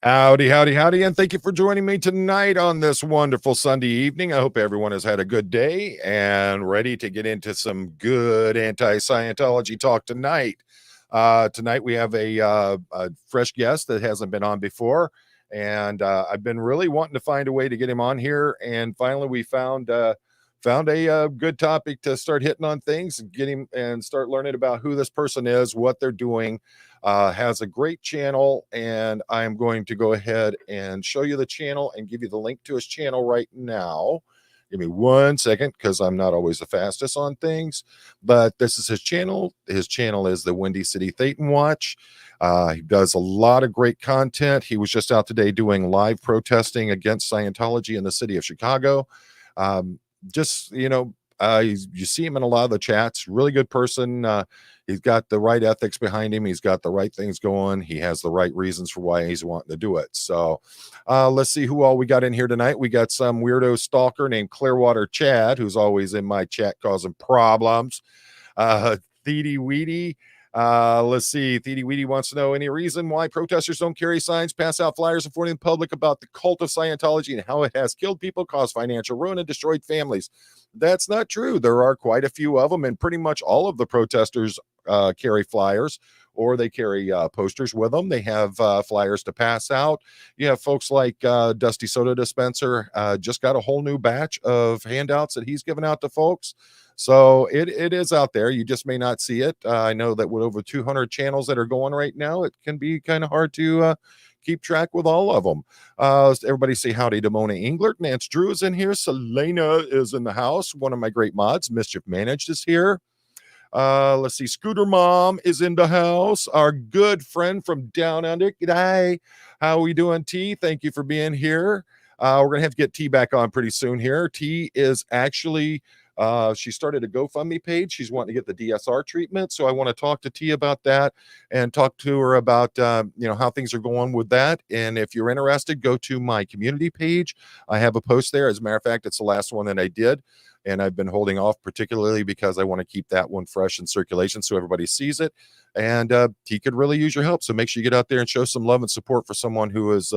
Howdy, howdy, howdy, and thank you for joining me tonight on this wonderful Sunday evening. I hope everyone has had a good day and ready to get into some good anti-Scientology talk tonight. Tonight we have a fresh guest that hasn't been on before, and I've been really wanting to find a way to get him on here, and finally we found a good topic to start hitting on things and get him and start learning about who this person is, what they're doing. Has a great channel, and I'm going to go ahead and show you the channel and give you the link to his channel right now. Give me 1 second because I'm not always the fastest on things, but this is his channel. His channel is the WindyCityThetanWatch. He does a lot of great content. He was just out today doing live protesting against Scientology in the city of Chicago. Just, you see him in a lot of the chats. Really good person. He's got the right ethics behind him. He's got the right things going. He has the right reasons for why he's wanting to do it. So let's see who all we got in here tonight. We got some weirdo stalker named Clearwater Chad, who's always in my chat causing problems. Theedy Weedy. Let's see. Theedy Weedy wants to know any reason why protesters don't carry signs, pass out flyers, informing the public about the cult of Scientology and how it has killed people, caused financial ruin, and destroyed families. That's not true. There are quite a few of them, and pretty much all of the protesters carry flyers, or they carry posters with them. They have flyers to pass out. You have folks like Dusty Soda Dispenser just got a whole new batch of handouts that he's giving out to folks. So it is out there. You just may not see it. I know that with over 200 channels that are going right now, it can be kind of hard to keep track with all of them. Everybody say howdy to Mona Englert. Nance Drew is in here. Selena is in the house. One of my great mods, Mischief Managed, is here. Let's see. Scooter Mom is in the house. Our good friend from down under. G'day. How are we doing, T? Thank you for being here. We're going to have to get T back on pretty soon here. T is actually... she started a GoFundMe page. She's wanting to get the DSR treatment. So I want to talk to T about that and talk to her about, how things are going with that. And if you're interested, go to my community page. I have a post there. As a matter of fact, it's the last one that I did. And I've been holding off particularly because I want to keep that one fresh in circulation so everybody sees it. And T could really use your help. So make sure you get out there and show some love and support for someone who is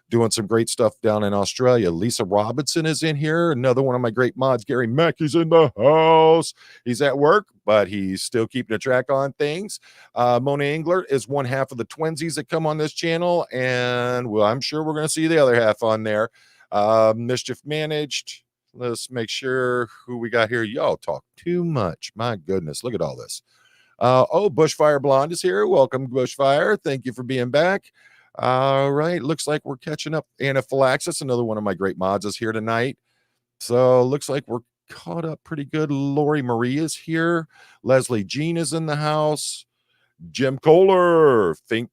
doing some great stuff down in Australia. Lisa Robinson is in here. Another one of my great mods. Gary Mackey's in the house. He's at work, but he's still keeping a track on things. Mona Englert is one half of the twinsies that come on this channel. And well, I'm sure we're going to see the other half on there. Mischief Managed. Let's make sure who we got here. Y'all talk too much. My goodness. Look at all this. Bushfire Blonde is here. Welcome, Bushfire. Thank you for being back. All right. Looks like we're catching up. Anaphylaxis, another one of my great mods, is here tonight. So looks like we're caught up pretty good. Lori Marie is here. Leslie Jean is in the house. Jim Kohler, pink,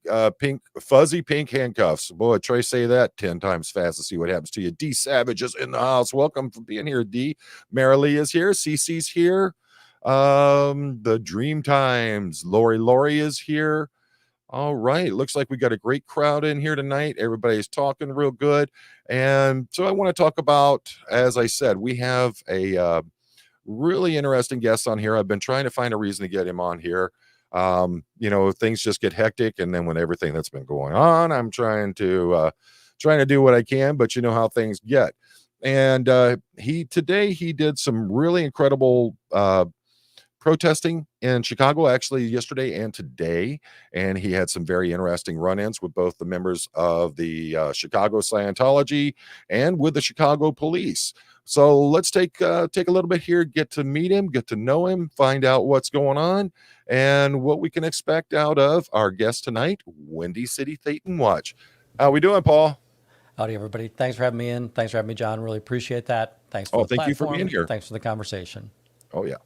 fuzzy pink handcuffs. Boy, try say that 10 times fast to see what happens to you. D Savage is in the house. Welcome for being here, D. Marilee is here. Cece's here. The Dream Times. Lori is here. All right. Looks like we got a great crowd in here tonight. Everybody's talking real good. And so I want to talk about, as I said, we have a really interesting guest on here. I've been trying to find a reason to get him on here. Things just get hectic. And then with everything that's been going on, I'm trying to do what I can, but you know how things get. And he did some really incredible protesting in Chicago, actually yesterday and today, and he had some very interesting run-ins with both the members of the Chicago Scientology and with the Chicago police. So let's take a little bit here, get to meet him, get to know him, find out what's going on and what we can expect out of our guest tonight, WindyCityThetanWatch. How we doing, Paul? Howdy, everybody. Thanks for having me in. Thanks for having me, John. Really appreciate that. Thanks for the thank platform. you for being here. Thanks for the conversation. Oh, yeah.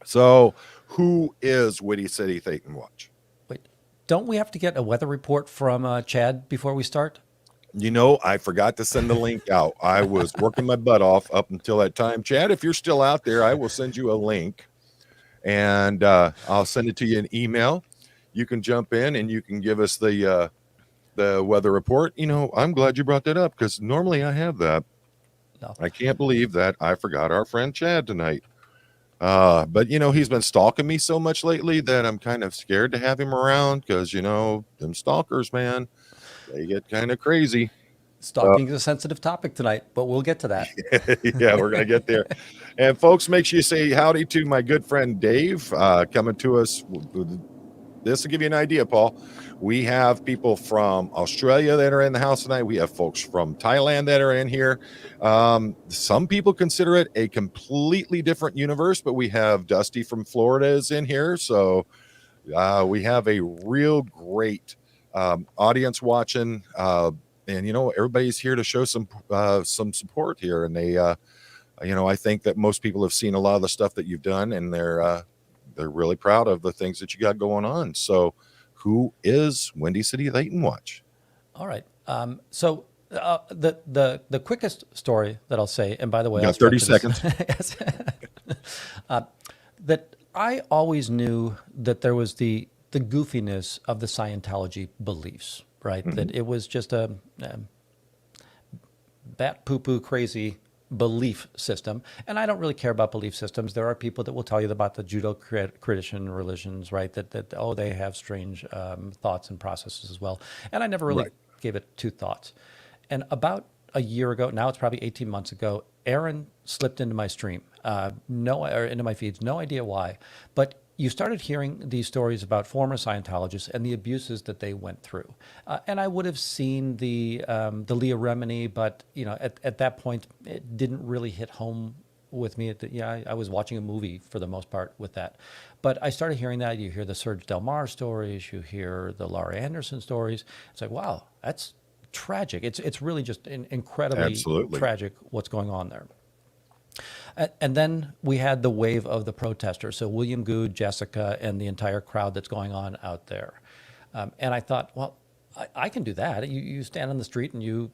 So who is WindyCityThetanWatch? Wait, don't we have to get a weather report from Chad before we start? I forgot to send the link out. I was working my butt off up until that time. Chad, if you're still out there, I will send you a link and I'll send it to you in email. You can jump in and you can give us the weather report. I'm glad you brought that up because normally I have that. No. I can't believe that I forgot our friend Chad tonight. But he's been stalking me so much lately that I'm kind of scared to have him around because them stalkers, man. They get kind of crazy. Stalking is a sensitive topic tonight, but we'll get to that. Yeah, we're going to get there. And folks, make sure you say howdy to my good friend Dave coming to us. This will give you an idea, Paul. We have people from Australia that are in the house tonight. We have folks from Thailand that are in here. Some people consider it a completely different universe, but we have Dusty from Florida is in here. So we have a real great audience watching. And everybody's here to show some support here, and they I think that most people have seen a lot of the stuff that you've done, and they're really proud of the things that you got going on. So who is Windy City Layton Watch? All right. So the quickest story that I'll say, and by the way, You got 30 seconds. Yes. That I always knew that there was the goofiness of the Scientology beliefs, right? Mm-hmm. That it was just a bat poo-poo crazy belief system. And I don't really care about belief systems. There are people that will tell you about the Judeo-Christian religions, right? That they have strange thoughts and processes as well. And I never really gave it two thoughts. And about a year ago, now it's probably 18 months ago, Aaron slipped into my stream, or into my feeds, no idea why. But you started hearing these stories about former Scientologists and the abuses that they went through. And I would have seen the Leah Remini, but at that point, it didn't really hit home with me. I was watching a movie for the most part with that. But I started hearing that. You hear the Serge Del Mar stories, you hear the Laura Anderson stories. It's like, wow, that's tragic. It's really just incredibly tragic what's going on there. And then we had the wave of the protesters. So William Good, Jessica, and the entire crowd that's going on out there. And I thought, well, I can do that. You stand on the street and you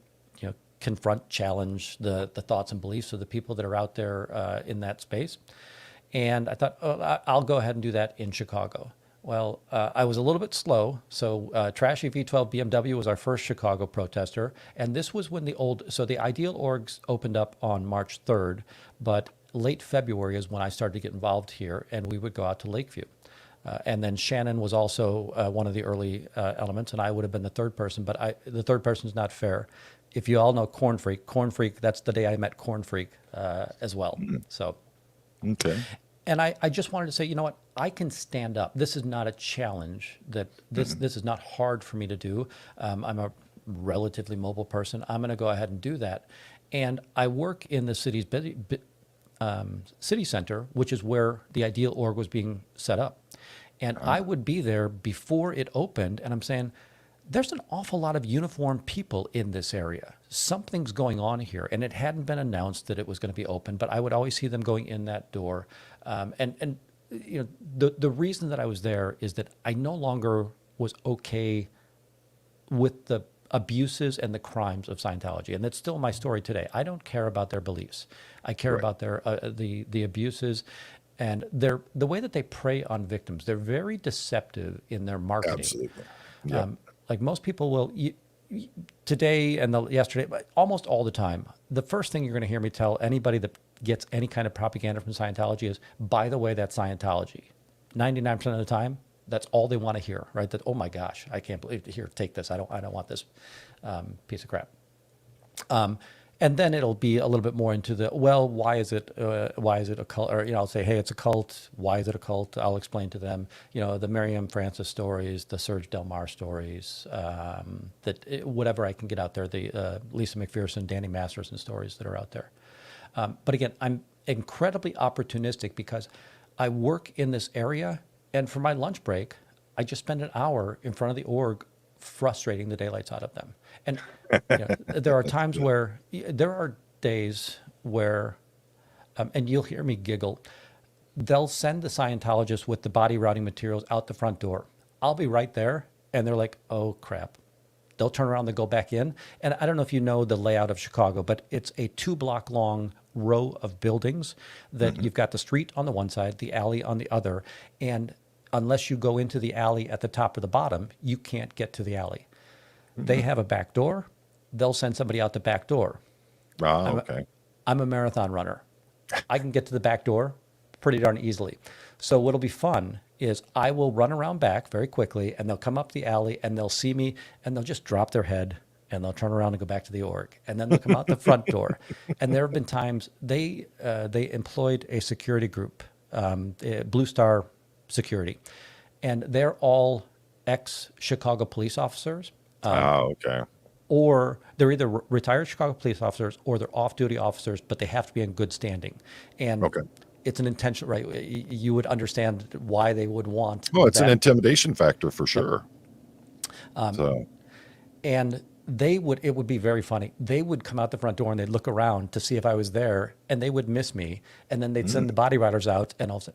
confront, challenge the thoughts and beliefs of the people that are out there in that space. And I thought, I'll go ahead and do that in Chicago. Well, I was a little bit slow. So Trashy V12 BMW was our first Chicago protester. And this was when the Ideal Orgs opened up on March 3rd, but late February is when I started to get involved here, and we would go out to Lakeview. And then Shannon was also one of the early elements, and I would have been the third person, but the third person is not fair. If you all know Corn Freak, that's the day I met Corn Freak as well. So, okay. And I just wanted to say, you know what? I can stand up. This is not a challenge. This is not hard for me to do. I'm a relatively mobile person. I'm going to go ahead and do that. And I work in the city's city center, which is where the Ideal Org was being set up. And I would be there before it opened, and I'm saying, there's an awful lot of uniformed people in this area. Something's going on here, and it hadn't been announced that it was going to be open, but I would always see them going in that door. And the reason that I was there is that I no longer was okay with the abuses and the crimes of Scientology, and that's still my story today. I don't care about their beliefs. I care about their the abuses. And the way that they prey on victims. They're very deceptive in their marketing. Absolutely. Yeah. Like most people will, today and yesterday, but almost all the time, the first thing you're going to hear me tell anybody that gets any kind of propaganda from Scientology is, by the way, that's Scientology. 99% of the time, that's all they want to hear, right? That, oh my gosh, I can't believe, here, take this. I don't want this piece of crap. And then it'll be a little bit more into the, well, why is it a cult? Or, I'll say, hey, it's a cult. Why is it a cult? I'll explain to them, the Miriam Francis stories, the Serge Del Mar stories, whatever I can get out there, the Lisa McPherson, Danny Masterson stories that are out there. But again, I'm incredibly opportunistic because I work in this area, and for my lunch break, I just spend an hour in front of the org frustrating the daylights out of them. And there are times where, there are days where, and you'll hear me giggle, they'll send the Scientologists with the body routing materials out the front door. I'll be right there, and they're like, oh, crap. They'll turn around and go back in. And I don't know if you know the layout of Chicago, but it's a 2-block long row of buildings that you've got the street on the one side, the alley on the other, and unless you go into the alley at the top or the bottom, you can't get to the alley. They have a back door. They'll send somebody out the back door. Oh, okay. I'm a marathon runner. I can get to the back door pretty darn easily. So what'll be fun is I will run around back very quickly, and they'll come up the alley, and they'll see me, and they'll just drop their head, and they'll turn around and go back to the org, and then they'll come out the front door. And there have been times they employed a security group, Blue Star Security, and they're all ex-Chicago police officers. Oh, okay. Or they're either retired Chicago police officers or they're off-duty officers, but they have to be in good standing. And Okay. it's an intention, right? You would understand why they would want Oh, it's an that. intimidation factor for sure. So, And it would be very funny. They would come out the front door and they'd look around to see if I was there, and they would miss me. And then they'd send the body riders out, and I'll say,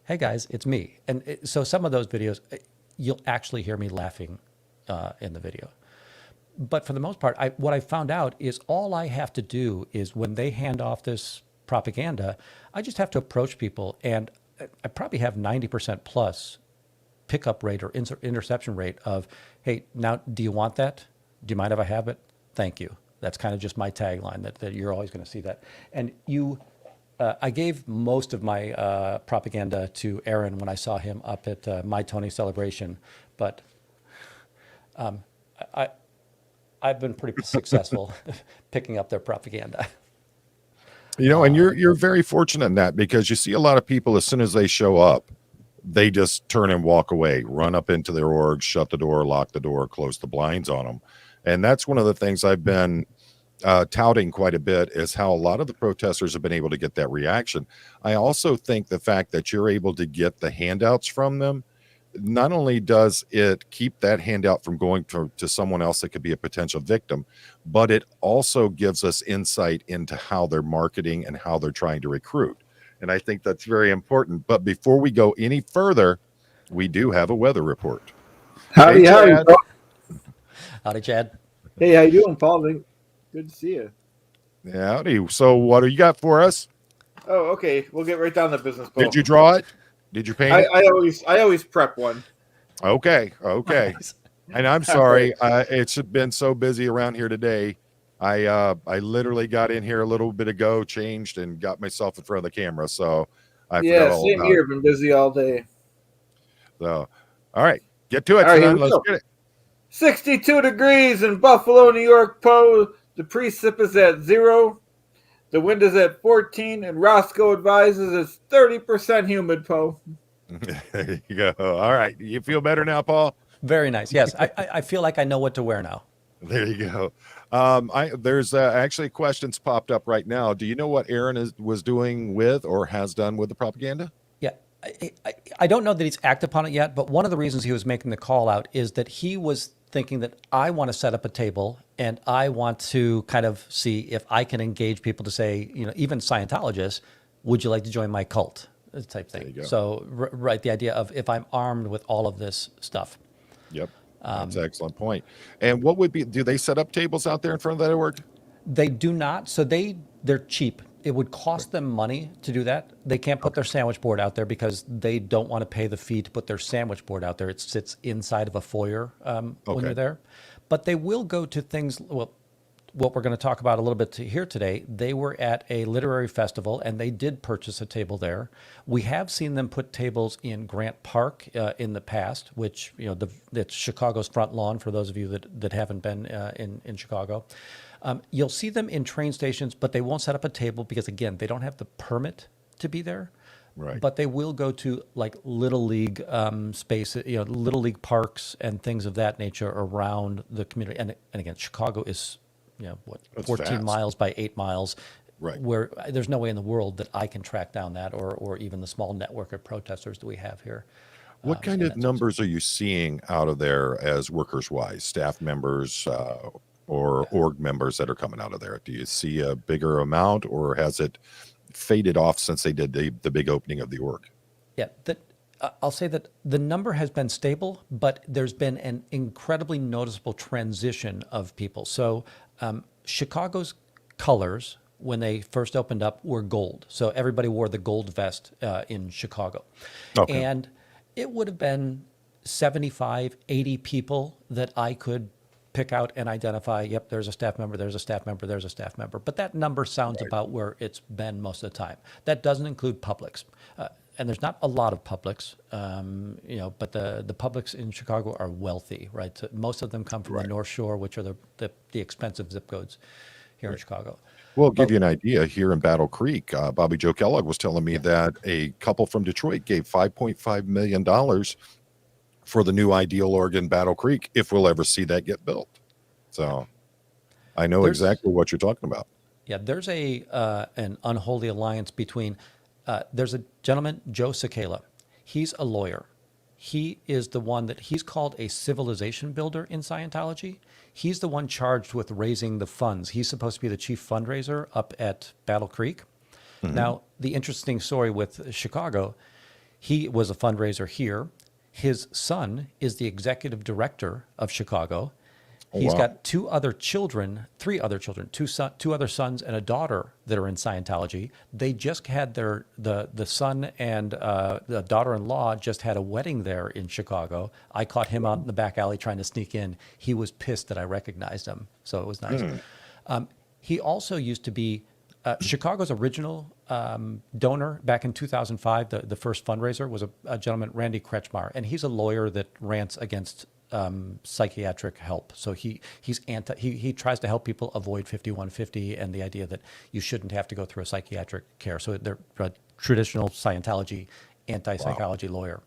hey guys, it's me. And so some of those videos, you'll actually hear me laughing in the video. But for the most part, what I found out is all I have to do is when they hand off this propaganda, I just have to approach people, and I probably have 90% plus pickup rate or interception rate of, hey, now, do you want that? Do you mind if I have it? Thank you. That's kind of just my tagline, that you're always going to see that. And I gave most of my propaganda to Aaron when I saw him up at My Tony Celebration, but I've been pretty successful picking up their propaganda. and you're very fortunate in that, because you see a lot of people, as soon as they show up, they just turn and walk away, run up into their org, shut the door, lock the door, close the blinds on them. And that's one of the things I've been touting quite a bit, is how a lot of the protesters have been able to get that reaction. I also think the fact that you're able to get the handouts from them, not only does it keep that handout from going to someone else that could be a potential victim, but it also gives us insight into how they're marketing and how they're trying to recruit. And I think that's very important. But before we go any further, we do have a weather report. Howdy, Hey, howdy. Chad. Paul. Howdy, Chad. Hey, how you doing, Paul? Good to see you. Howdy. So what do you got for us? Oh, okay. We'll get right down to business, Paul. Did you draw it? Did you paint it? I always prep one. Okay. Nice. And I'm sorry, it's been so busy around here today. I literally got in here a little bit ago, changed, and got myself in front of the camera. So I forgot all Same about here. it. Been busy all day. So, all right, get to it, All right, here son. we Let's go. get it. 62 degrees in Buffalo, New York, Poe. The precip is at 0. The wind is at 14, and Roscoe advises it's 30% humid, Poe. There you go. All right, you feel better now, Paul? Very nice. Yes, I feel like I know what to wear now. There you go. There's actually questions popped up right now. Do you know what Aaron was doing with or has done with the propaganda? Yeah, I don't know that he's acted upon it yet, but one of the reasons he was making the call out is that he was thinking that I want to set up a table and I want to kind of see if I can engage people to say, even Scientologists, would you like to join my cult type thing? So, right, the idea of if I'm armed with all of this stuff. Yep. That's an excellent point. And what would do they set up tables out there in front of that org? They do not. So they're cheap. It would cost them money to do that. They can't put their sandwich board out there because they don't want to pay the fee to put their sandwich board out there. It sits inside of a foyer when you're there. But they will go to things, well, what we're going to talk about a little bit here today. They were at a literary festival and they did purchase a table there. We have seen them put tables in Grant Park in the past, which, that's Chicago's front lawn for those of you that haven't been in Chicago. You'll see them in train stations, but they won't set up a table because, again, they don't have the permit to be there. Right. But they will go to like Little League spaces, Little League parks and things of that nature around the community. And again, Chicago is, That's 14 fast. miles by 8 miles. Right. Where there's no way in the world that I can track down that or even the small network of protesters that we have here. What kind of numbers are you seeing out of there as workers-wise, staff members or org members that are coming out of there? Do you see a bigger amount, or has it faded off since they did the big opening of the org? Yeah, I'll say that the number has been stable, but there's been an incredibly noticeable transition of people. So Chicago's colors, when they first opened up, were gold. So everybody wore the gold vest in Chicago. Okay. And it would have been 75, 80 people that I could pick out and identify, yep, there's a staff member, there's a staff member, there's a staff member. But that number sounds about where it's been most of the time. That doesn't include publics. And there's not a lot of publics, but the publics in Chicago are wealthy, right? So most of them come from the North Shore, which are the expensive zip codes here in Chicago. Well, I'll give you an idea. Here in Battle Creek, Bobby Joe Kellogg was telling me that a couple from Detroit gave $5.5 million for the new Ideal Org in Battle Creek, if we'll ever see that get built. So I know exactly what you're talking about. Yeah, there's an unholy alliance between, there's a gentleman, Joe Cicala. He's a lawyer. He is the one that he's called a civilization builder in Scientology. He's the one charged with raising the funds. He's supposed to be the chief fundraiser up at Battle Creek. Mm-hmm. Now, the interesting story with Chicago, he was a fundraiser here. His son is the executive director of Chicago. He's got three other children, two other sons and a daughter that are in Scientology. They just had the son and the daughter-in-law just had a wedding there in Chicago. I caught him out in the back alley trying to sneak in. He was pissed that I recognized him, so it was nice. He also used to be Chicago's original donor back in 2005. The first fundraiser was a gentleman, Randy Kretschmar, and he's a lawyer that rants against psychiatric help. So he tries to help people avoid 5150 and the idea that you shouldn't have to go through a psychiatric care. So they're a traditional Scientology, anti-psychology lawyer.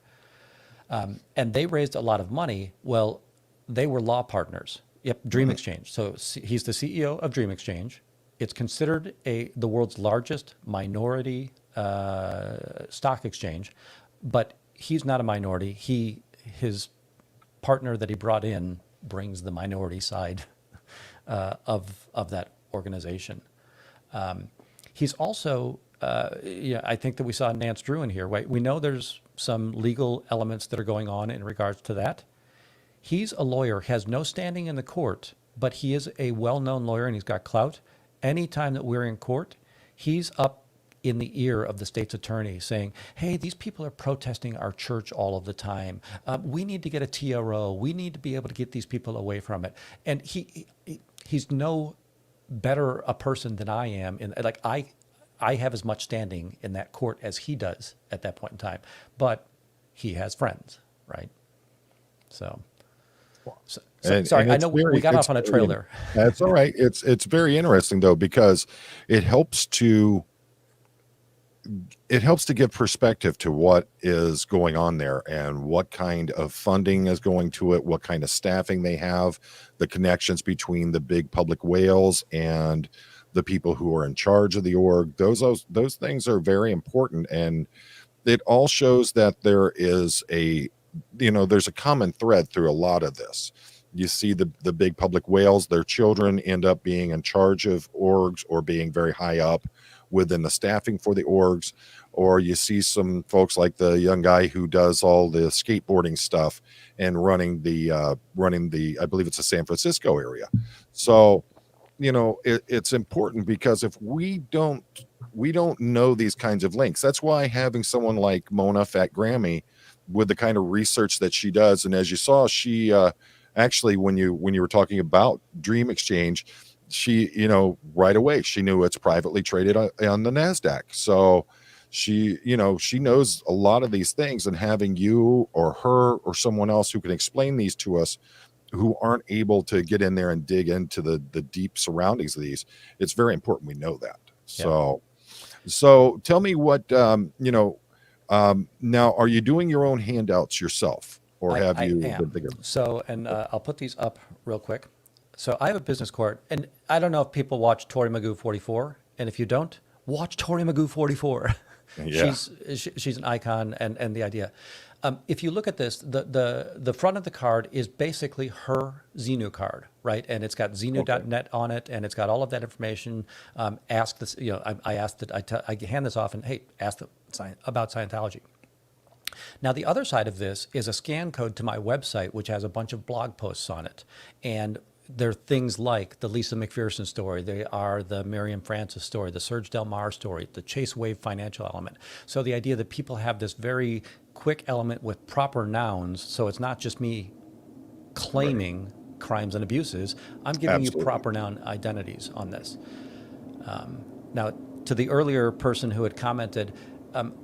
And they raised a lot of money. Well, they were law partners. Yep, Dream Exchange. So he's the CEO of Dream Exchange. It's considered the world's largest minority stock exchange, but he's not a minority. His partner that he brought in brings the minority side of that organization. He's also, I think that we saw Nance Drew in here. Right? We know there's some legal elements that are going on in regards to that. He's a lawyer, has no standing in the court, but he is a well-known lawyer and he's got clout. Anytime that we're in court, he's up in the ear of the state's attorney saying, hey, these people are protesting our church all of the time. We need to get a TRO. We need to be able to get these people away from it. And he's no better a person than I am. I have as much standing in that court as he does at that point in time. But he has friends, right? Sorry, I know we got off on a trail there. That's all right. It's very interesting though, because it helps to give perspective to what is going on there and what kind of funding is going to it, what kind of staffing they have, the connections between the big public whales and the people who are in charge of the org. Those things are very important, and it all shows that there is there's a common thread through a lot of this. You see the big public whales, their children end up being in charge of orgs or being very high up within the staffing for the orgs, or you see some folks like the young guy who does all the skateboarding stuff and running the I believe it's the San Francisco area. So it's important, because if we don't know these kinds of links, that's why having someone like Mona Fat Grammy with the kind of research that she does, and as you saw, she actually when you were talking about Dream Exchange, she right away she knew it's privately traded on the NASDAQ. So she knows a lot of these things, and having you or her or someone else who can explain these to us who aren't able to get in there and dig into the deep surroundings of these, it's very important we know that. Yeah. So tell me what now, are you doing your own handouts yourself, or have you been bigger? So, and I'll put these up real quick. So I have a business card, and I don't know if people watch Tori Magoo 44, and if you don't, watch Tori Magoo 44. Yeah. She's an icon, and the idea. If you look at this, the front of the card is basically her Xenu card, right? And it's got Xenu.net on it, and it's got all of that information. Ask this, I asked it. I hand this off, and hey, ask about Scientology. Now, the other side of this is a scan code to my website, which has a bunch of blog posts on it. And they're things like the Lisa McPherson story. They are the Miriam Francis story, the Serge Del Mar story, the Chase Wave financial element. So the idea that people have this very quick element with proper nouns, so it's not just me claiming crimes and abuses. I'm giving you Absolutely. proper noun identities on this. Now, to the earlier person who had commented,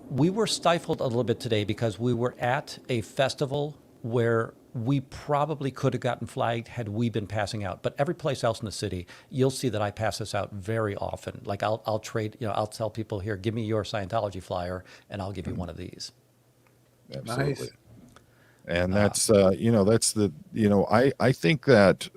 we were stifled a little bit today because we were at a festival where we probably could have gotten flagged had we been passing out. But every place else in the city, you'll see that I pass this out very often. Like I'll trade, I'll tell people here, give me your Scientology flyer, and I'll give you one of these. Absolutely. Nice. And that's, that's the, I think that,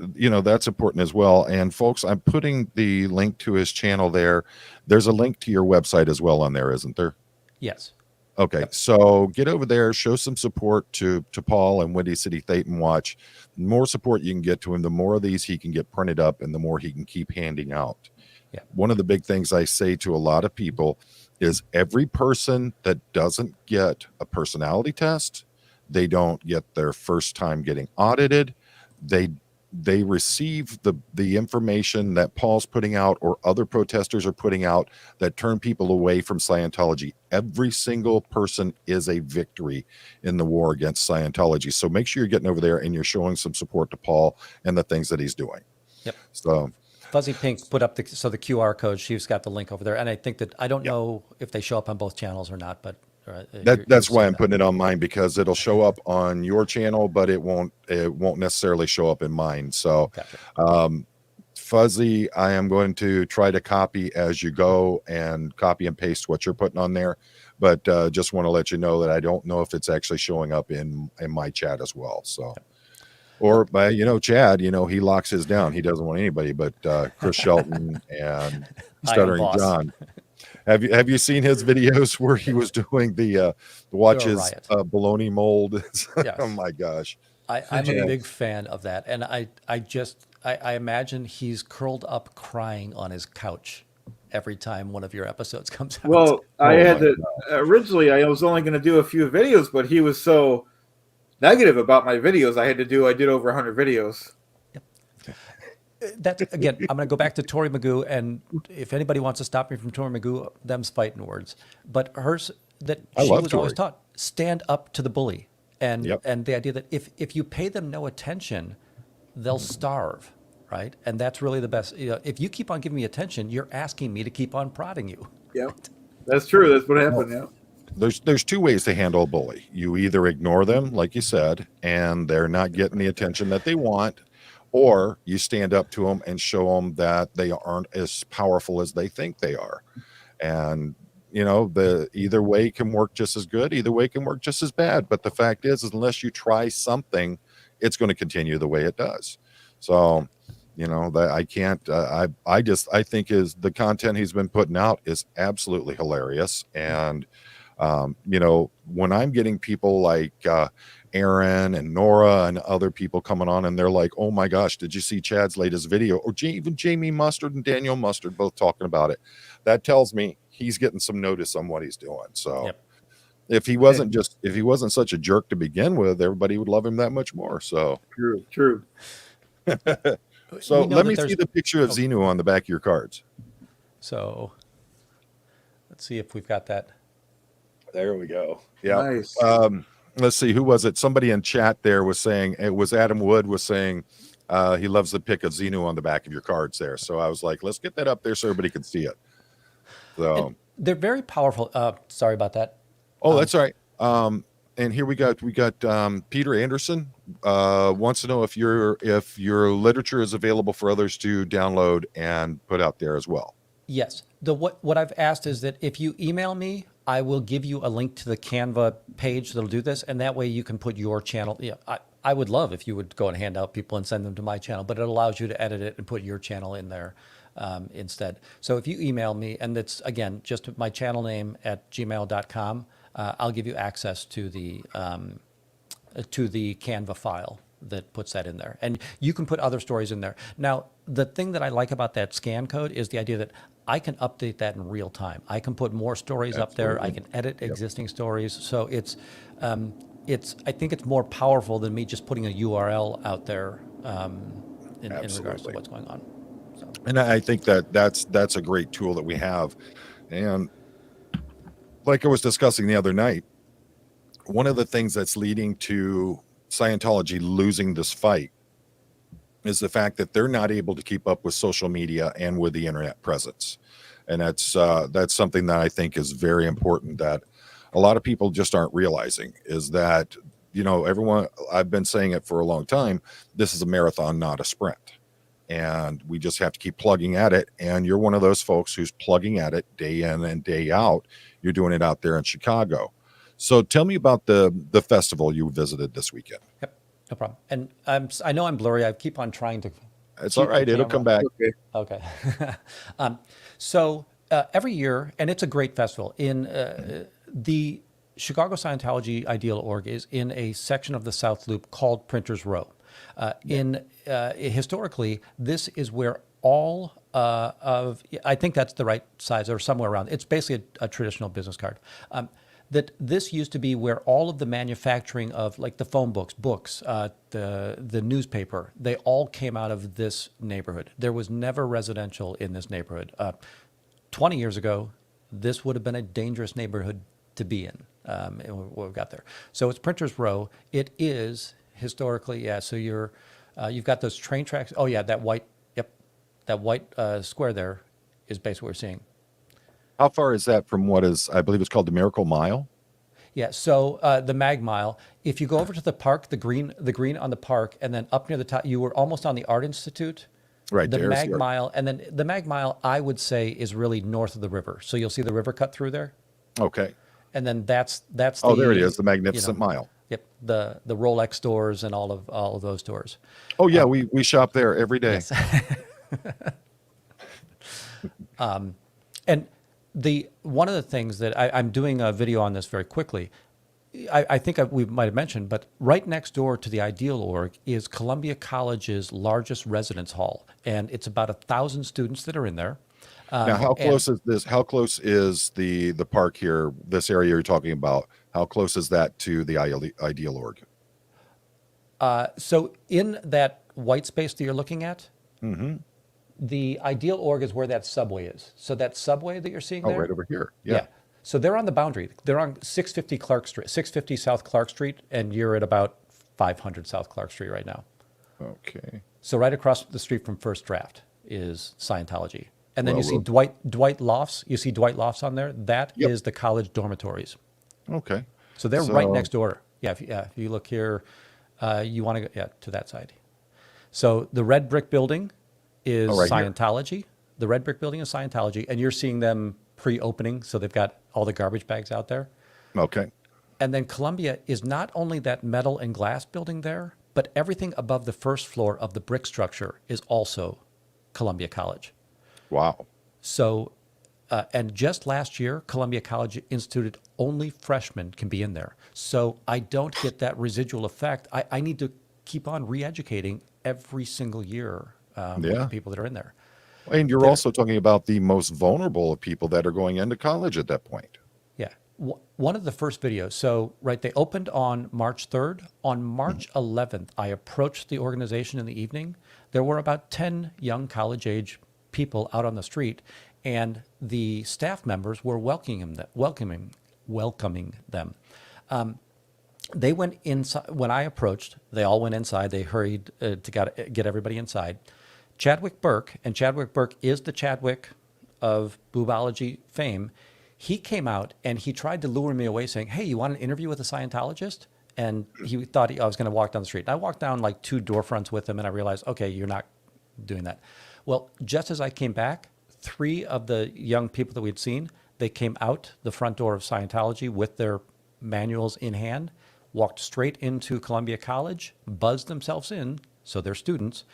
that's important as well. And folks, I'm putting the link to his channel there. There's a link to your website as well on there, isn't there? Yes. Okay. So get over there, show some support to Paul and Windy City ThetanWatch. The more support you can get to him, the more of these he can get printed up and the more he can keep handing out. Yeah. One of the big things I say to a lot of people is every person that doesn't get a personality test, they don't get their first time getting audited, they receive the information that Paul's putting out or other protesters are putting out that turn people away from Scientology. Every single person is a victory in the war against Scientology. So make sure you're getting over there and you're showing some support to Paul and the things that he's doing. Yep. So Fuzzy Pink put up the QR code. She's got the link over there. And I think that, I don't know if they show up on both channels or not, but that's why I'm putting it on mine, because it'll show up on your channel, but it won't necessarily show up in mine. So Gotcha. Fuzzy, I am going to try to copy as you go and copy and paste what you're putting on there, but just want to let you know that I don't know if it's actually showing up in my chat as well. So or by Chad, he locks his down. He doesn't want anybody but Chris Shelton and Stuttering John. Have you seen his videos where he was doing the watches baloney mold? Yes. Oh my gosh. I'm a big fan of that. And I imagine he's curled up crying on his couch every time one of your episodes comes out. Well, originally I was only going to do a few videos, but he was so negative about my videos. I did over 100 videos. That's, again, I'm going to go back to Tori Magoo, and if anybody wants to stop me from Tori Magoo, them's fighting words. But hers, that she was always taught, stand up to the bully. And the idea that if you pay them no attention, they'll starve, right? And that's really the best. If you keep on giving me attention, you're asking me to keep on prodding you. Yeah, that's true. That's what happened, yeah. There's two ways to handle a bully. You either ignore them, like you said, and they're not getting the attention that they want, or you stand up to them and show them that they aren't as powerful as they think they are. And, either way can work just as good. Either way can work just as bad. But the fact is unless you try something, it's going to continue the way it does. So, that I can't, I think the content he's been putting out is absolutely hilarious. And, when I'm getting people like, Aaron and Nora and other people coming on and they're like, oh my gosh, did you see Chad's latest video? Or even Jamie Mustard and Daniel Mustard both talking about it. That tells me he's getting some notice on what he's doing. So if he wasn't such a jerk to begin with, everybody would love him that much more. So true. So let me see the picture of Xenu on the back of your cards. So let's see if we've got that. There we go. Yeah. Nice. Let's see, who was it? Somebody in chat there was saying, it was Adam Wood was saying he loves the pic of Xenu on the back of your cards there. So I was like, let's get that up there so everybody can see it. So and they're very powerful. Sorry about that. Oh, that's all right. And here we got Peter Anderson wants to know if your literature is available for others to download and put out there as well. Yes. What I've asked is that if you email me, I will give you a link to the Canva page that'll do this, and that way you can put your channel. I would love if you would go and hand out people and send them to my channel, but it allows you to edit it and put your channel in there instead. So if you email me, and it's, again, just my channel name at gmail.com, I'll give you access to the Canva file that puts that in there. And you can put other stories in there. Now, the thing that I like about that scan code is the idea that I can update that in real time. I can put more stories up there. I can edit existing stories. So I think it's more powerful than me just putting a URL out there in regards to what's going on. So. And I think that's a great tool that we have. And like I was discussing the other night, one of the things that's leading to Scientology losing this fight is the fact that they're not able to keep up with social media and with the internet presence. And that's something that I think is very important, that a lot of people just aren't realizing, is that, everyone, I've been saying it for a long time, this is a marathon, not a sprint. And we just have to keep plugging at it. And you're one of those folks who's plugging at it day in and day out. You're doing it out there in Chicago. So tell me about the festival you visited this weekend. Yep, no problem. And I know I'm blurry. I keep on trying to. It's all right. It'll come back. Okay. So every year, and it's a great festival, in the Chicago Scientology Ideal Org is in a section of the South Loop called Printers Row. Historically, this is where all I think that's the right size, or somewhere around. It's basically a traditional business card. That this used to be where all of the manufacturing of, like, the phone books, the newspaper, they all came out of this neighborhood. There was never residential in this neighborhood. 20 years ago, this would have been a dangerous neighborhood to be in. What we got there. So it's Printers Row. It is historically, yeah. So you've got those train tracks. Oh yeah, that white square there is basically what we're seeing. How far is that from what is, I believe it's called the Miracle Mile? Yeah, so the Mag Mile, if you go over to the park, the green on the park, and then up near the top, you were almost on the Art Institute. Right, the there's Mag the art. Mile, and then the Mag Mile, I would say, is really north of the river. So you'll see the river cut through there. Okay. And then that's Oh, there it is, the Magnificent Mile. Yep, the Rolex stores and all of those stores. Oh yeah, we shop there every day. Yes. And one of the things that I'm doing a video on this very quickly. I think we might have mentioned, but right next door to the Ideal Org is Columbia College's largest residence hall, and it's about 1,000 students that are in there. Now, how close is this? How close is the park here? This area you're talking about? How close is that to the Ideal Org? So in that white space that you're looking at, the Ideal Org is where that subway is. So that subway that you're seeing there, right over here. Yeah. So they're on the boundary. They're on 650 Clark Street, 650 South Clark Street, and you're at about 500 South Clark Street right now. Okay. So right across the street from First Draft is Scientology. And then you see Dwight Lofts. You see Dwight Lofts on there. That is the college dormitories. Okay. So they're right next door. Yeah. If you look here, you want to go to that side. So the red brick building is Scientology. Here. The red brick building is Scientology, and you're seeing them pre-opening. So they've got all the garbage bags out there. Okay. And then Columbia is not only that metal and glass building there, but everything above the first floor of the brick structure is also Columbia College. Wow. So, and just last year, Columbia College instituted only freshmen can be in there. So I don't get that residual effect. I need to keep on re-educating every single year with the people that are in there. And you're also talking about the most vulnerable of people that are going into college at that point. Yeah. One of the first videos. So, they opened on March 3rd. On March 11th, I approached the organization in the evening. There were about 10 young college-age people out on the street, and the staff members were welcoming them. They went inside. When I approached, they all went inside. They hurried to get everybody inside. Chadwick Burke, and Chadwick Burke is the Chadwick of boobology fame. He came out and he tried to lure me away, saying, "Hey, you want an interview with a Scientologist?" And he thought I was going to walk down the street. And I walked down like 2 door fronts with him, and I realized, okay, you're not doing that. Well, just as I came back, 3 of the young people that we'd seen, they came out the front door of Scientology with their manuals in hand, walked straight into Columbia College, buzzed themselves in, so they're students,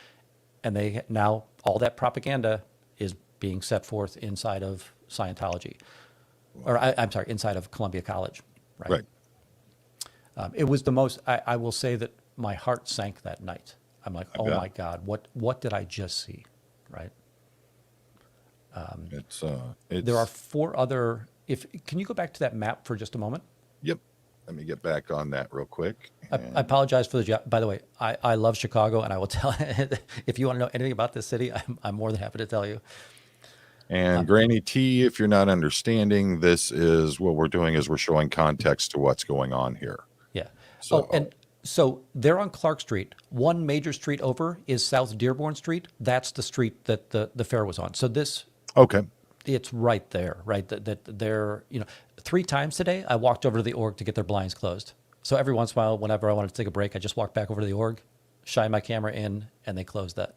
and they now, all that propaganda is being set forth inside of Scientology. Or I'm sorry, inside of Columbia College. Right. It was the most, I will say that my heart sank that night. I'm like, oh my God, what did I just see? Right. It's there are 4 other. Can you go back to that map for just a moment? Yep. Let me get back on that real quick. I apologize for the. By the way, I love Chicago, and I will tell. If you want to know anything about this city, I'm more than happy to tell you. And Granny T, if you're not understanding, this is what we're doing is we're showing context to what's going on here. Yeah. So, So they're on Clark Street. One major street over is South Dearborn Street. That's the street that the fair was on. So this, Okay. it's right there, right? That they're, 3 times today, I walked over to the org to get their blinds closed. So every once in a while, whenever I wanted to take a break, I just walked back over to the org, shine my camera in, and they closed that.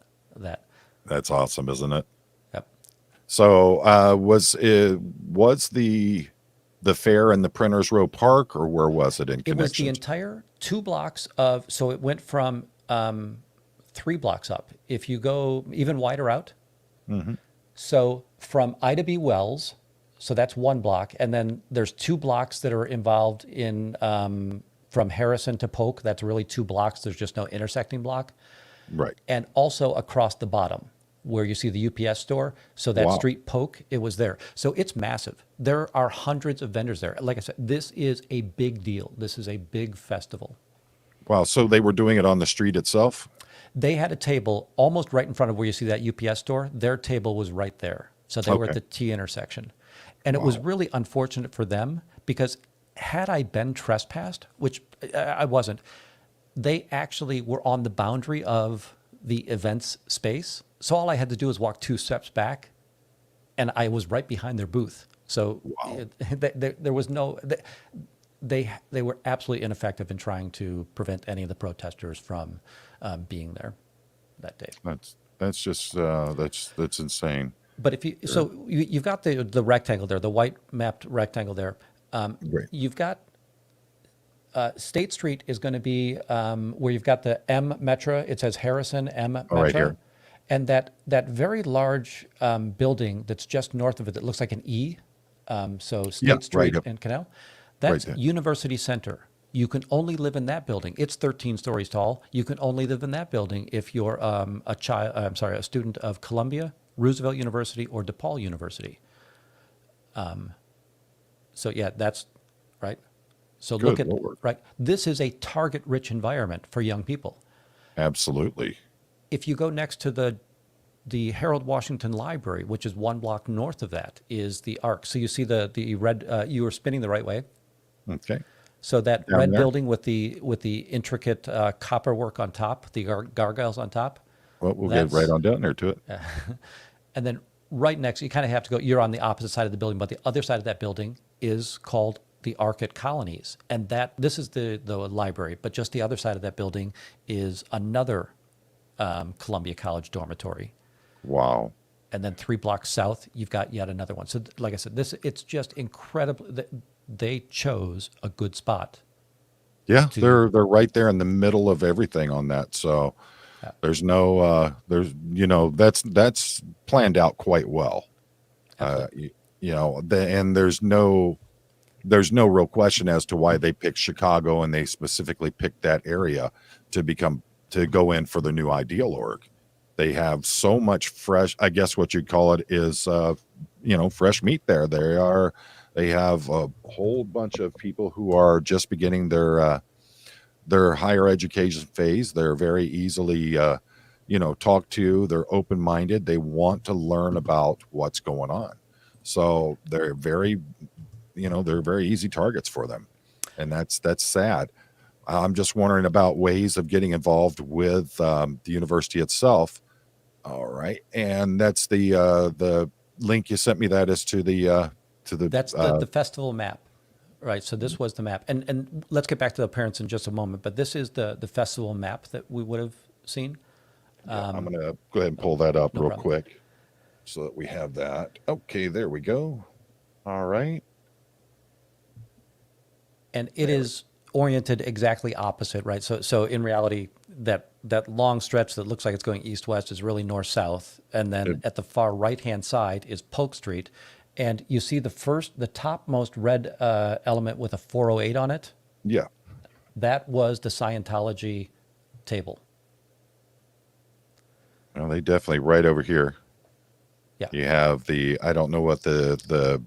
That's awesome, isn't it? Yep. So was the fair in the Printers Row Park, or where was it in It was the connection? entire 2 blocks of, so it went from 3 blocks up. If you go even wider out, so from Ida B. Wells, so that's 1 block, and then there's 2 blocks that are involved in from Harrison to Polk. That's really 2 blocks. There's just no intersecting block. Right. And also across the bottom where you see the UPS store. So that Wow. street Polk, it was there. So it's massive. There are hundreds of vendors there. Like I said, this is a big deal. This is a big festival. Wow. So they were doing it on the street itself? They had a table almost right in front of where you see that UPS store. Their table was right there. So they were at Okay. the T intersection. And it was really unfortunate for them because had I been trespassed, which I wasn't, they actually were on the boundary of the events space. So all I had to do was walk 2 steps back and I was right behind their booth. So there was no, they were absolutely ineffective in trying to prevent any of the protesters from being there that day. That's just that's insane. But if you've got the rectangle there, the white mapped rectangle there. Great. You've got State Street is going to be where you've got the M Metra. It says Harrison M Metra, right here. and that very large building that's just north of it that looks like an E. So State Yeah, Street right up. and Canal. That's there. University Center. You can only live in that building. It's 13 stories tall. You can only live in that building if you're a student of Columbia, Roosevelt University, or DePaul University. So yeah, that's right. So Good look at Lord. right. This is a target-rich environment for young people. Absolutely. If you go next to the Harold Washington Library, which is 1 block north of that, is the Arc. So you see the red. You were spinning the right way. Okay. So that Down red there? building with the intricate copper work on top, the gargoyles on top, Well, we'll That's- get right on down there to it. and then right next, you kind of have to go. You're on the opposite side of the building, but the other side of that building is called the Arc at Colonies, and this is the library. But just the other side of that building is another Columbia College dormitory. Wow. And then 3 blocks south, you've got yet another one. So, like I said, it's just incredible. They chose a good spot. Yeah, they're right there in the middle of everything on that. So Yeah. there's no that's planned out quite well. And there's no real question as to why they picked Chicago and they specifically picked that area to go in for the new Ideal org. They have so much fresh, I guess what you'd call it is fresh meat there. They have a whole bunch of people who are just beginning their higher education phase. They're very easily talked to. They're open-minded. They want to learn about what's going on. So they're very easy targets for them. And that's sad. I'm just wondering about ways of getting involved with the university itself. All right. And that's the link you sent me. That is to the That's the festival map, right? So this was the map, and let's get back to the parents in just a moment. But this is the festival map that we would have seen. I'm going to go ahead and pull that up real problem. quick so that we have that. Okay, there we go. All right. And it is oriented exactly opposite, right? So in reality, that long stretch that looks like it's going east-west is really north-south. And then at the far right-hand side is Polk Street. And you see the topmost red element with a 408 on it. Yeah. That was the Scientology table. Well, they definitely right over here. Yeah. You have I don't know what the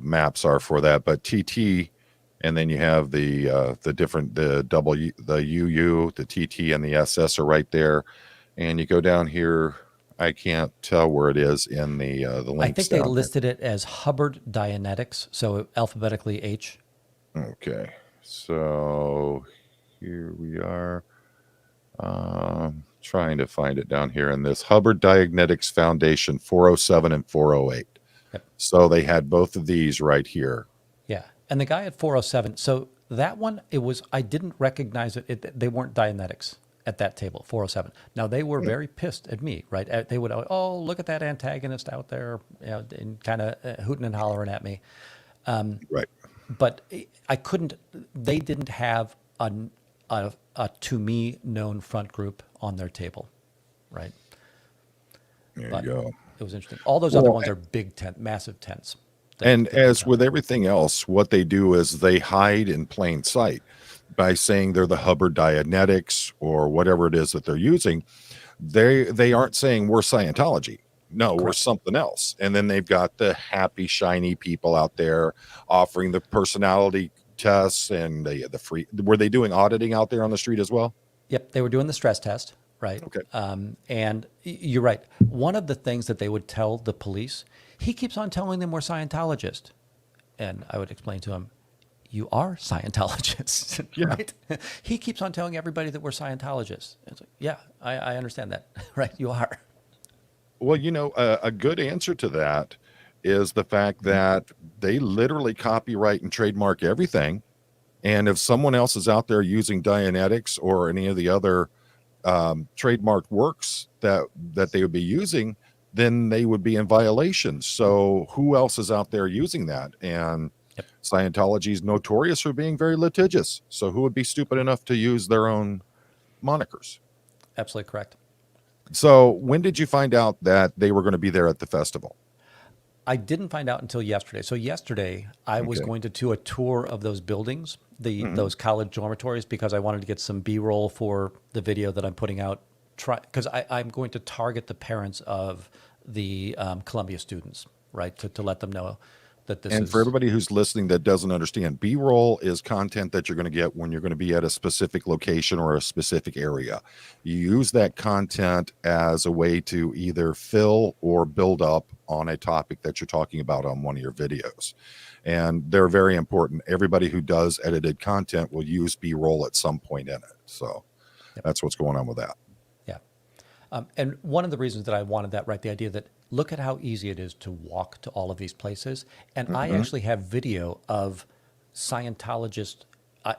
maps are for that, but TT, and then you have the different, the W, the UU, the TT, and the SS are right there. And you go down here, I can't tell where it is in the links. I think they down listed it as Hubbard Dianetics, so alphabetically H. there. Okay, so here we are. Trying to find it down here in this Hubbard Diagnetics Foundation 407 and 408. Yep. So they had both of these right here. Yeah. And the guy at 407, so that one, I didn't recognize it. They weren't Dianetics at that table, 407. Now, they were very pissed at me, right? They would, oh, look at that antagonist out there, and kind of hooting and hollering at me. Right. But they didn't have a to me known front group on their table, right? There But you go. it was interesting. All those other ones are big tent, massive tents. And as with everything else, what they do is they hide in plain sight by saying they're the Hubbard Dianetics or whatever it is that they're using. They aren't saying we're Scientology. No, we're something else. And then they've got the happy, shiny people out there offering the personality tests and the free. Were they doing auditing out there on the street as well? Yep, they were doing the stress test, right? Okay. And you're right. One of the things that they would tell the police, he keeps on telling them we're Scientologists. And I would explain to him, you are Scientologists, right? He keeps on telling everybody that we're Scientologists. It's like, yeah, I understand that, right? You are. Well, a good answer to that is the fact that they literally copyright and trademark everything. And if someone else is out there using Dianetics or any of the other trademarked works that they would be using, then they would be in violation. So who else is out there using that? And Scientology is notorious for being very litigious. So who would be stupid enough to use their own monikers? Absolutely correct. So when did you find out that they were going to be there at the festival? I didn't find out until yesterday. So yesterday, I was going to do a tour of those buildings, those college dormitories, because I wanted to get some B-roll for the video that I'm putting out. Because I'm going to target the parents of the Columbia students, right, to let them know that this is. And for everybody who's listening that doesn't understand, B-roll is content that you're going to get when you're going to be at a specific location or a specific area. You use that content as a way to either fill or build up on a topic that you're talking about on one of your videos. And they're very important. Everybody who does edited content will use B-roll at some point in it. So that's what's going on with that. Yeah. And one of the reasons that I wanted that, right, the idea that look at how easy it is to walk to all of these places. And I actually have video of Scientologists,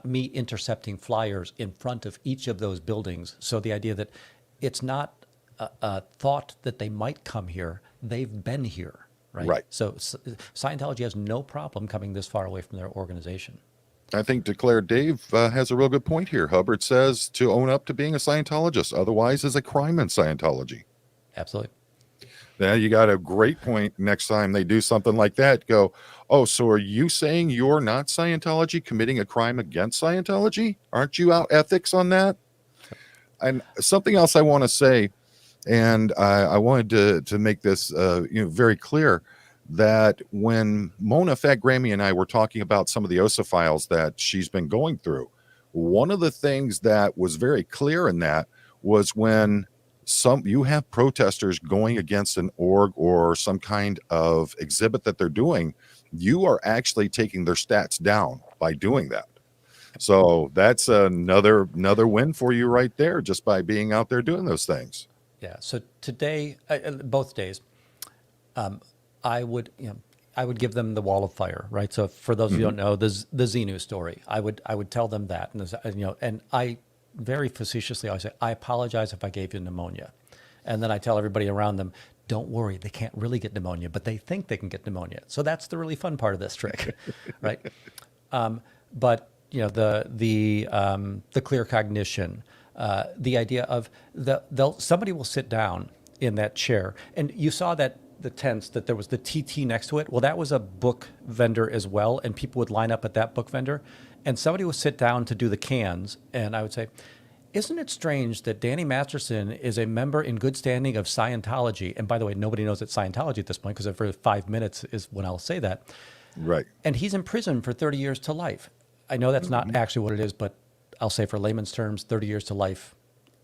me intercepting flyers in front of each of those buildings. So the idea that it's not a thought that they might come here, they've been here, right? So Scientology has no problem coming this far away from their organization. I think Declare Dave has a real good point here. Hubbard says to own up to being a Scientologist, otherwise is a crime in Scientology. Absolutely. Now you got a great point. Next time they do something like that, go, oh, so are you saying you're not Scientology committing a crime against Scientology? Aren't you out ethics on that? And something else I want to say, and I wanted to make this very clear, that when Mona Fat Grammy and I were talking about some of the OSA files that she's been going through, one of the things that was very clear in that was when you have protesters going against an org or some kind of exhibit that they're doing, you are actually taking their stats down by doing that. So that's another win for you right there, just by being out there doing those things. Yeah. So today, both days, I would give them the wall of fire, right? So for those of you who don't know, the Xenu story, I would tell them that, and I very facetiously always say, I apologize if I gave you pneumonia, and then I tell everybody around them, don't worry, they can't really get pneumonia, but they think they can get pneumonia. So that's the really fun part of this trick, right? But the clear cognition, the idea of somebody will sit down in that chair, and you saw that the tents that there was the TT next to it. Well, that was a book vendor as well, and people would line up at that book vendor, and somebody would sit down to do the cans, and I would say, isn't it strange that Danny Masterson is a member in good standing of Scientology? And by the way, nobody knows it's Scientology at this point, because for 5 minutes is when I'll say that. Right. And he's in prison for 30 years to life. I know that's not actually what it is, but I'll say for layman's terms, 30 years to life,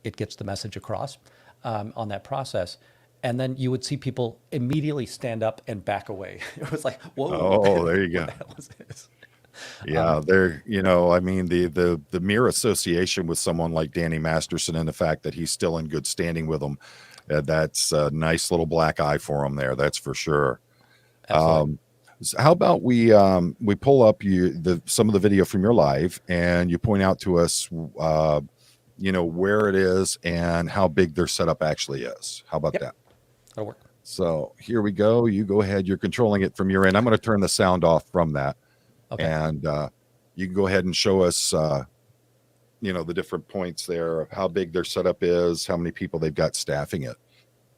it gets the message across on that process. And then you would see people immediately stand up and back away. It was like, whoa. Oh, there you go. What the hell is this? Yeah, they're, I mean, the mere association with someone like Danny Masterson and the fact that he's still in good standing with them, that's a nice little black eye for him there. That's for sure. Absolutely. How about we pull up some of the video from your live and you point out to us, where it is and how big their setup actually is. How about that? That'll work. So here we go. You go ahead. You're controlling it from your end. I'm going to turn the sound off from that. Okay. And you can go ahead and show us, the different points there of how big their setup is, how many people they've got staffing it.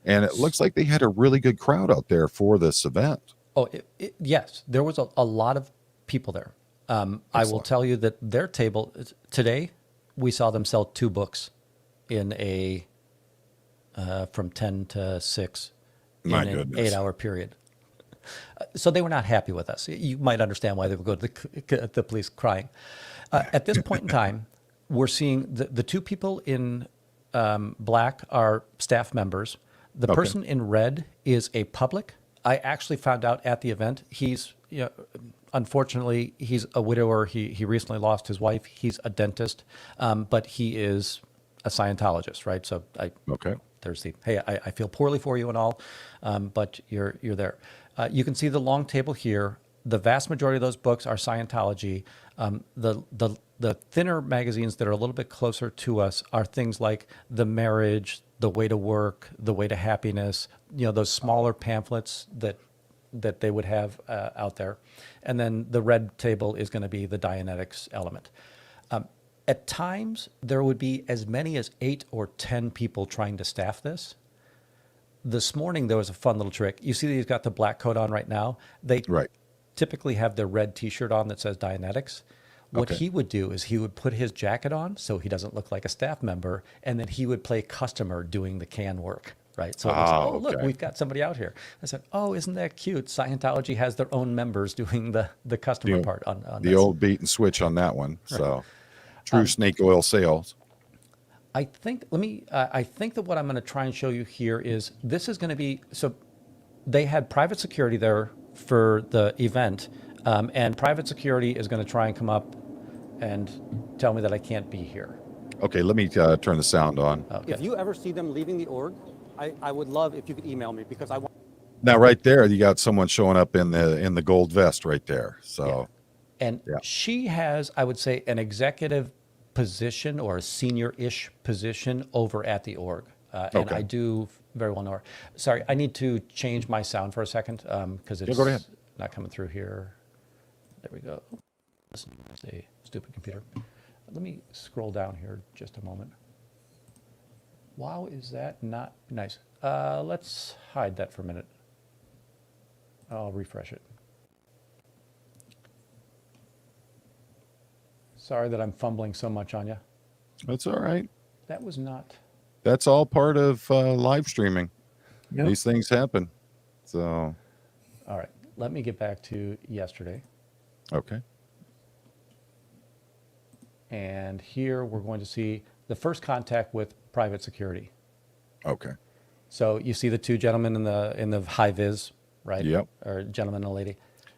And it looks like they had a really good crowd out there for this event. Oh, yes, there was a lot of people there. I will tell you that their table today, we saw them sell 2 books in a from 10 to 6 in My an goodness. 8-hour period. So they were not happy with us. You might understand why they would go to the police crying. At this point in time, we're seeing the 2 people in black are staff members. The person in red is a public. I actually found out at the event, he's, unfortunately, he's a widower. He recently lost his wife. He's a dentist, but he is a Scientologist, right? So there's the, hey, I feel poorly for you and all, but you're there. You can see the long table here. The vast majority of those books are Scientology. The thinner magazines that are a little bit closer to us are things like The Marriage, The Way to Work, The Way to Happiness, those smaller pamphlets that they would have out there. And then the red table is going to be the Dianetics element. At times, there would be as many as 8 or 10 people trying to staff this. This morning, there was a fun little trick. You see that he's got the black coat on right now. They typically have their red T-shirt on that says Dianetics. What he would do is he would put his jacket on so he doesn't look like a staff member, and then he would play customer doing the can work, right? So it was, look, we've got somebody out here. I said, oh, isn't that cute? Scientology has their own members doing the customer part on the this. old beat and switch on that one. Right. So true snake oil sales. I think that what I'm going to try and show you here is this is going to be, so they had private security there for the event, and private security is going to try and come up and tell me that I can't be here. Okay, let me turn the sound on. Okay. If you ever see them leaving the org, I would love if you could email me because I want. Now, right there, you got someone showing up in the gold vest right there. So, and she has, I would say, an executive position or a senior-ish position over at the org, and I do very well know her. Sorry, I need to change my sound for a second because it's not coming through here. There we go. Listen, it's a stupid computer. Let me scroll down here just a moment. Wow, is that not nice? Let's hide that for a minute. I'll refresh it. Sorry that I'm fumbling so much on you. That's all right. That was not. That's all part of live streaming. Yep. These things happen. So. All right. Let me get back to yesterday. Okay. And here we're going to see the first contact with private security. Okay. So you see the 2 gentlemen in the high vis, right? Yep. Or gentleman and a lady.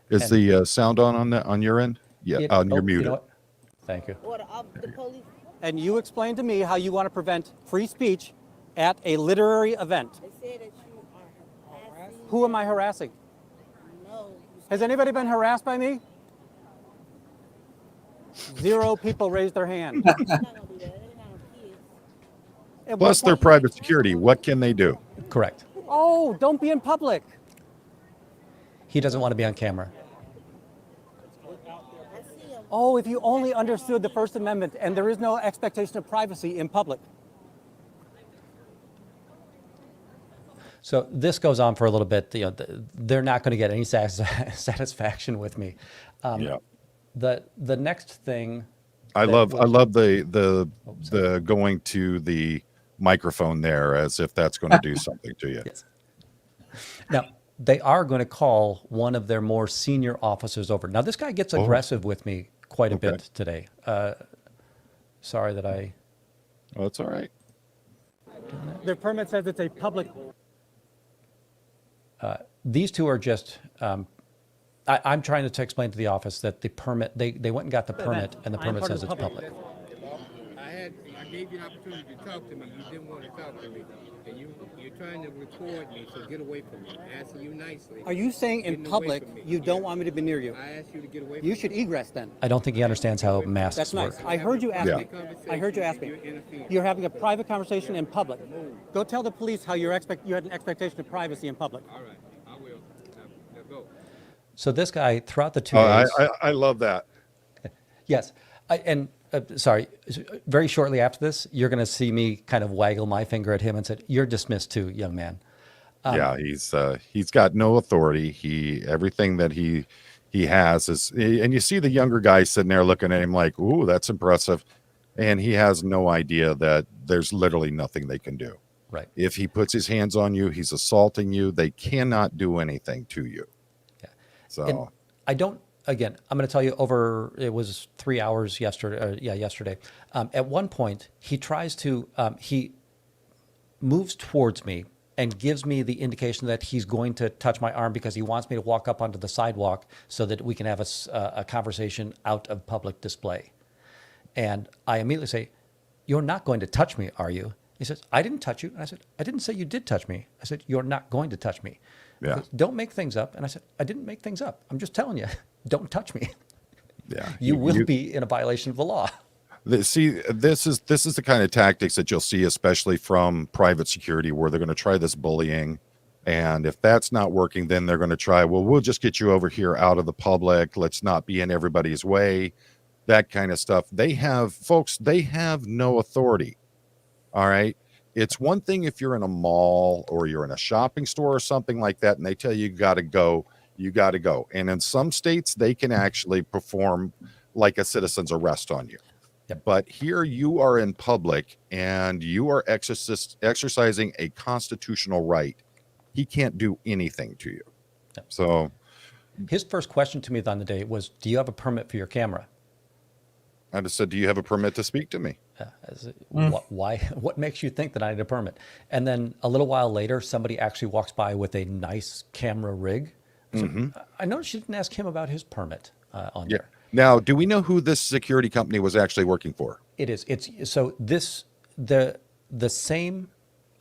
Is the sound on your end? Yeah. You're muted. You know what? Thank you. The police. And you explain to me how you want to prevent free speech at a literary event. They say that you are harassing. Who am I harassing? No. Has anybody been harassed by me? 0 people raised their hand. They're not gonna do that. They're not kids. At Plus, what they're point- private security. What can they do? Correct. Oh, don't be in public. He doesn't want to be on camera. I see them. Oh, if you only understood the First Amendment and there is no expectation of privacy in public. So this goes on for a little bit. They're not going to get any satisfaction with me. The next thing. I love the going to the microphone there as if that's going to do something to you. Yes. Now, they are going to call one of their more senior officers over. Now, this guy gets aggressive with me quite a bit today. Sorry that I... Oh, that's all right. Their permit says it's a public. These 2 are just I'm trying to explain to the office that the permit, they went and got the permit, and the I am permit part of says the it's public. public. I gave you an opportunity to talk to me. You didn't want to talk to me, and you're trying to record me. So get away from me. I'm asking you nicely. Are you saying in Getting away public from me. you don't Yes. want me to be near you? I asked you to get away. You from should me. egress then. I don't think he understands how masks That's nice. work. I heard you ask Yeah. me. I heard you ask me. You're having a private conversation in public. Go tell the police how you had an expectation of privacy in public. All right, I will. Now go. So this guy, throughout the 2 Oh, days, I love that. yes, sorry, very shortly after this, you're going to see me kind of waggle my finger at him and said, "You're dismissed too, young man." Yeah, he's got no authority. Everything that he has is, and you see the younger guy sitting there looking at him like, "Ooh, that's impressive," and he has no idea that there's literally nothing they can do. Right. If he puts his hands on you, he's assaulting you. They cannot do anything to you. Yeah. So And I don't. Again, I'm going to tell you. It was 3 hours yesterday. Yesterday. At one point, he tries to. He moves towards me and gives me the indication that he's going to touch my arm because he wants me to walk up onto the sidewalk so that we can have a conversation out of public display. And I immediately say, "You're not going to touch me, are you?" He says, "I didn't touch you." And I said, "I didn't say you did touch me." I said, "You're not going to touch me." He Yeah. goes, "Don't make things up." And I said, "I didn't make things up. I'm just telling you, don't touch me. yeah, You will be in a violation of the law." See, this is the kind of tactics that you'll see, especially from private security, where they're going to try this bullying, and if that's not working, then they're going to try, well, we'll just get you over here out of the public. Let's not be in everybody's way. That kind of stuff. They have no authority. All right. It's one thing if you're in a mall or you're in a shopping store or something like that, and they tell you got to go, you got to go. And in some states, they can actually perform like a citizen's arrest on you. Yep. But here you are in public and you are exercising a constitutional right. He can't do anything to you. Yep. So His first question to me on the day was, "Do you have a permit for your camera?" I just said, do you have a permit to speak to me? Why? What makes you think that I need a permit? And then a little while later, somebody actually walks by with a nice camera rig. So I noticed you didn't ask him about his permit on Yeah. there. Now, do we know who this security company was actually working for? It is. It's so this the same,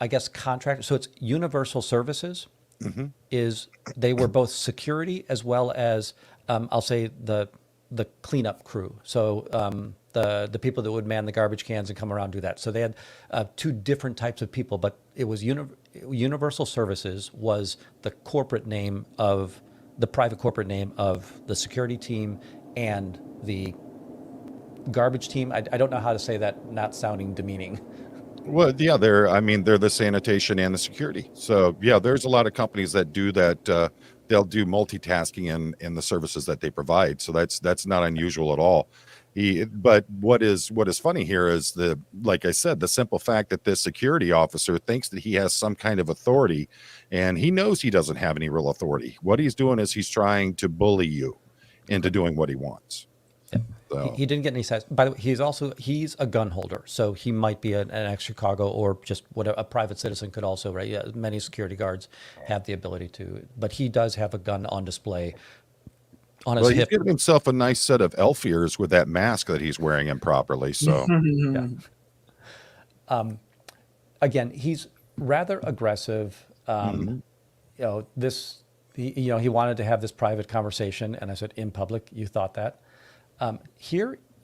I guess, contractor. So it's Universal Services. Is they were both security as well as I'll say the cleanup crew. So the people that would man the garbage cans and come around and do that. So they had two different types of people, but it was Universal Services was the corporate name of the private corporate name of the security team and the garbage team. I don't know how to say that, not sounding demeaning. Well, yeah, they're the sanitation and the security. So yeah, there's a lot of companies that do that. They'll do multitasking in the services that they provide. So that's not unusual at all. But what is funny here is like I said, the simple fact that this security officer thinks that he has some kind of authority, and he knows he doesn't have any real authority. What he's doing is he's trying to bully you into doing what he wants. Yeah. So. He didn't get any size. By the way, he's a gun holder, so he might be an ex-Chicago or just what a private citizen could also, right? Yeah, many security guards have the ability to, but he does have a gun on display on his Well, he's hip. giving himself a nice set of elf ears with that mask that he's wearing improperly. So Yeah. Again, he's rather aggressive. You know, he wanted to have this private conversation, and I said, in public, you thought that.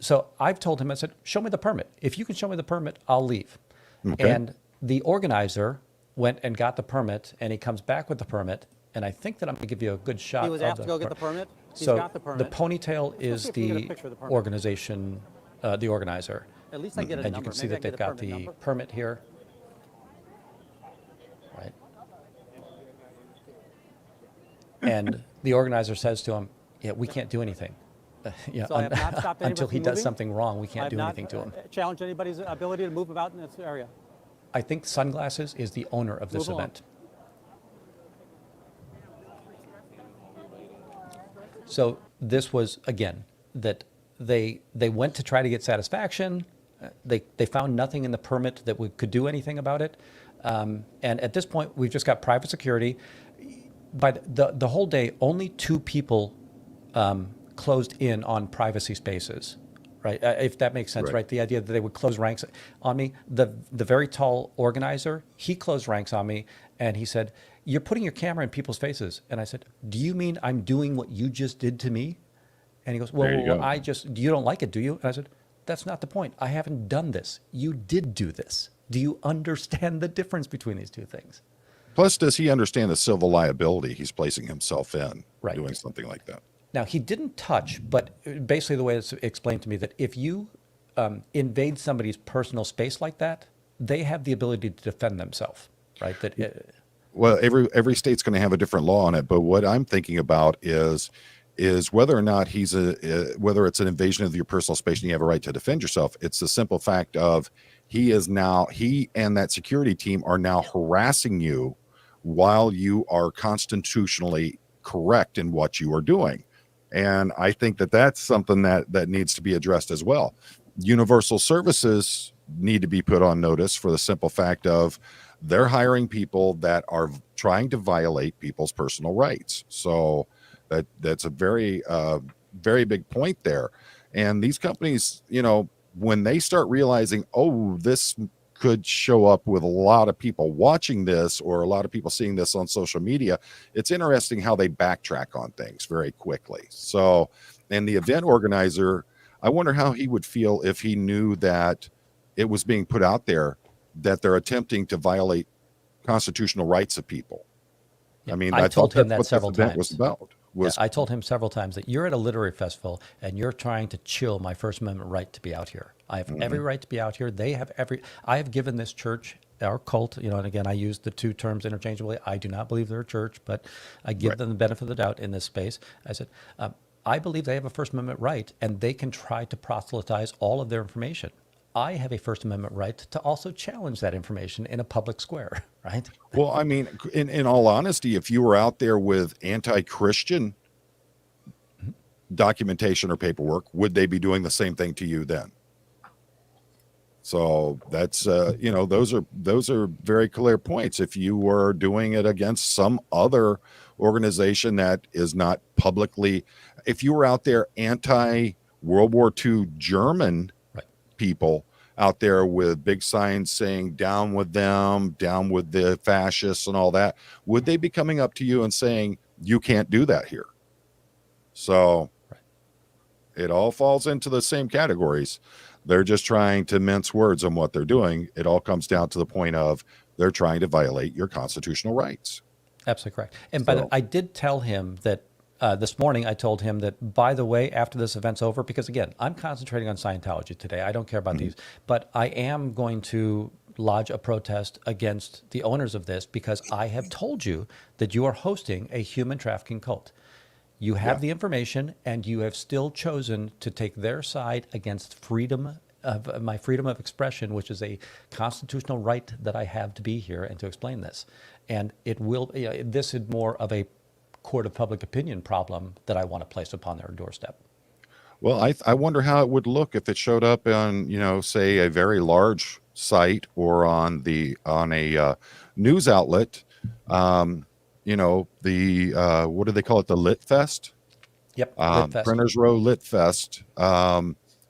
So I've told him, I said, show me the permit. If you can show me the permit, I'll leave. Okay. And the organizer went and got the permit, and he comes back with the permit. And I think that I'm going to give you a good shot. He was of asked to go get the permit. He's So got the permit. ponytail Let's is see if we can get a the picture of the permit. organization, the organizer. At least I get a And number. you can see Maybe I that they've get a got permit the number. permit here. Right. And the organizer says to him, "Yeah, we can't do anything. Yeah, So I have not stopped anybody until he from does moving. something wrong, we I can't have do not anything to him." challenged anybody's ability to move about in this area. I think Sunglasses is the owner of this Move along. event. So this was, again, that they went to try to get satisfaction. They found nothing in the permit that could do anything about it. And at this point, we've just got private security. By the whole day, only two people closed in on privacy spaces, right? If that makes sense, right? The idea that they would close ranks on me. The very tall organizer, he closed ranks on me, and he said, "You're putting your camera in people's faces." And I said, "Do you mean I'm doing what you just did to me?" And he goes, "Well, There you go. you don't like it, do you?" And I said, "That's not the point. I haven't done this. You did do this. Do you understand the difference between these two things?" Plus, does he understand the civil liability he's placing himself in Right. doing something like that? Now, he didn't touch, but basically the way it's explained to me that if you invade somebody's personal space like that, they have the ability to defend themselves, right? Well, every state's going to have a different law on it, but what I'm thinking about is whether or not whether it's an invasion of your personal space and you have a right to defend yourself. It's the simple fact of he and that security team are now harassing you while you are constitutionally correct in what you are doing. And I think that that's something that needs to be addressed as well. Universal services need to be put on notice for the simple fact of they're hiring people that are trying to violate people's personal rights. So that's a very, very big point there. And these companies, when they start realizing, oh, this could show up with a lot of people watching this or a lot of people seeing this on social media, it's interesting how they backtrack on things very quickly. So, and the event organizer, I wonder how he would feel if he knew that it was being put out there that they're attempting to violate constitutional rights of people. Yeah, I mean, I told him that what several this event times. was about. I told him several times that you're at a literary festival and you're trying to chill my First Amendment right to be out here. I have every right to be out here. I have given this church, our cult, and again, I use the two terms interchangeably. I do not believe they're a church, but I give them the benefit of the doubt in this space. I said, I believe they have a First Amendment right and they can try to proselytize all of their information. I have a First Amendment right to also challenge that information in a public square, right? Well, I mean, in all honesty, if you were out there with anti-Christian documentation or paperwork, would they be doing the same thing to you then? So that's, those are very clear points. If you were doing it against some other organization that is not publicly, if you were out there anti-World War II German people out there with big signs saying down with them, down with the fascists and all that, would they be coming up to you and saying, you can't do that here? So it all falls into the same categories. They're just trying to mince words on what they're doing. It all comes down to the point of they're trying to violate your constitutional rights. Absolutely correct. And by the way, I did tell him that this morning, I told him that, by the way, after this event's over, because again, I'm concentrating on Scientology today. I don't care about these, but I am going to lodge a protest against the owners of this because I have told you that you are hosting a human trafficking cult. You have the information and you have still chosen to take their side against my freedom of expression, which is a constitutional right that I have to be here and to explain this. And it will, this is more of a court of public opinion problem that I want to place upon their doorstep. Well, I wonder how it would look if it showed up on, say a very large site or on a news outlet, what do they call it? The Lit Fest? Yep. Lit Fest. Printers Row Lit Fest,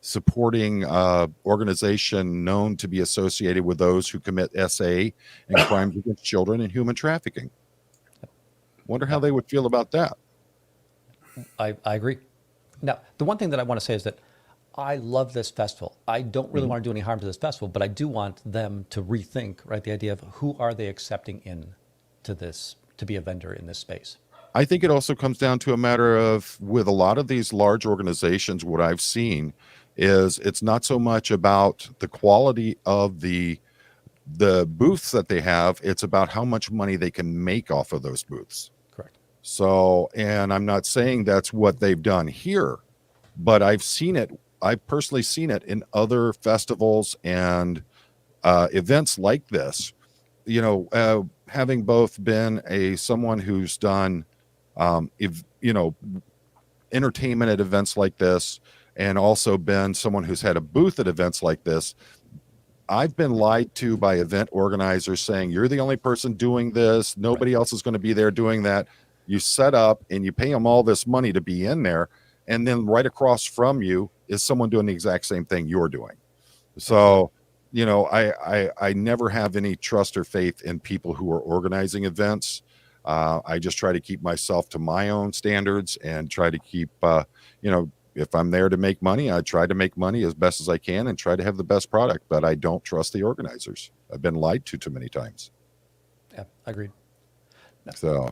supporting organization known to be associated with those who commit SA and crimes against children and human trafficking. Wonder how they would feel about that. I agree. Now, the one thing that I want to say is that I love this festival. I don't really want to do any harm to this festival, but I do want them to rethink, right, the idea of who are they accepting in to this, to be a vendor in this space. I think it also comes down to a matter of, with a lot of these large organizations, what I've seen is it's not so much about the quality of the booths that they have, it's about how much money they can make off of those booths. Correct. So, and I'm not saying that's what they've done here, but I've personally seen it in other festivals and events like this. Having both been someone who's done entertainment at events like this and also been someone who's had a booth at events like this, I've been lied to by event organizers saying, you're the only person doing this. Nobody else is going to be there doing that. You set up and you pay them all this money to be in there, and then right across from you is someone doing the exact same thing you're doing. So, you know, I never have any trust or faith in people who are organizing events. I just try to keep myself to my own standards and try to keep, you know, if I'm there to make money, I try to make money as best as I can and try to have the best product, but I don't trust the organizers. I've been lied to too many times. Yeah, agreed. So,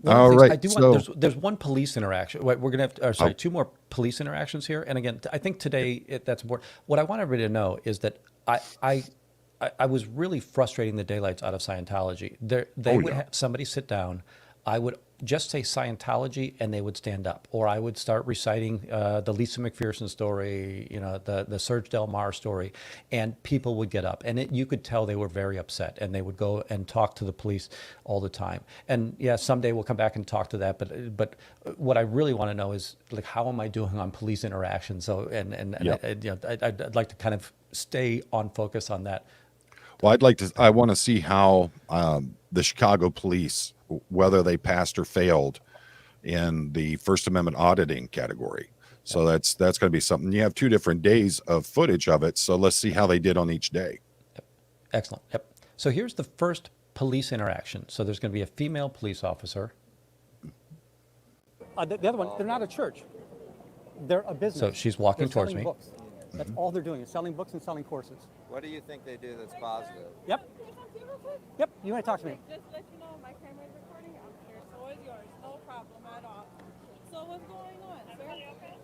One of all the things right. I do So, want, there's one police interaction. We're going to have, two more police interactions here. And again, I think today that's important. What I want everybody to know is that I was really frustrating the daylights out of Scientology. They would have somebody sit down. I would just say Scientology, and they would stand up, or I would start reciting the Lisa McPherson story, you know, the Serge Del Mar story, and people would get up, and you could tell they were very upset, and they would go and talk to the police all the time. And yeah, someday we'll come back and talk to that. But what I really want to know is, like, how am I doing on police interaction? So I'd like to kind of stay on focus on that. well, I want to see how the Chicago police, whether they passed or failed in the First Amendment auditing category. So that's going to be something. You have 2 different days of footage of it. So let's see how they did on each day. Excellent. Yep. So here's the first police interaction. So there's going to be a female police officer. The other one, they're not a church. They're a business. So she's walking They're towards selling me. Books. That's all they're doing is selling books and selling courses. What do you think they do that's positive? Yep. Yep. You want to talk to me? Just let you know, my camera is recording. I'm here, so is yours. No problem at all. So what's going on, sir?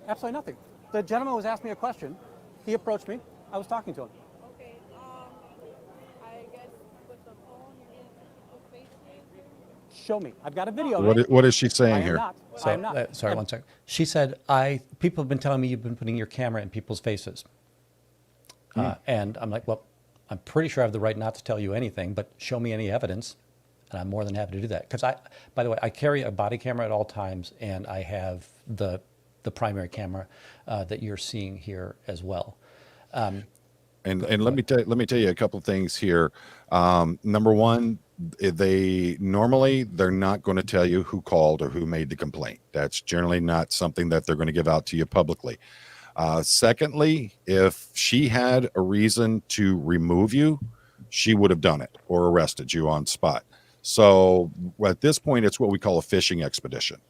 Absolutely nothing. The gentleman was asking me a question. He approached me. I was talking to him. Okay, I guess with the phone, you're getting people's faces. Show me. I've got a video of it. What is she I saying am here? not. I am not. Sorry, one second. She said, people have been telling me you've been putting your camera in people's faces. And I'm like, well, I'm pretty sure I have the right not to tell you anything, but show me any evidence. And I'm more than happy to do that. Because by the way, I carry a body camera at all times, and I have the primary camera that you're seeing here as well. And let me tell you a couple of things here. Number one, they're not going to tell you who called or who made the complaint. That's generally not something that they're going to give out to you publicly. Secondly, if she had a reason to remove you, she would have done it or arrested you on spot. So at this point, it's what we call a fishing expedition,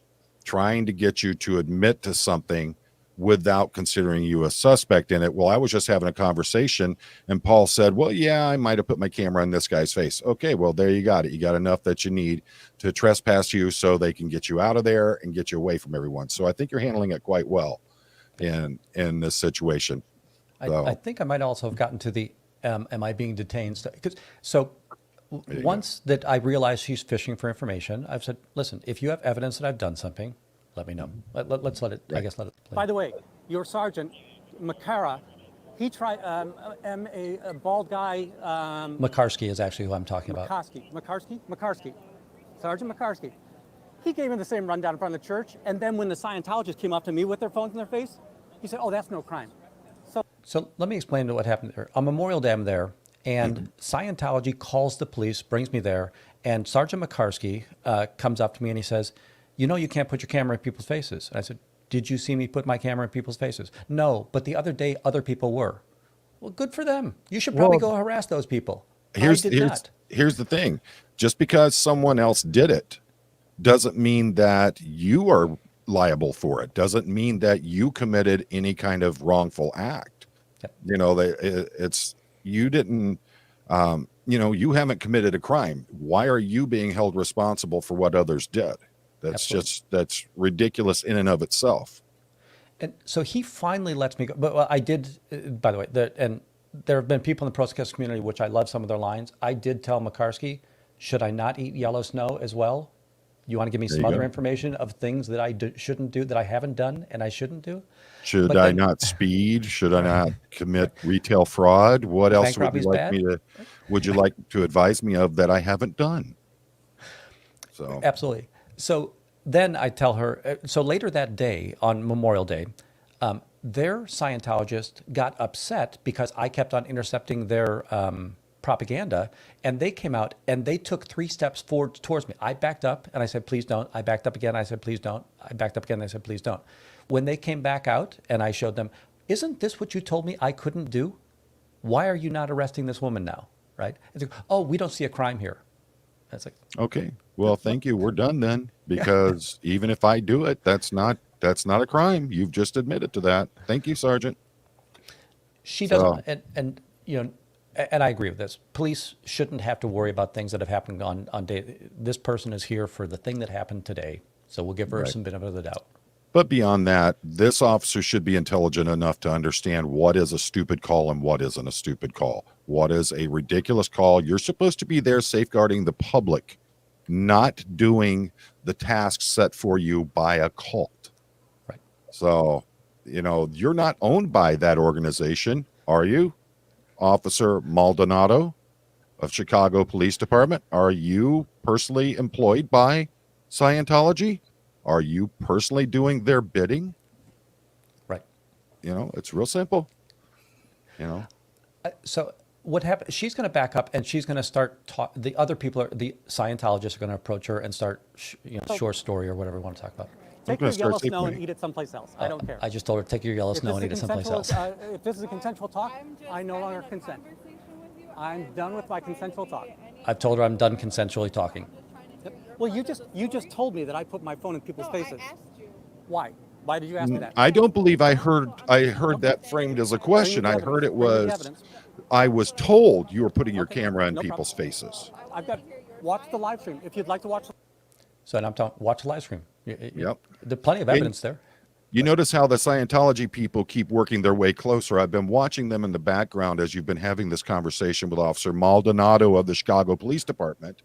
trying to get you to admit to something without considering you a suspect in it. Well, I was just having a conversation and Paul said, well, yeah, I might have put my camera in this guy's face. Okay, well, there you got it. You got enough that you need to trespass you so they can get you out of there and get you away from everyone. So I think you're handling it quite well in this situation. So, I think I might also have gotten to the am I being detained? So once that I realized she's fishing for information, I've said, listen, if you have evidence that I've done something, let me know. Let's let it, I guess, let it play. By the way, your sergeant, Makara, he tried, a bald guy. Makarsky is actually who I'm talking about. Makarsky. Sergeant Makarsky. He gave me the same rundown in front of the church, and then when the Scientologists came up to me with their phones in their face, he said, oh, that's no crime. So let me explain what happened there. On Memorial Day, I'm there, and Scientology calls the police, brings me there, and Sergeant Makarsky comes up to me and he says, you know you can't put your camera in people's faces. And I said, did you see me put my camera in people's faces? No, but the other day other people were. Well, good for them. You should probably go harass those people. Here's the thing. Just because someone else did it doesn't mean that you are liable for it. Doesn't mean that you committed any kind of wrongful act. Yep. You know, you didn't, you haven't committed a crime. Why are you being held responsible for what others did? That's ridiculous in and of itself. And so he finally lets me go. But I did, by the way, and there have been people in the protest community, which I love some of their lines. I did tell Makarsky, should I not eat yellow snow as well? You want to give me some other information of things that I shouldn't do, that I haven't done and I shouldn't do? Should I not speed? Should I not commit retail fraud? What else would you like to advise me of that I haven't done? So absolutely. So then I tell her, so later that day on Memorial Day, their Scientologist got upset because I kept on intercepting their propaganda, and they came out and they took 3 steps forward towards me. I backed up and I said, please don't. I backed up again. I said, please don't. I backed up again. And I said, please don't. When they came back out and I showed them, isn't this what you told me I couldn't do? Why are you not arresting this woman now? Right? It's like, oh, we don't see a crime here. That's like, Okay. Well, thank you. We're done then, because even if I do it, that's not a crime. You've just admitted to that. Thank you, Sergeant. she So- doesn't, and you know, and I agree with this. Police shouldn't have to worry about things that have happened on day. This person is here for the thing that happened today, so we'll give her Right. some benefit of the doubt. But beyond that, this officer should be intelligent enough to understand what is a stupid call and what isn't a stupid call. What is a ridiculous call? You're supposed to be there safeguarding the public, not doing the tasks set for you by a cult. Right. So, you're not owned by that organization, are you? Officer Maldonado of Chicago Police Department, are you personally employed by Scientology? Are you personally doing their bidding? Right. It's real simple. So what happened? She's going to back up and she's going to start the other people, the Scientologists are going to approach her and start, short story or whatever we want to talk about. Take gonna your start yellow safe snow and money. eat it someplace else. I don't care. I just told her, take your yellow If snow and eat it this is a someplace else. consensual, if this is a consensual talk, I'm just I no having longer a consent. conversation with you. I'm done with my consensual talk. I've told her I'm done consensually talking. Well, you just told me that I put my phone in people's No, faces. I asked you. Why? Why did you ask me that? I don't believe I heard that framed as a question. I heard it Bring me the was, evidence. I was told you were putting your Okay, camera in no people's problem. faces. I've got watch the live stream if you'd like to watch. So and I'm talking, watch the live stream. Yep. There's plenty of evidence there. You notice how the Scientology people keep working their way closer. I've been watching them in the background as you've been having this conversation with Officer Maldonado of the Chicago Police Department.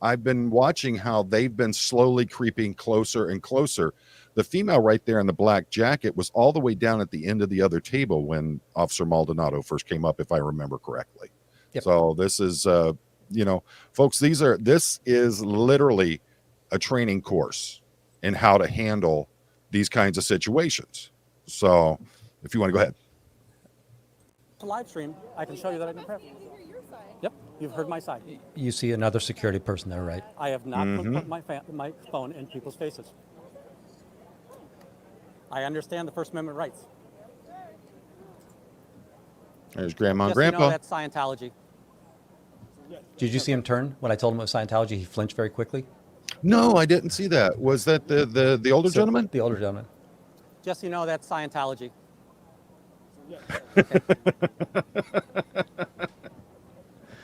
I've been watching how they've been slowly creeping closer and closer. The female right there in the black jacket was all the way down at the end of the other table when Officer Maldonado first came up, if I remember correctly. Yep. So this is, folks, this is literally a training course in how to handle these kinds of situations. So if you want to go ahead. The live stream, I can show you that I can prep. Yep, you've heard my side. You see another security person there, right? I have not put my phone in people's faces. I understand the First Amendment rights. There's Grandma and Just Grandpa. so you know, that's Scientology. Did you see him turn when I told him it was Scientology? He flinched very quickly. No, I didn't see that. Was that the older gentleman? The older gentleman. Just so you know, that's Scientology.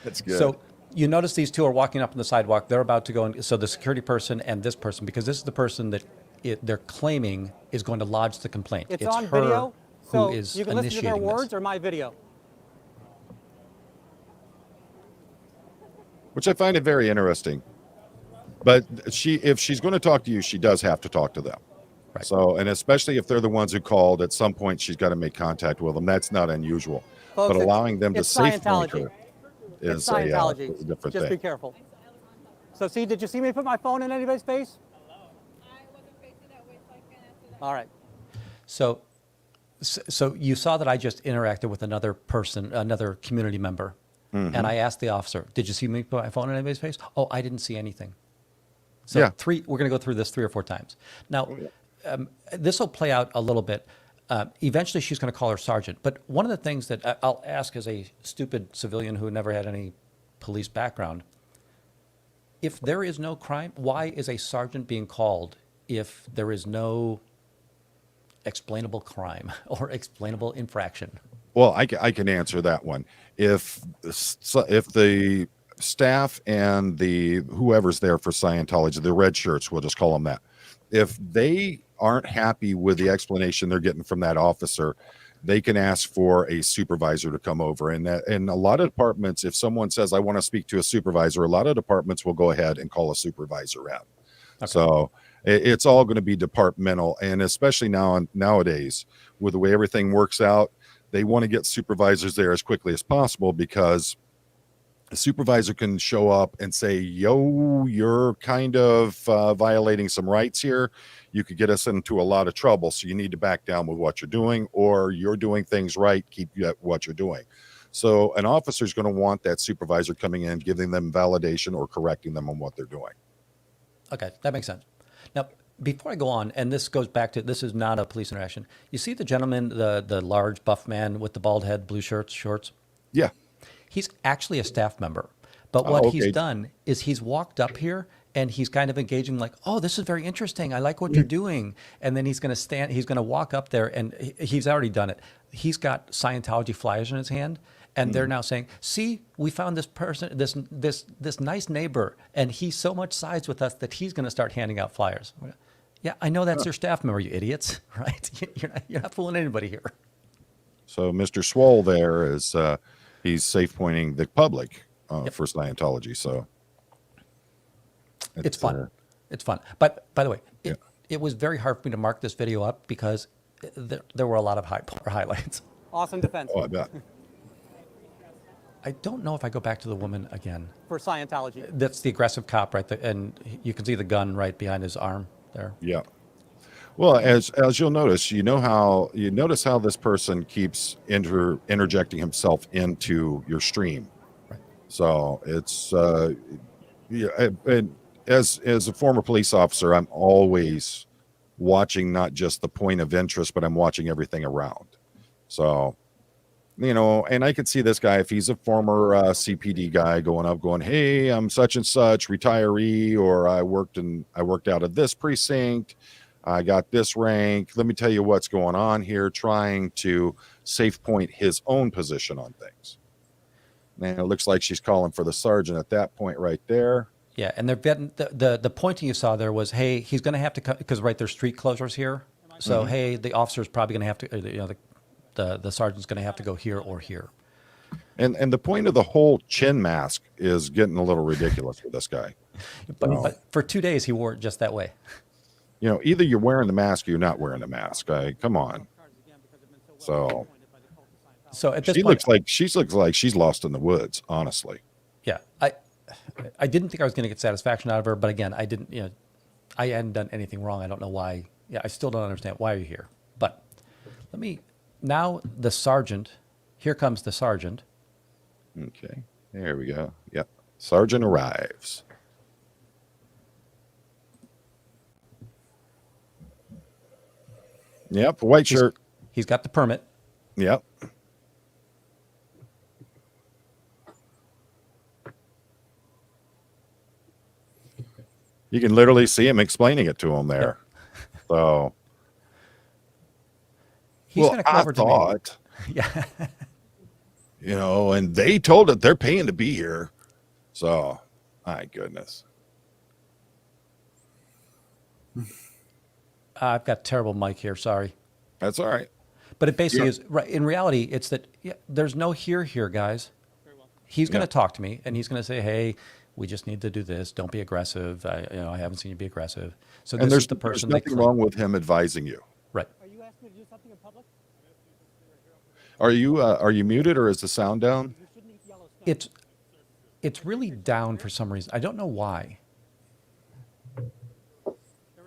That's good. So you notice these two are walking up on the sidewalk. They're about to go. So the security person and this person, because this is the person that they're claiming is going to lodge the complaint. It's her on video, so who is you can listen to their initiating words this. or my video. Which I find it very interesting. But if she's going to talk to you, she does have to talk to them. Right. So, and especially if they're the ones who called, at some point she's got to make contact with them. That's not unusual. Folks, but allowing them to it's safe point Scientology. her It's is Scientology. a different Just thing. be careful. So see, did you see me put my phone in anybody's face? I wasn't facing that way, so I can't answer that. All right. So you saw that I just interacted with another person, another community member, and I asked the officer, "Did you see me put my phone in anybody's face?" "Oh, I didn't see anything." So Yeah. we're going to go through this 3 or 4 times. Now, this will play out a little bit. Eventually, she's going to call her sergeant. But one of the things that I'll ask as a stupid civilian who never had any police background, if there is no crime, why is a sergeant being called if there is no explainable crime or explainable infraction? Well, I can answer that one. If the staff and the whoever's there for Scientology, the red shirts, we'll just call them that, if they aren't happy with the explanation they're getting from that officer, they can ask for a supervisor to come over. And in a lot of departments, if someone says, "I want to speak to a supervisor," a lot of departments will go ahead and call a supervisor out. Okay. So it's all going to be departmental. And especially nowadays, with the way everything works out, they want to get supervisors there as quickly as possible, because a supervisor can show up and say, "Yo, you're kind of violating some rights here. You could get us into a lot of trouble. So you need to back down with what you're doing, or you're doing things right. Keep what you're doing." So an officer is going to want that supervisor coming in, giving them validation or correcting them on what they're doing. Okay, that makes sense. Now, before I go on, and this goes back to, this is not a police interaction. You see the gentleman, the large buff man with the bald head, blue shorts? Yeah. He's actually a staff member. But what Oh, he's okay. done is he's walked up here and he's kind of engaging like, oh, this is very interesting. I like what you're doing. And then he's going to walk up there, and he's already done it. He's got Scientology flyers in his hand. And they're now saying, see, we found this person, this nice neighbor, and he so much sides with us that he's going to start handing out flyers. Yeah, I know that's your staff member, you idiots, right? You're not fooling anybody here. So Mr. Swole there is he's safe pointing the public for Scientology. So it's fun. It's fun. But by the way, it was very hard for me to mark this video up because there were a lot of highlights. Awesome defense Oh, I bet. I don't know if I go back to the woman again. for Scientology. That's the aggressive cop, right? And you can see the gun right behind his arm there. Yeah. Well, as you'll notice, notice how this person keeps interjecting himself into your stream. Right. So it's and as a former police officer, I'm always watching not just the point of interest, but I'm watching everything around. So, and I could see this guy, if he's a former CPD guy, going, hey, I'm such and such retiree, or I worked out of this precinct, I got this rank, let me tell you what's going on here, trying to safe point his own position on things. And it looks like she's calling for the sergeant at that point right there. Yeah, and they're getting the pointing you saw there was, hey, he's going to have to come because there's street closures here. So hey, the officer's probably going to have to, the sergeant's going to have to go here or here. And the point of the whole chin mask is getting a little ridiculous with this guy. But for 2 days he wore it just that way. Either you're wearing the mask or you're not wearing the mask. Come on. So at this she point, looks like she's lost in the woods, honestly. yeah, I didn't think I was going to get satisfaction out of her, but again, I didn't. I hadn't done anything wrong. I don't know why. Yeah, I still don't understand why you're here. But now the sergeant. Here comes the sergeant. Okay, there we go. Yep, sergeant arrives. Yep, white shirt. He's got the permit. Yep. You can literally see him explaining it to him there. Yep. So he's going to come over to me. Yeah. And they told it they're paying to be here. So, my goodness. I've got terrible mic here. Sorry. That's all right. But it basically is right. In reality, it's that there's no here, guys. He's going to talk to me, and he's going to say, "Hey, we just need to do this. Don't be aggressive. I haven't seen you be aggressive." So this is the person. There's nothing wrong with him advising you. Right. Are you asking me to do something in public? Are you muted, or is the sound down? You shouldn't eat yellow snow. It's really down for some reason. I don't know why. There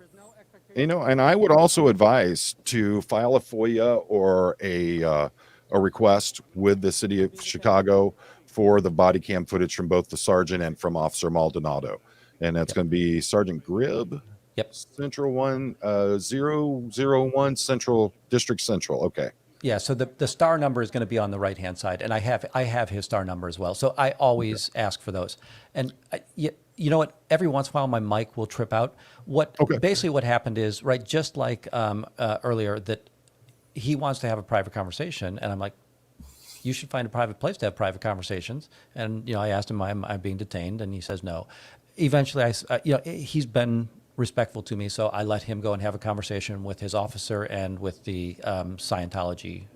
is no expectation. And I would also advise to file a FOIA or a request with the city of Chicago for the body cam footage from both the sergeant and from Officer Maldonado. And that's going to be Sergeant Gribb. Yep. Central 001 Central District Central. Okay. Yeah, so the star number is going to be on the right-hand side, and I have his star number as well. So I always ask for those. And you know what? Every once in a while, my mic will trip out. Basically what happened is, right, just like earlier, that he wants to have a private conversation, and I'm like, you should find a private place to have private conversations. And I asked him, I'm being detained, and he says no. Eventually, he's been respectful to me, so I let him go and have a conversation with his officer and with the Scientology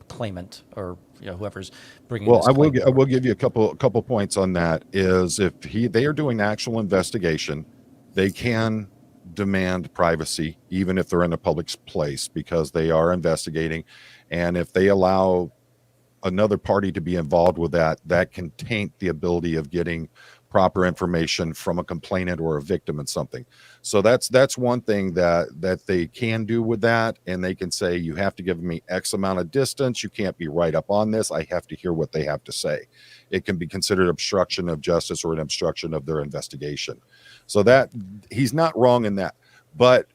claimant, or whoever's bringing. Well, this I will claim give you a couple points on that. Is if they are doing actual investigation, they can demand privacy even if they're in a public place, because they are investigating, and if they allow another party to be involved with that can taint the ability of getting proper information from a complainant or a victim in something. So that's one thing that they can do with that. And they can say, you have to give me X amount of distance. You can't be right up on this. I have to hear what they have to say. It can be considered obstruction of justice or an obstruction of their investigation. So that he's not wrong in that. But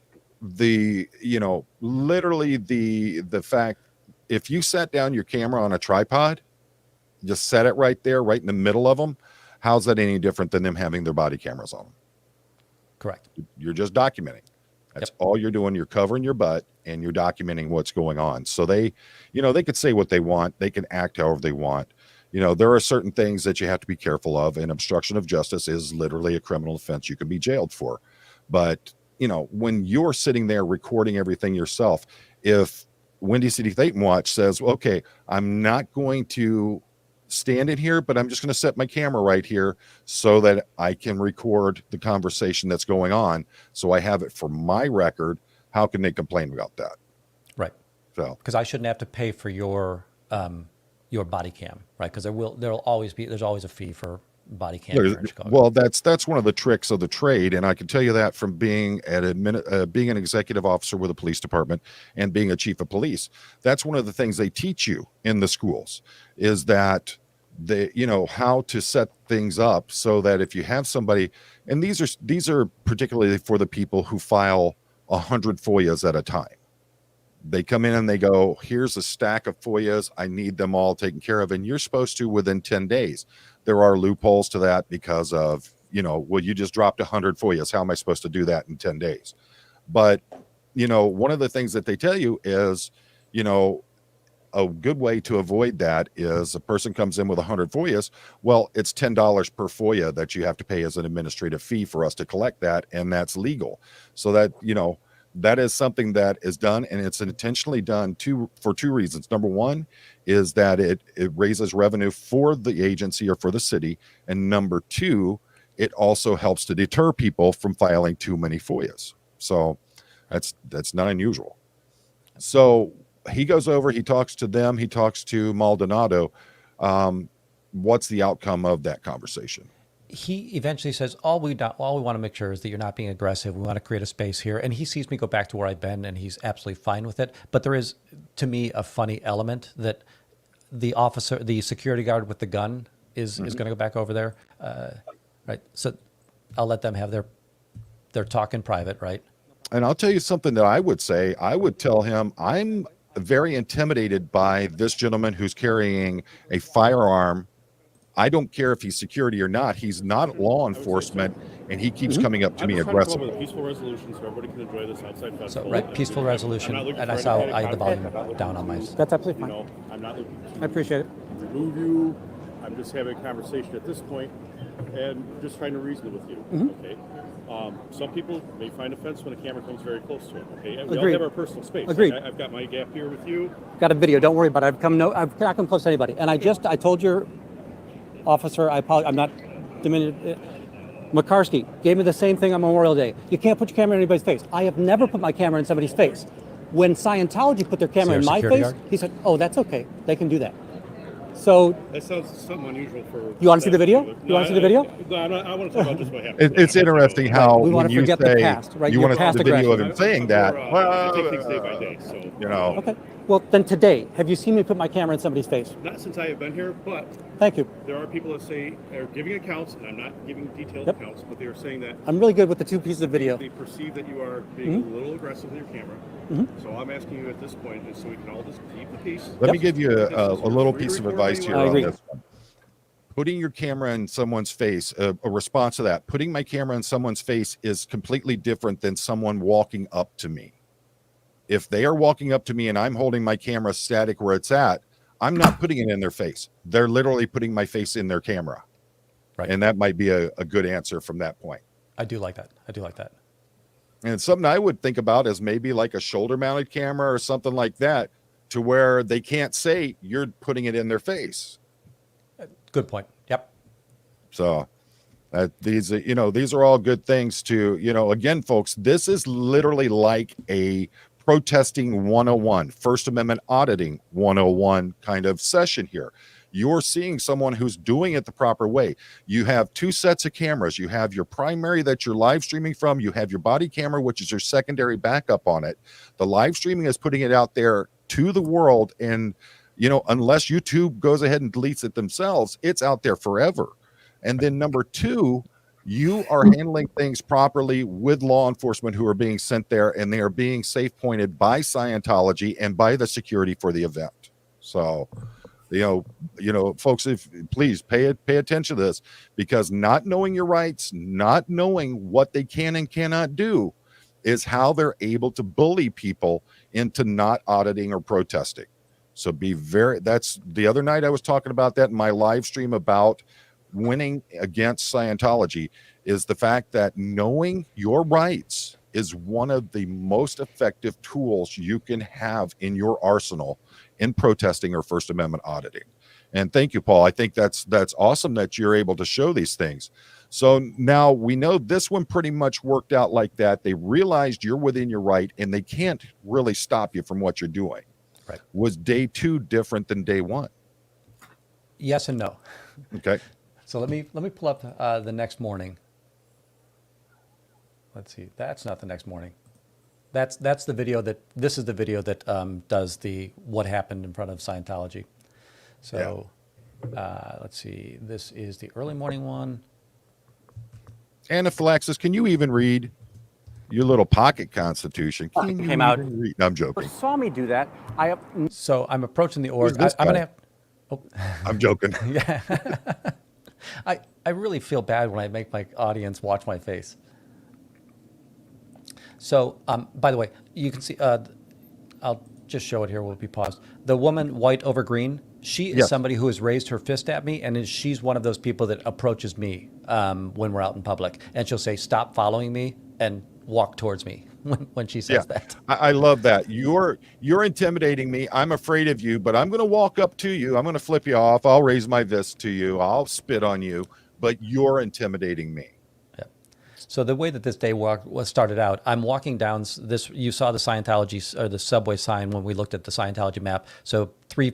literally the fact, if you set down your camera on a tripod, just set it right there, right in the middle of them, how's that any different than them having their body cameras on them? Correct. You're just documenting. That's all you're doing. You're covering your butt and you're documenting what's going on. So they could say what they want. They can act however they want. There are certain things that you have to be careful of, and obstruction of justice is literally a criminal offense you can be jailed for. But, when you're sitting there recording everything yourself, if Windy City Thetan Watch says, well, okay, I'm not going to stand in here, but I'm just going to set my camera right here so that I can record the conversation that's going on. So I have it for my record. How can they complain about that? Right. So, because I shouldn't have to pay for your body cam, right? Because there's always a fee for body cam. Well, that's one of the tricks of the trade, and I can tell you that from being being an executive officer with a police department and being a chief of police. That's one of the things they teach you in the schools, is that how to set things up so that if you have somebody, and these are particularly for the people who file 100 FOIAs at a time. They come in and they go, here's a stack of FOIAs. I need them all taken care of. And you're supposed to within 10 days. There are loopholes to that because of, well, you just dropped 100 FOIAs. How am I supposed to do that in 10 days? But, one of the things that they tell you is, a good way to avoid that is a person comes in with 100 FOIAs. Well, it's $10 per FOIA that you have to pay as an administrative fee for us to collect that. And that's legal. So that, that is something that is done, and it's intentionally done for two reasons. Number one is that it raises revenue for the agency or for the city. And number two, it also helps to deter people from filing too many FOIAs. So that's not unusual. So he goes over, he talks to them, he talks to Maldonado. What's the outcome of that conversation? He eventually says, all we want to make sure is that you're not being aggressive. We want to create a space here. And he sees me go back to where I've been, and he's absolutely fine with it. But there is, to me, a funny element that the security guard with the gun is going to go back over there. Right. So I'll let them have their talk in private, right? And I'll tell you something that I would say. I would tell him, I'm very intimidated by this gentleman who's carrying a firearm. I don't care if he's security or not. He's not law enforcement, and he keeps coming up to me aggressively. With a peaceful resolution, so everybody can enjoy this outside festival. So, right, peaceful resolution, and I had the volume down on my. That's absolutely fine. I'm not looking to I appreciate it. remove you. I'm just having a conversation at this point, and just trying to reason with you. Okay. Some people may find offense when a camera comes very close to them. Okay. And we all have our personal space. Agreed. Like I've got my gap here with you. Got a video. Don't worry about it. I've not come close to anybody. And I told your officer, I apologize. I'm not diminishing. McCarskey gave me the same thing on Memorial Day. You can't put your camera in anybody's face. I have never put my camera in somebody's face. When Scientology put their camera in my face, he said, "Oh, that's okay. They can do that." So that sounds something unusual for. You want to see the video? You want to see the video? No, I want to talk about just what happened. It's interesting how we want to forget the past, right? You want to see the video of him saying that. I take things day by day, so Okay. Well, then today, have you seen me put my camera in somebody's face? Not since I have been here, but thank you. There are people that say are giving accounts, and I'm not giving detailed accounts, but they are saying that I'm really good with the two pieces of video. They perceive that you are being a little aggressive with your camera. So I'm asking you at this point, just so we can all just keep the peace. Let me give you a little piece of advice here on this one. Putting your camera in someone's face, a response to that, putting my camera in someone's face is completely different than someone walking up to me. If they are walking up to me and I'm holding my camera static where it's at, I'm not putting it in their face. They're literally putting my face in their camera. Right. And that might be a good answer from that point. I do like that. And something I would think about is maybe like a shoulder mounted camera or something like that, to where they can't say you're putting it in their face. Good point. Yep. So these are all good things to, again, folks, this is literally like a protesting 101, First Amendment auditing 101 kind of session here. you're seeing someone who's doing it the proper way. You have two sets of cameras. You have your primary that you're live streaming from. You have your body camera, which is your secondary backup on it. The live streaming is putting it out there to the world. And, unless YouTube goes ahead and deletes it themselves, it's out there forever. And then number two, you are handling things properly with law enforcement who are being sent there, and they are being safe pointed by Scientology and by the security for the event. So, folks, please pay attention to this, because not knowing your rights, not knowing what they can and cannot do is how they're able to bully people into not auditing or protesting. So that's the other night I was talking about that in my live stream about winning against Scientology, is the fact that knowing your rights is one of the most effective tools you can have in your arsenal in protesting or First Amendment auditing. And thank you, Paul. I think that's awesome that you're able to show these things. So now we know this one pretty much worked out like that. They realized you're within your right and they can't really stop you from what you're doing. Right. Was day 2 different than day 1? Yes and no. Okay. So let me pull up the next morning. Let's see. That's not the next morning. This is the video that does the what happened in front of Scientology. So let's see. This is the early morning one. Anaphylaxis, can you even read your little pocket constitution? Can you Came out. even read? No, I'm joking. Saw me do that. So I'm approaching the org. this I'm guy? gonna have. Oh. I'm joking. Yeah. I really feel bad when I make my audience watch my face. So, by the way, you can see, I'll just show it here. We'll be paused. The woman, white over green, she is somebody who has raised her fist at me, and she's one of those people that approaches me when we're out in public. And she'll say, "Stop following me," and walk towards me when she says that. I love that. You're intimidating me. I'm afraid of you, but I'm going to walk up to you. I'm going to flip you off. I'll raise my fist to you. I'll spit on you, but you're intimidating me. Yeah. So the way that this day was started out, I'm walking down this. You saw the Scientology or the subway sign when we looked at the Scientology map. So 3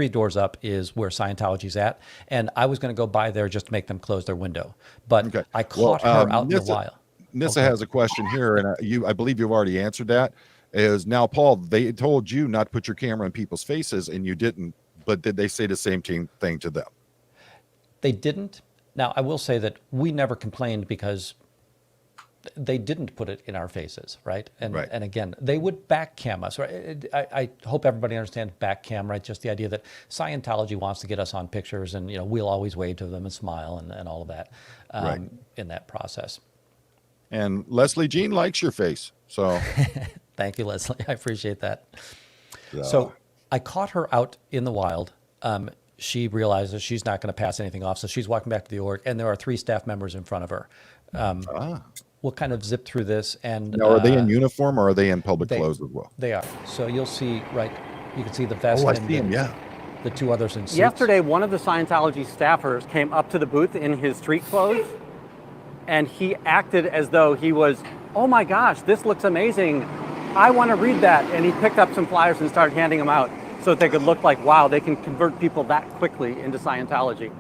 doors up is where Scientology's at, and I was going to go by there just to make them close their window, but I caught her out in the wild. Nissa has a question here, and I believe you've already answered that. Is now, Paul, they told you not to put your camera in people's faces, and you didn't. But did they say the same thing to them? They didn't. Now, I will say that we never complained because they didn't put it in our faces, right? And again, they would back cam us. Right? I hope everybody understands back cam, right? Just the idea that Scientology wants to get us on pictures, and we'll always wave to them and smile and all of that in that process. And Leslie Jean likes your face, so thank you, Leslie. I appreciate that. So I caught her out in the wild. She realizes she's not going to pass anything off, so she's walking back to the org, and there are 3 staff members in front of her. We'll kind of zip through this. And now, are they in uniform or are they in public clothes as well? They are. So you'll see, you can see the vest. Oh, I see him, the 2 others in suits. Yesterday, one of the Scientology staffers came up to the booth in his street clothes, and he acted as though he was, "Oh my gosh, this looks amazing. I want to read that." And he picked up some flyers and started handing them out so that they could look like, wow, they can convert people that quickly into Scientology.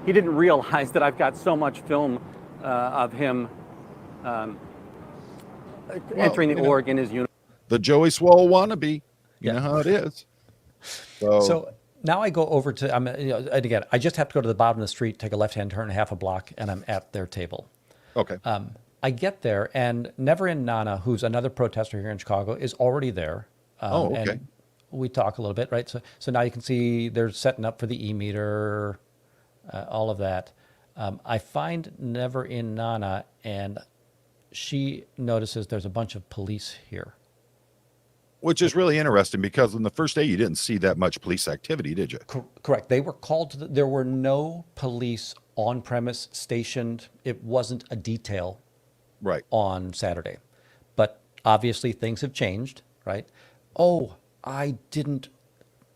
He didn't realize that I've got so much film of him entering the org in his uniform. The Joey Swole wannabe. You know how it is. So now I go over to, and again, I just have to go to the bottom of the street, take a left-hand turn, half a block, and I'm at their table. Okay. I get there, and Neverin Nana, who's another protester here in Chicago, is already there. Okay. And we talk a little bit, right? So now you can see they're setting up for the e-meter, all of that. I find Neverin Nana, and she notices there's a bunch of police here. Which is really interesting, because on the first day you didn't see that much police activity, did you? Correct. They were called to there were no police on premise stationed. It wasn't a detail on Saturday. But obviously things have changed, right? Oh, I didn't.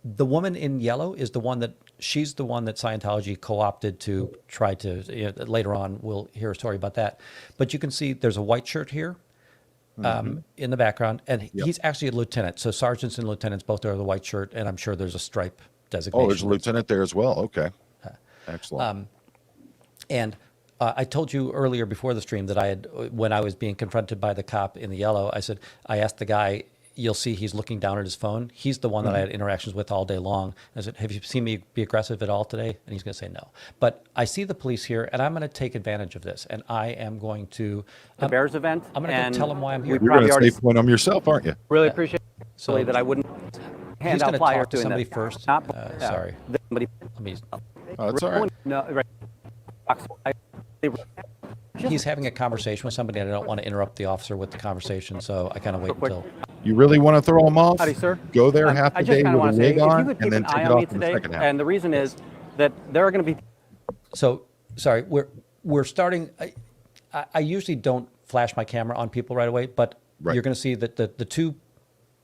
The woman in yellow is the one that she's the one that Scientology co-opted to try to, later on we'll hear a story about that. But you can see there's a white shirt here. In the background, and he's actually a lieutenant. So sergeants and lieutenants both are the white shirt, and I'm sure there's a stripe designation. Oh, there's a lieutenant there as well. Okay. Excellent. And I told you earlier before the stream that when I was being confronted by the cop in the yellow, I asked the guy, you'll see he's looking down at his phone. He's the one that I had interactions with all day long. I said, have you seen me be aggressive at all today? And he's going to say no. But I see the police here, and I'm going to take advantage of this. And I am going to... The Bears event. I'm going to go tell him why I'm here. You're going to safe point them yourself, aren't you? Really appreciate So that I wouldn't hand he's out going to flyers talk to doing somebody this. first. Sorry. Somebody. Let me... Oh, that's all right. No, right. He's having a conversation with somebody, and I don't want to interrupt the officer with the conversation, so I kind of wait until... You really want to throw them off? Howdy, sir. Go there half I the just day kind of with want a to say, wig if you on, could keep and then an take eye it on me off in the today, second half. and the reason is that there are going to be... So, sorry, we're starting... I usually don't flash my camera on people right away, but you're going to see that the two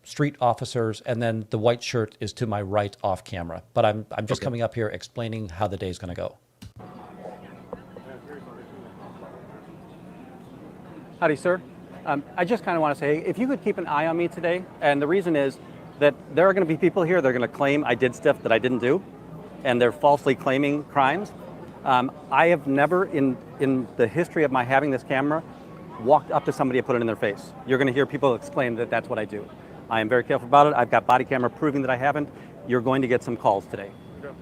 street officers and then the white shirt is to my right off camera. But I'm just coming up here explaining how the day's going to go. Howdy, sir. I just kind of want to say, if you could keep an eye on me today, and the reason is that there are going to be people here that are going to claim I did stuff that I didn't do, and they're falsely claiming crimes. I have never, in the history of my having this camera, walked up to somebody and put it in their face. You're going to hear people exclaim that that's what I do. I am very careful about it. I've got body camera proving that I haven't. You're going to get some calls today.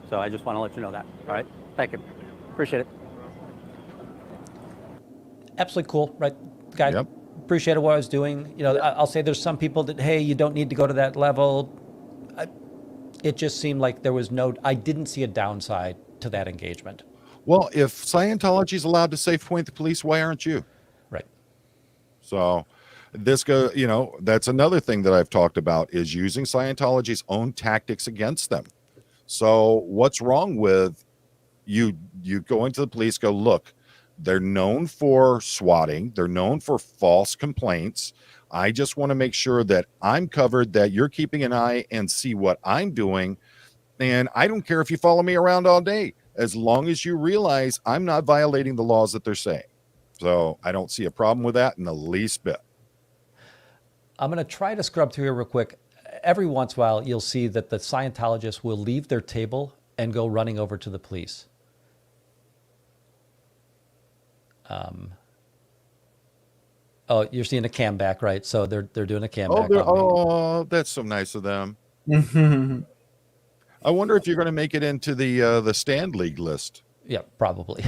So I just want to let you know that. All right? Thank you. Appreciate it. Absolutely cool, right? Guy appreciated what I was doing. You know, I'll say there's some people that, hey, you don't need to go to that level. It just seemed like there was I didn't see a downside to that engagement. Well, if Scientology is allowed to safe point the police, why aren't you? Right. So that's another thing that I've talked about is using Scientology's own tactics against them. So what's wrong with you go into the police, go, look, they're known for swatting. They're known for false complaints. I just want to make sure that I'm covered, that you're keeping an eye and see what I'm doing. And I don't care if you follow me around all day, as long as you realize I'm not violating the laws that they're saying. So I don't see a problem with that in the least bit. I'm going to try to scrub through here real quick. Every once in a while, you'll see that the Scientologists will leave their table and go running over to the police. Oh, you're seeing a cam back, right? So they're doing a cam back. Oh, that's so nice of them. I wonder if you're going to make it into the stand league list. Yeah, probably.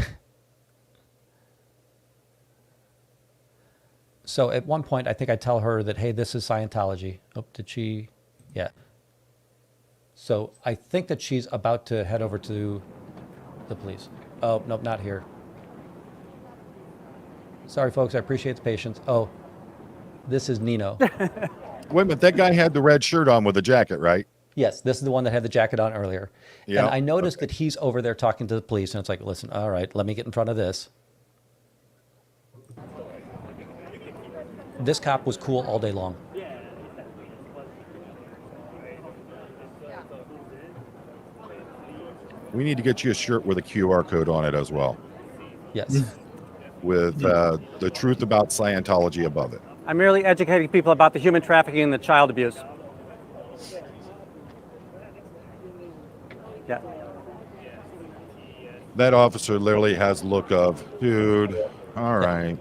So at one point, I think I tell her that, hey, this is Scientology. Oh, did she? Yeah. So I think that she's about to head over to the police. Oh, nope, not here. Sorry, folks. I appreciate the patience. Oh, this is Nino. Wait a minute. That guy had the red shirt on with a jacket, right? Yes, this is the one that had the jacket on earlier. Yeah. And I noticed that he's over there talking to the police, and it's like, listen, all right, let me get in front of this. This cop was cool all day long. We need to get you a shirt with a QR code on it as well. Yes. With the truth about Scientology above it. I'm merely educating people about the human trafficking and the child abuse. Yeah. That officer literally has the look of, dude, all right.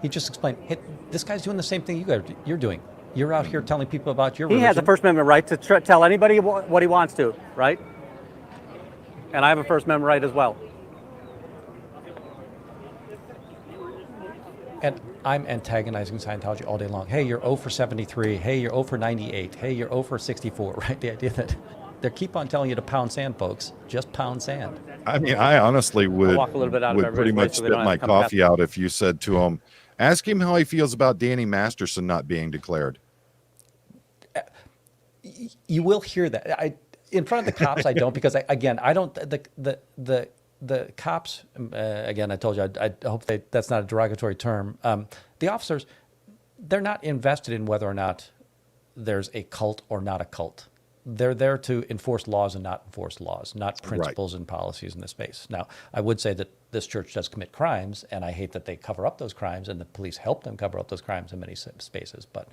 He just explained, hey, this guy's doing the same thing you're doing. You're out here telling people about your He religion. has a First Amendment right to tell anybody what he wants to, right? And I have a First Amendment right as well. And I'm antagonizing Scientology all day long. Hey, you're 0 for 73. Hey, you're 0 for 98. Hey, you're 0 for 64, right? The idea that they keep on telling you to pound sand, folks. Just pound sand. I mean, I honestly would walk a little bit out of pretty everybody's way much so they spit don't have my to come coffee out if you said to him, ask him how he feels about Danny Masterson not being declared. You will hear that. In front of the cops, I don't, because I don't. The cops. Again, I told you. I hope that's not a derogatory term. The officers, they're not invested in whether or not there's a cult or not a cult. They're there to enforce laws and not enforce laws, not principles and policies in this space. Now, I would say that this church does commit crimes, and I hate that they cover up those crimes, and the police help them cover up those crimes in many spaces. But,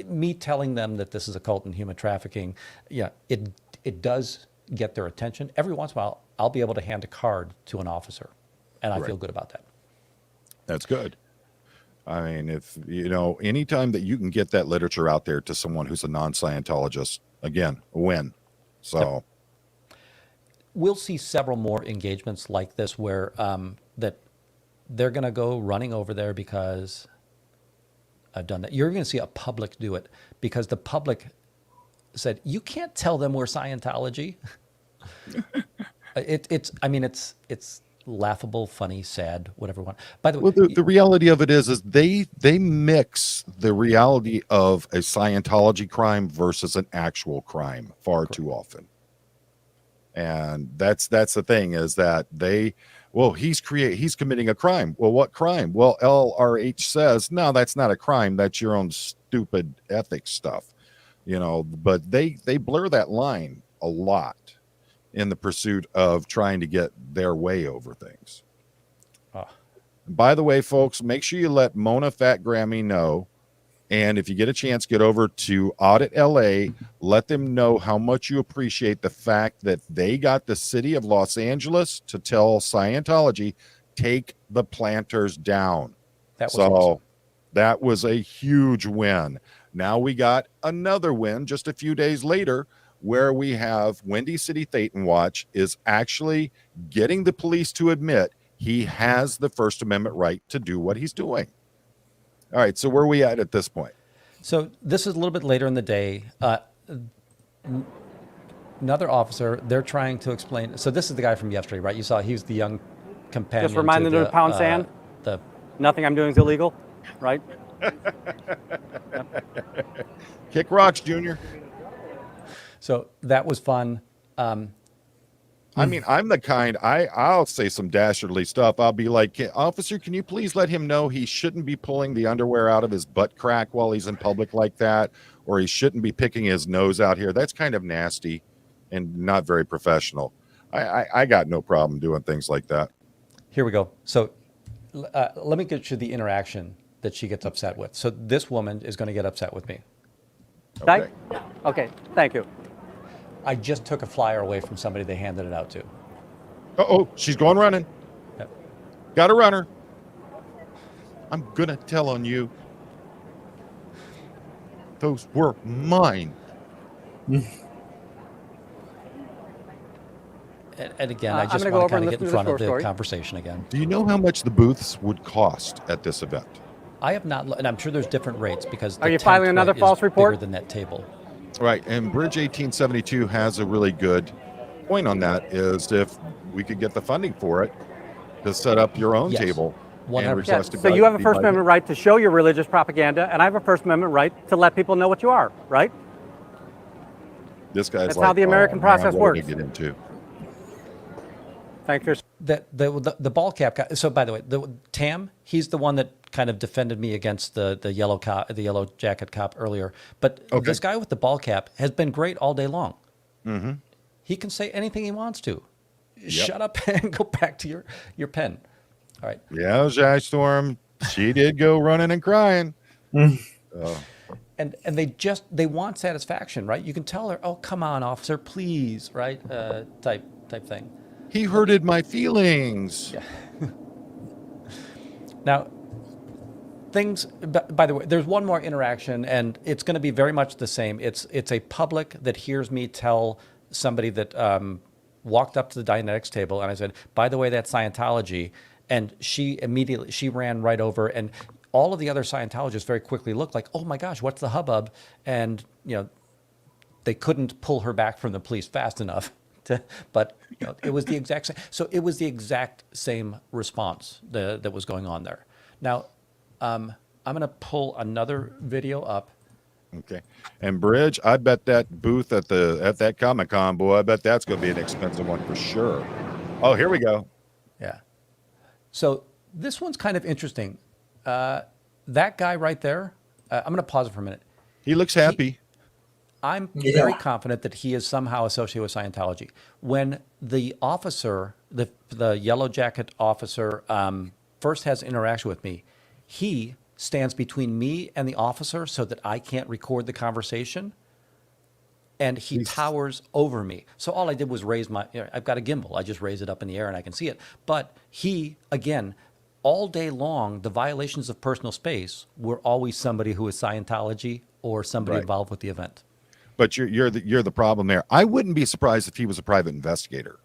me telling them that this is a cult in human trafficking, it it does get their attention. Every once in a while, I'll be able to hand a card to an officer, and I Right. feel good about that. That's good. I mean, if anytime that you can get that literature out there to someone who's a non-Scientologist, again, a win. So We'll see several more engagements like this where that they're going to go running over there because I've done that. You're going to see a public do it because the public said, you can't tell them we're Scientology. It's laughable, funny, sad, whatever you want. By the way, well, the reality of it is they mix the reality of a Scientology crime versus an actual crime far too often. And that's the thing is that he's committing a crime. Well, what crime? Well, LRH says, no, that's not a crime. That's your own stupid ethics stuff, but they blur that line a lot in the pursuit of trying to get their way over things. By the way, folks, make sure you let Mona Fat Grammy know. And if you get a chance, get over to Audit LA. Let them know how much you appreciate the fact that they got the city of Los Angeles to tell Scientology, take the planters down. That was awesome. That was a huge win. Now we got another win just a few days later where we have Windy City ThetanWatch is actually getting the police to admit he has the First Amendment right to do what he's doing. All right, so where are we at this point? So this is a little bit later in the day. Another officer, they're trying to explain. So this is the guy from yesterday, right? You saw he was the young companion. Just remind them to pound sand. Nothing I'm doing is illegal, right? Kick rocks, Junior. So that was fun. I mean, I'm the kind, I'll say some dastardly stuff. I'll be like, officer, can you please let him know he shouldn't be pulling the underwear out of his butt crack while he's in public like that, or he shouldn't be picking his nose out here. That's kind of nasty and not very professional. I got no problem doing things like that. Here we go. So let me get you the interaction that she gets upset with. So this woman is going to get upset with me. Okay. Okay, thank you. I just took a flyer away from somebody they handed it out to. Uh-oh, she's going running. Yep. Got a runner. I'm going to tell on you. Those were mine. And again, I I'm just gonna go want to over kind and of get in listen to front the of the story. conversation again. Do you know how much the booths would cost at this event? I have not, and I'm sure there's different rates because Are the you filing tent, another right, false is report? bigger than that table. Right, and Bridge 1872 has a really good point on that, is if we could get the funding for it to set up your own Yes, table 100%. and request So you have a First by- Amendment right to show your religious propaganda, and I have a First Amendment right to let people know what you are, right? This guy's That's like, how the American oh, man, process what did I works. get into? Thank you. The ball cap guy. So by the way, Tam, he's the one that kind of defended me against the yellow cop, the yellow jacket cop earlier. But this guy with the ball cap has been great all day long. Mm-hmm. He can say anything he wants to. Shut up and go back to your pen. All right. Yeah, Jack Storm, she did go running and crying. And they want satisfaction, right? You can tell her, oh, come on, officer, please, right? Type thing. He hurted my feelings. Yeah. Now, things. By the way, there's one more interaction, and it's going to be very much the same. It's a public that hears me tell somebody that walked up to the Dianetics table, and I said, by the way, that's Scientology, and she ran right over, and all of the other Scientologists very quickly looked like, oh my gosh, what's the hubbub? And they couldn't pull her back from the police fast enough. But it was the exact same. So it was the exact same response that was going on there. Now, I'm going to pull another video up. Okay. And Bridge, I bet that booth at that Comic-Con, boy, I bet that's going to be an expensive one for sure. Oh, here we go. Yeah. So this one's kind of interesting. That guy right there, I'm going to pause it for a minute. He looks happy. I'm very confident that he is somehow associated with Scientology. When the officer, the yellow jacket officer, first has interaction with me, he stands between me and the officer so that I can't record the conversation. and he towers over me. So all I did was raise my, I've got a gimbal. I just raise it up in the air and I can see it. But he, again, all day long, the violations of personal space were always somebody who is Scientology or somebody involved with the event. But you're the problem there. I wouldn't be surprised if he was a private investigator.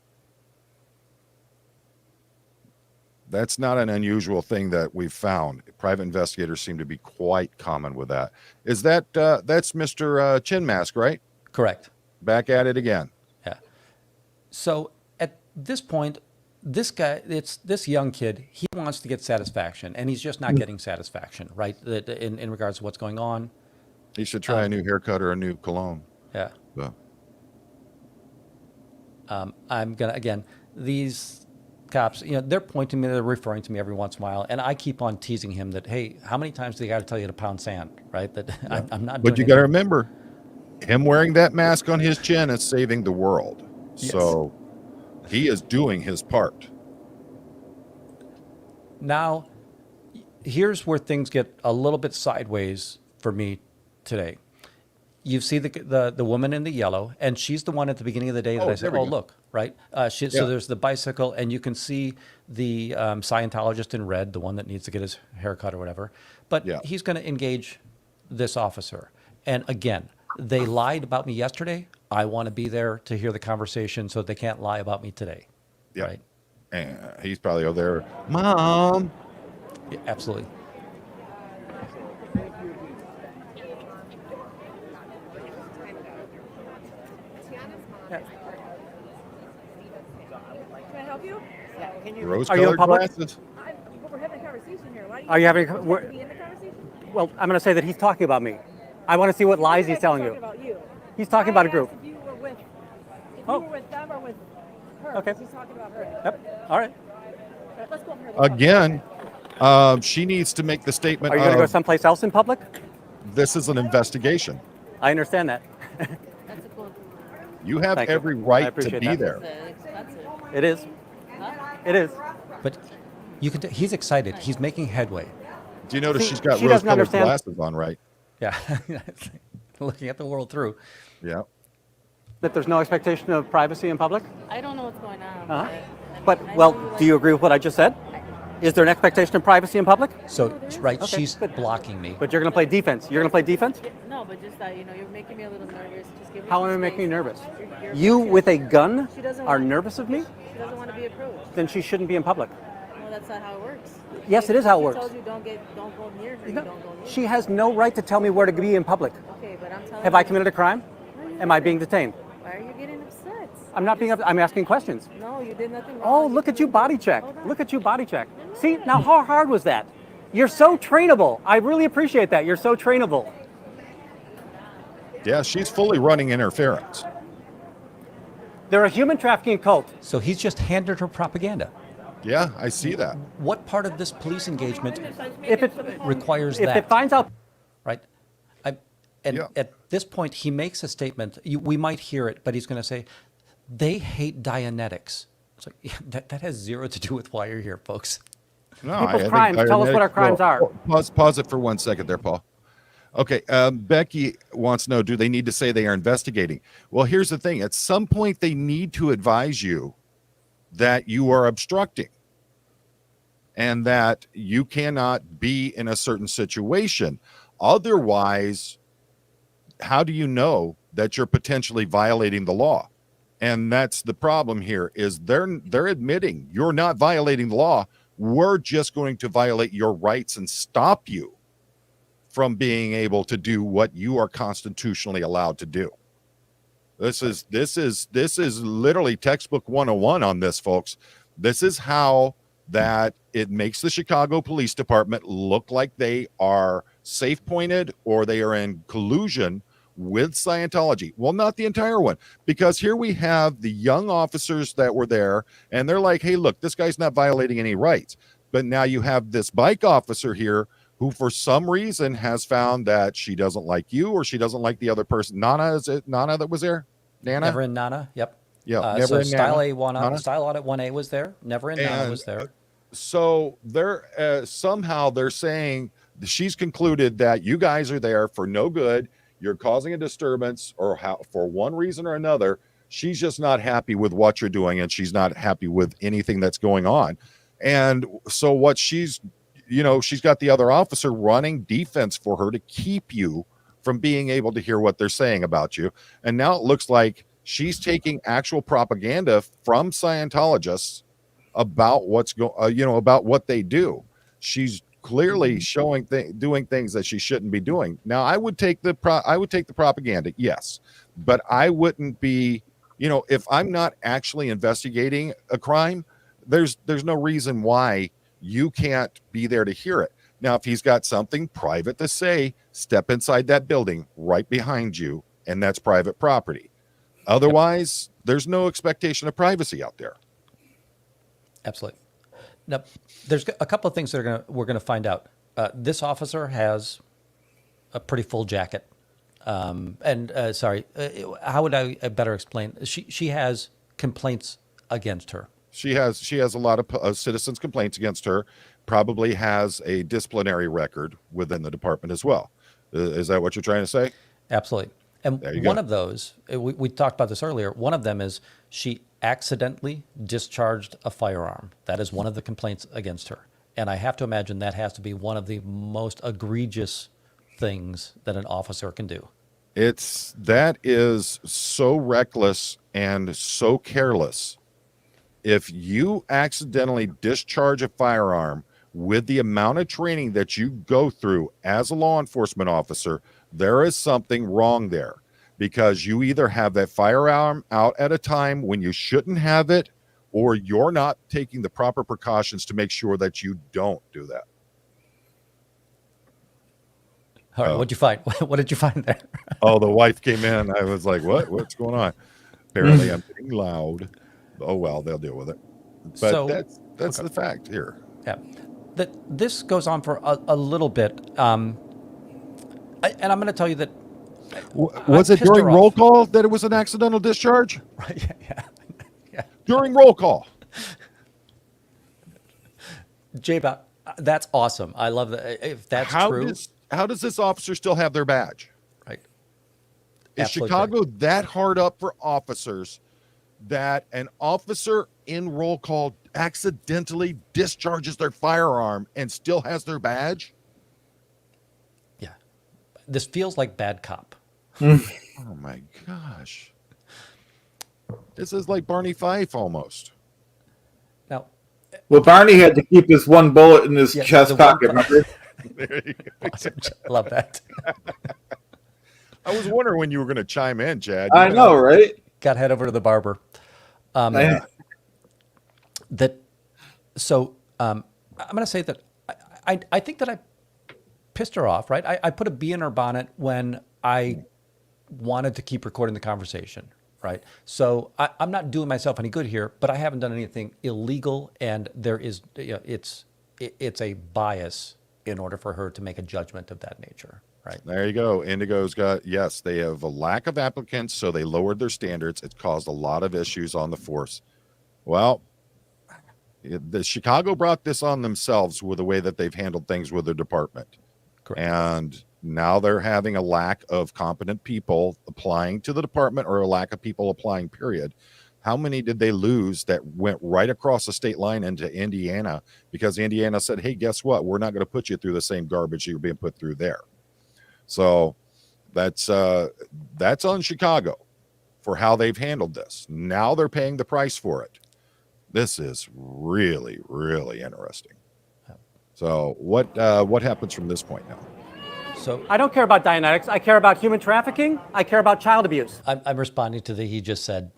That's not an unusual thing that we've found. Private investigators seem to be quite common with that. Is that that's Mr. Chin Mask, right? Correct. Back at it again. Yeah. So at this point, this guy, it's this young kid, he wants to get satisfaction, and he's just not getting satisfaction, right? In regards to what's going on. He should try a new haircut or a new cologne. Yeah. So. I'm gonna, again, these cops, they're pointing me, they're referring to me every once in a while, and I keep on teasing him that, hey, how many times do they got to tell you to pound sand, right? That I'm not. But you got to remember, him wearing that mask on his chin is saving the world. Yes. So he is doing his part. Now, here's where things get a little bit sideways for me today. You see the woman in the yellow, and she's the one at the beginning of the day that I said, oh, look, right? So there's the bicycle, and you can see the Scientologist in red, the one that needs to get his hair cut or whatever. But he's going to engage this officer. And again, they lied about me yesterday. I want to be there to hear the conversation so they can't lie about me today. Yeah. Right? And he's probably over there, Mom. Yeah, absolutely. Can I help you? Rose-colored glasses. We're having a conversation here. Why Are you having? be in the conversation? Well, I'm going to say that he's talking about me. I want to see what lies he's telling you. About you. He's talking about a group. If you were with, them or with her. Okay. He's talking about her. Yep. All right. Let's go over here. Again, she needs to make the statement. Are you going to go someplace else in public? This is an investigation. I understand that. You have Thank you. every I right to appreciate be that. there. It is. It is. But you can. He's excited. He's making headway. Do you notice See, she's got she doesn't rose-colored understand. glasses on, right? Yeah. Looking at the world through. Yeah. That there's no expectation of privacy in public? I don't know what's going on. Uh-huh. But, well, do you agree with what I just said? Is there an expectation of privacy in public? So, right, Okay, she's good. blocking me. But you're going to play defense. You're going to play defense? No, but just that, you're making me a little nervous. Just give me How some am I space. making you nervous? You're You with a gun She doesn't are want- nervous of me? She doesn't want to be approached. Then she shouldn't be in public. No, that's not how it works. Yes, it is how it works. She tells you don't go near her. You don't go near She has no right to tell me where to be in public. her. Okay, but I'm telling Have you. I committed a crime? Am I being detained? Why are you getting upset? I'm not being. I'm asking questions. No, you did nothing wrong. Oh, look at you body check. Look at you body check. See, now how hard was that? You're so trainable. I really appreciate that. You're so trainable. Yeah, she's fully running interference. They're a human trafficking cult. So he's just handed her propaganda. Yeah, I see that. What part of this police engagement If it requires if that? it finds out, Right? At this point, he makes a statement. We might hear it, but he's going to say, they hate Dianetics. It's like, yeah, that has zero to do with why you're here, folks. No, People's crimes. Tell us what our crimes are. Pause it for 1 second there, Paul. Okay, Becky wants to know, do they need to say they are investigating? Well, here's the thing. At some point, they need to advise you that you are obstructing and that you cannot be in a certain situation. Otherwise, how do you know that you're potentially violating the law? And that's the problem here is they're admitting you're not violating the law. We're just going to violate your rights and stop you from being able to do what you are constitutionally allowed to do. This is literally textbook 101 on this, folks. This is how that it makes the Chicago Police Department look like they are safe pointed or they are in collusion with Scientology. Well, not the entire one, because here we have the young officers that were there and they're like, hey, look, this guy's not violating any rights. But now you have this bike officer here who for some reason has found that she doesn't like you or she doesn't like the other person. Nana, is it Nana that was there? Nana? Never in Nana. Yep. Yeah. So Never in Style Nana. Style Audit 1A was there. Never in Nana was there. So they're somehow they're saying she's concluded that you guys are there for no good. you're causing a disturbance, or how, for one reason or another, she's just not happy with what you're doing, and she's not happy with anything that's going on. And so what she's got the other officer running defense for her to keep you from being able to hear what they're saying about you. And now it looks like she's taking actual propaganda from Scientologists about about what they do. She's clearly showing doing things that she shouldn't be doing. Now, I would take the propaganda, yes, but I wouldn't be, if I'm not actually investigating a crime, there's no reason why you can't be there to hear it. Now, if he's got something private to say, step inside that building right behind you, and that's private property. Otherwise, there's no expectation of privacy out there. Absolutely. Now, there's a couple of things that we're gonna find out. This officer has a pretty full jacket. How would I better explain? She has complaints against her. She has a lot of citizens' complaints against her. Probably has a disciplinary record within the department as well. Is that what you're trying to say? Absolutely. And one of those, we talked about this earlier, one of them is she accidentally discharged a firearm. That is one of the complaints against her. And I have to imagine that has to be one of the most egregious things that an officer can do. That is so reckless and so careless. If you accidentally discharge a firearm with the amount of training that you go through as a law enforcement officer, there is something wrong there, because you either have that firearm out at a time when you shouldn't have it, or you're not taking the proper precautions to make sure that you don't do that. All right, what'd you find? What did you find there? Oh, the wife came in. I was like, what's going on? Apparently I'm getting loud. Oh, well, they'll deal with it. But So, that's the fact here. Yeah. This goes on for a little bit. And I'm going to tell you that. Was it during roll call that it was an accidental discharge? Right. Yeah. During roll call. J-Bot, that's awesome. I love that. If that's true. How does this officer still have their badge? Right. Is Chicago that hard up for officers that an officer in roll call accidentally discharges their firearm and still has their badge? Yeah. This feels like bad cop. Oh my gosh. This is like Barney Fife almost. Now, well, Barney had to keep his one bullet in his chest pocket. Remember? Awesome. Love that. I was wondering when you were going to chime in, Chad. I know, right? Got to head over to the barber. I'm going to say that I think that I pissed her off, right? I put a bee in her bonnet when I wanted to keep recording the conversation, right? So I'm not doing myself any good here, but I haven't done anything illegal, and there is, it's a bias in order for her to make a judgment of that nature. Right. There you go. Indigo's got, yes, they have a lack of applicants, so they lowered their standards. It's caused a lot of issues on the force. Well, the Chicago brought this on themselves with the way that they've handled things with their department. Correct. And now they're having a lack of competent people applying to the department, or a lack of people applying, period. How many did they lose that went right across the state line into Indiana because Indiana said, hey, guess what? We're not going to put you through the same garbage you're being put through there. So that's on Chicago for how they've handled this. Now they're paying the price for it. This is really, really interesting. So what happens from this point now? So I don't care about Dianetics. I care about human trafficking. I care about child abuse. I'm responding to he just said,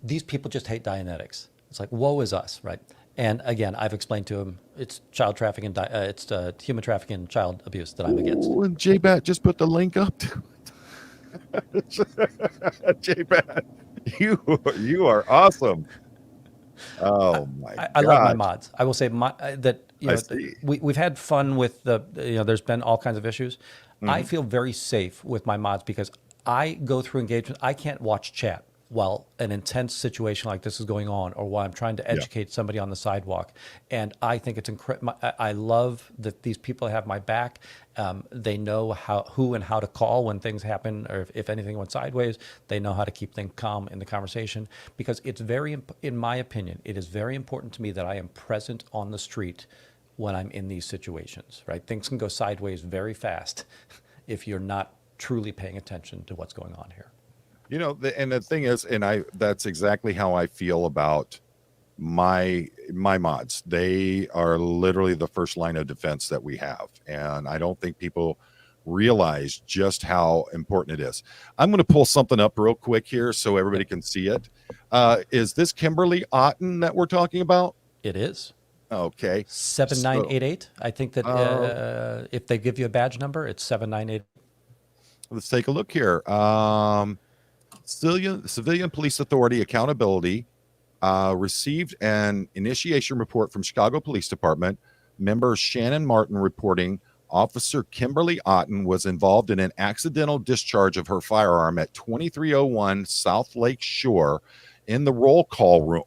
these people just hate Dianetics. It's like, woe is us, right? And again, I've explained to him it's child trafficking, it's human trafficking and child abuse that I'm against. And J-Bat just put the link up to it. J-Bat, you are awesome. Oh my God. I love my mods. I will say we've had fun with there's been all kinds of issues. Mm-hmm. I feel very safe with my mods because I go through engagement. I can't watch chat. while an intense situation like this is going on, or while I'm trying to educate somebody on the sidewalk. And I think it's incredible. I love that these people have my back. They know who and how to call when things happen, or if anything went sideways. They know how to keep things calm in the conversation, because it's in my opinion, it is very important to me that I am present on the street when I'm in these situations, right? Things can go sideways very fast if you're not truly paying attention to what's going on here. And the thing is, that's exactly how I feel about my mods. They are literally the first line of defense that we have. And I don't think people realize just how important it is. I'm going to pull something up real quick here so everybody can see it. Is this Kimberly Otten that we're talking about? It is. Okay. 7988. I think that if they give you a badge number, it's 798. Let's take a look here. Civilian Police Authority Accountability received an initiation report from Chicago Police Department. Member Shannon Martin reporting Officer Kimberly Otten was involved in an accidental discharge of her firearm at 2301 South Lake Shore in the roll call room.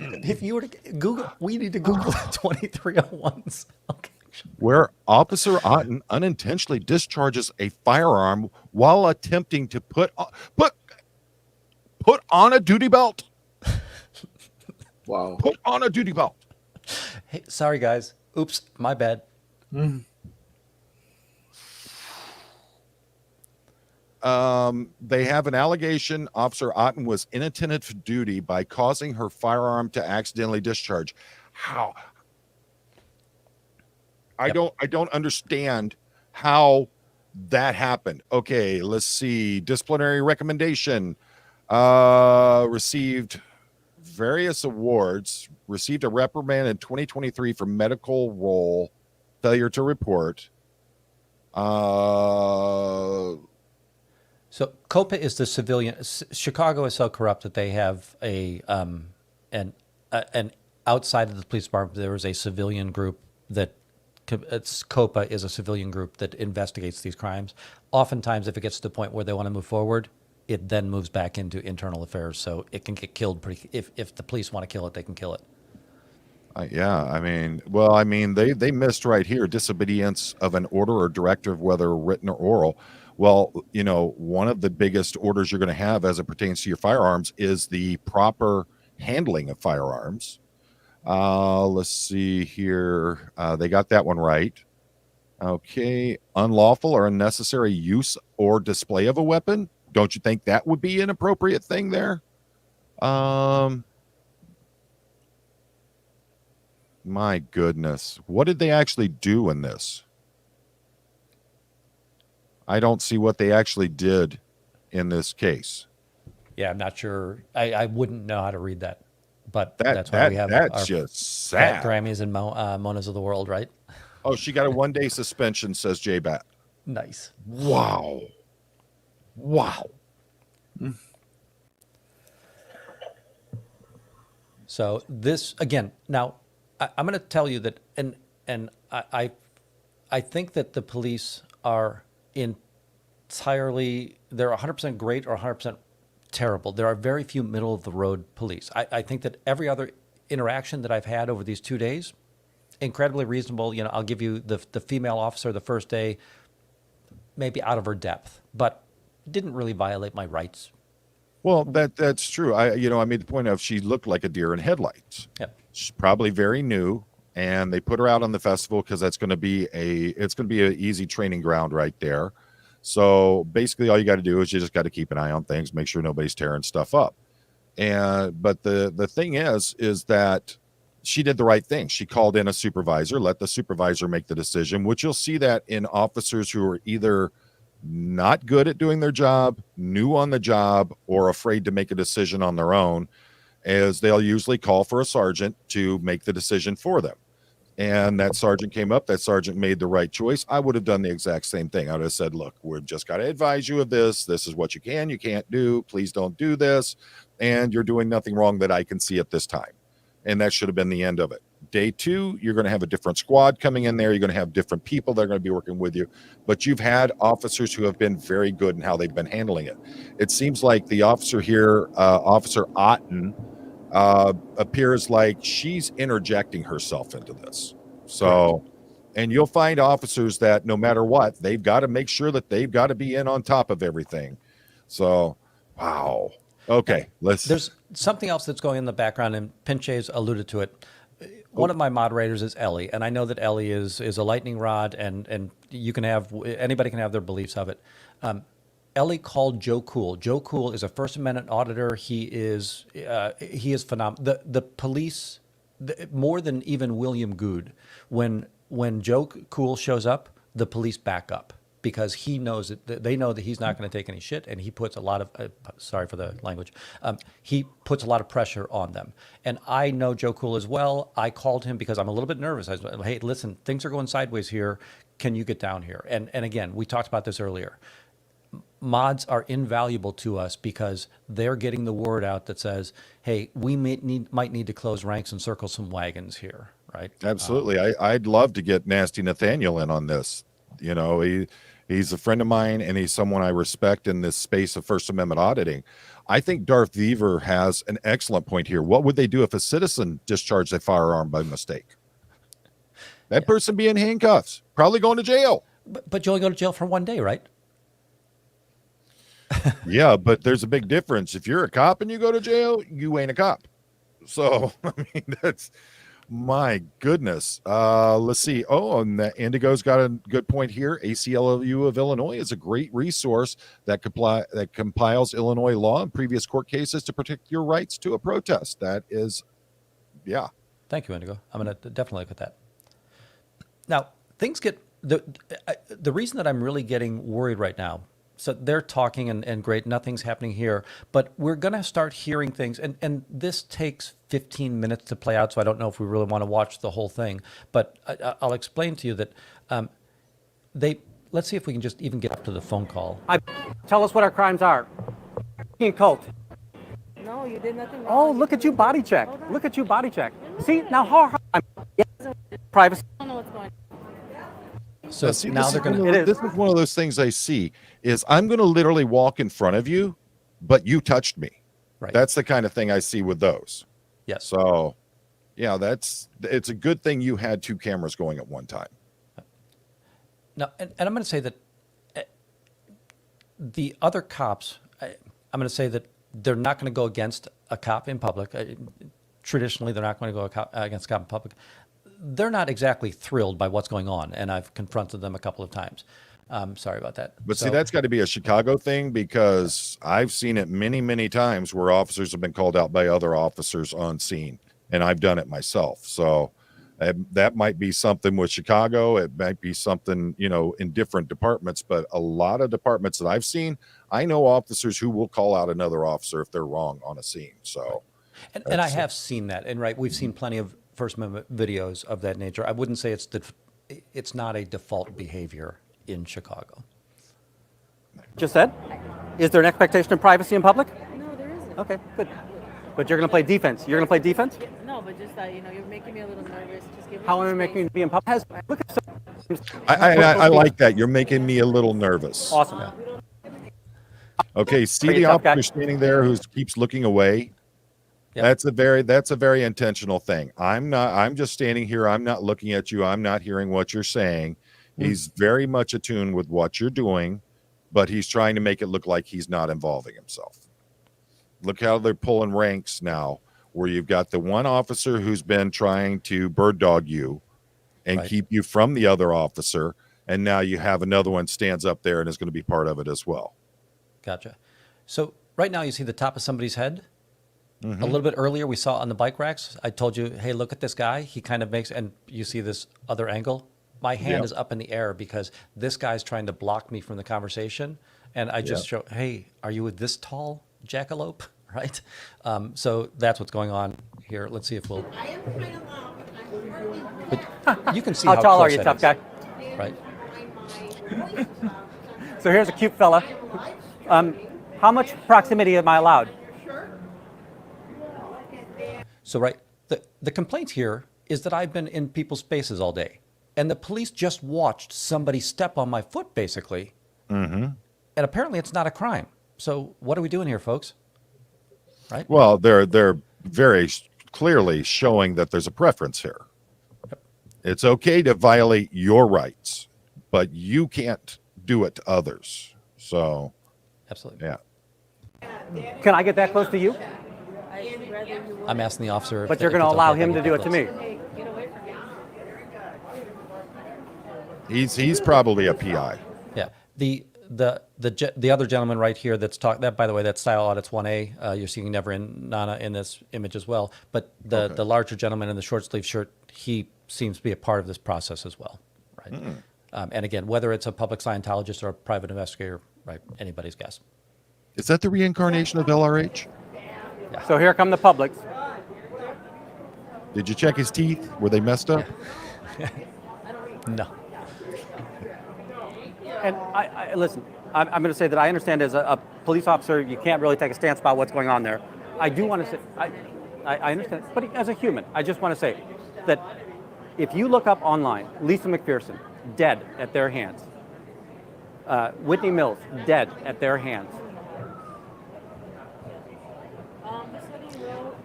If you were to Google, we need to Google 2301s. Okay. Where Officer Otten unintentionally discharges a firearm while attempting to put on a duty belt. Wow. Put on a duty belt. Hey, sorry guys. Oops, my bad. They have an allegation Officer Otten was inattentive to duty by causing her firearm to accidentally discharge. How? I don't understand how that happened. Okay, let's see. Disciplinary recommendation. Received various awards. Received a reprimand in 2023 for medical role failure to report. So COPA is the civilian. Chicago is so corrupt that they have an outside of the police department, there is a civilian group that COPA is a civilian group that investigates these crimes. Oftentimes, if it gets to the point where they want to move forward, it then moves back into internal affairs. So it can get killed if the police want to kill it, they can kill it. They missed right here. Disobedience of an order or directive, whether written or oral. Well, one of the biggest orders you're going to have as it pertains to your firearms is the proper handling of firearms. Let's see here. They got that one right. Okay. Unlawful or unnecessary use or display of a weapon. Don't you think that would be an appropriate thing there? My goodness. What did they actually do in this? I don't see what they actually did in this case. Yeah, I'm not sure. I wouldn't know how to read that. But that's why we have that's our just sad. Grammys and Monas of the world, right? Oh, she got a 1-day suspension, says J-Bat. Nice. Wow. So this, again, now I'm going to tell you that, and I think that the police are entirely, they're 100% great or 100% terrible. There are very few middle of the road police. I think that every other interaction that I've had over these 2 days, incredibly reasonable. I'll give you the female officer the first day, maybe out of her depth, but didn't really violate my rights. Well, that's true. I made the point of she looked like a deer in headlights. Yep. She's probably very new, and they put her out on the festival because it's going to be an easy training ground right there. So basically, all you got to do is you just got to keep an eye on things, make sure nobody's tearing stuff up. But the thing is that she did the right thing. She called in a supervisor, let the supervisor make the decision, which you'll see that in officers who are either not good at doing their job, new on the job, or afraid to make a decision on their own, as they'll usually call for a sergeant to make the decision for them. And that sergeant came up, that sergeant made the right choice. I would have done the exact same thing. I would have said, look, we've just got to advise you of this. This is what you can't do. Please don't do this. And you're doing nothing wrong that I can see at this time. And that should have been the end of it. Day 2, you're going to have a different squad coming in there. You're going to have different people that are going to be working with you. But you've had officers who have been very good in how they've been handling it. It seems like the officer here, Officer Otten, appears like she's interjecting herself into this. So, and you'll find officers that no matter what, they've got to make sure that they've got to be in on top of everything. So, wow. Okay, There's something else that's going in the background, and Pinche's alluded to it. One of my moderators is Ellie, and I know that Ellie is a lightning rod, and you can have anybody can have their beliefs of it. Ellie called Joe Cool. Joe Cool is a First Amendment auditor. He is phenomenal. The police, more than even William Good, when Joe Cool shows up, the police back up because he knows that they know that he's not going to take any shit, and he puts a lot of sorry for the language. He puts a lot of pressure on them, and I know Joe Cool as well. I called him because I'm a little bit nervous. I was like, hey, listen, things are going sideways here. Can you get down here? And again, we talked about this earlier. Mods are invaluable to us because they're getting the word out that says, hey, we might need to close ranks and circle some wagons here, right? Absolutely. I'd love to get Nasty Nathaniel in on this. You know, he's a friend of mine, and he's someone I respect in this space of First Amendment auditing. I think Darth Weaver has an excellent point here. What would they do if a citizen discharged a firearm by mistake? That person be in handcuffs, probably going to jail. But you only go to jail for one day, right? Yeah, but there's a big difference. If you're a cop and you go to jail, you ain't a cop. So, I mean, that's my goodness. Let's see. Oh, and the Indigo's got a good point here. ACLU of Illinois is a great resource that compiles Illinois law and previous court cases to protect your rights to a protest. That is, yeah. Thank you, Indigo. I'm going to definitely look at that. Now, things get the reason that I'm really getting worried right now. So they're talking and great, nothing's happening here, but we're going to start hearing things. And this takes 15 minutes to play out, so I don't know if we really want to watch the whole thing. But I'll explain to you that let's see if we can just even get up to the phone call. Tell us what our crimes are. Cult. No, you did nothing wrong. Oh, look at you body check. Look at you body check. See, now how privacy. I don't know what's going on. So See, now they're going to... This is one of those things I see is I'm going to literally walk in front of you, but you touched me. Right. That's the kind of thing I see with those. Yes. So, yeah, it's a good thing you had 2 cameras going at one time. Now, and I'm going to say that the other cops, I'm going to say that they're not going to go against a cop in public. Traditionally, they're not going to go against a cop in public. They're not exactly thrilled by what's going on, and I've confronted them a couple of times. Sorry about that. But see, that's got to be a Chicago thing because I've seen it many, many times where officers have been called out by other officers on scene, and I've done it myself. So that might be something with Chicago. It might be something, in different departments, but a lot of departments that I've seen, I know officers who will call out another officer if they're wrong on a scene. So, and I have seen that, and we've seen plenty of First Amendment videos of that nature. I wouldn't say it's not a default behavior in Chicago. Just said? Is there an expectation of privacy in public? No, there isn't. Okay, good. But you're going to play defense. You're going to play defense? No, but just that, you're making me a little nervous. Just give me How am I some making space. you be in public? Look at I like that. You're making me a little nervous. Awesome. Okay, see Are you the a tough guy? officer standing there who keeps looking away. Yep. That's a very intentional thing. I'm just standing here. I'm not looking at you. I'm not hearing what you're saying. He's very much attuned with what you're doing, but he's trying to make it look like he's not involving himself. Look how they're pulling ranks now, where you've got the one officer who's been trying to bird dog you and Right. keep you from the other officer. And now you have another one stands up there and is going to be part of it as well. Gotcha. So right now you see the top of somebody's head. A little bit earlier we saw on the bike racks, I told you, hey, look at this guy. He kind of makes, and you see this other angle. My hand is up in the air because this guy's trying to block me from the conversation. And I just show, hey, are you this tall jackalope? Right? So that's what's going on here. Let's see if we'll. But you can see How tall are close you, that tough is, guy? Right? So here's a cute fella. How much proximity am I allowed? So, right, the complaint here is that I've been in people's spaces all day, and the police just watched somebody step on my foot, basically. And apparently it's not a crime. So what are we doing here, folks? Right? Well, they're very clearly showing that there's a preference here. It's okay to violate your rights, but you can't do it to others. So, Absolutely. yeah. Can I get that close to you? I'd rather you would. I'm asking the officer. But you're going to allow him to do it to me. Hey, get away from me. He's probably a PI. Yeah. The other gentleman right here that's talking, that, by the way, that's Style Audits 1A. You're seeing Never in Nana in this image as well. But the larger gentleman in the short sleeve shirt, he seems to be a part of this process as well. Right. And again, whether it's a public Scientologist or a private investigator, right, anybody's guess. Is that the reincarnation of LRH? So here come the publics. Did you check his teeth? Were they messed up? No. And I listen, I'm going to say that I understand as a police officer, you can't really take a stance about what's going on there. I do want to say, I understand, but as a human, I just want to say that if you look up online, Lisa McPherson, dead at their hands. Whitney Mills, dead at their hands.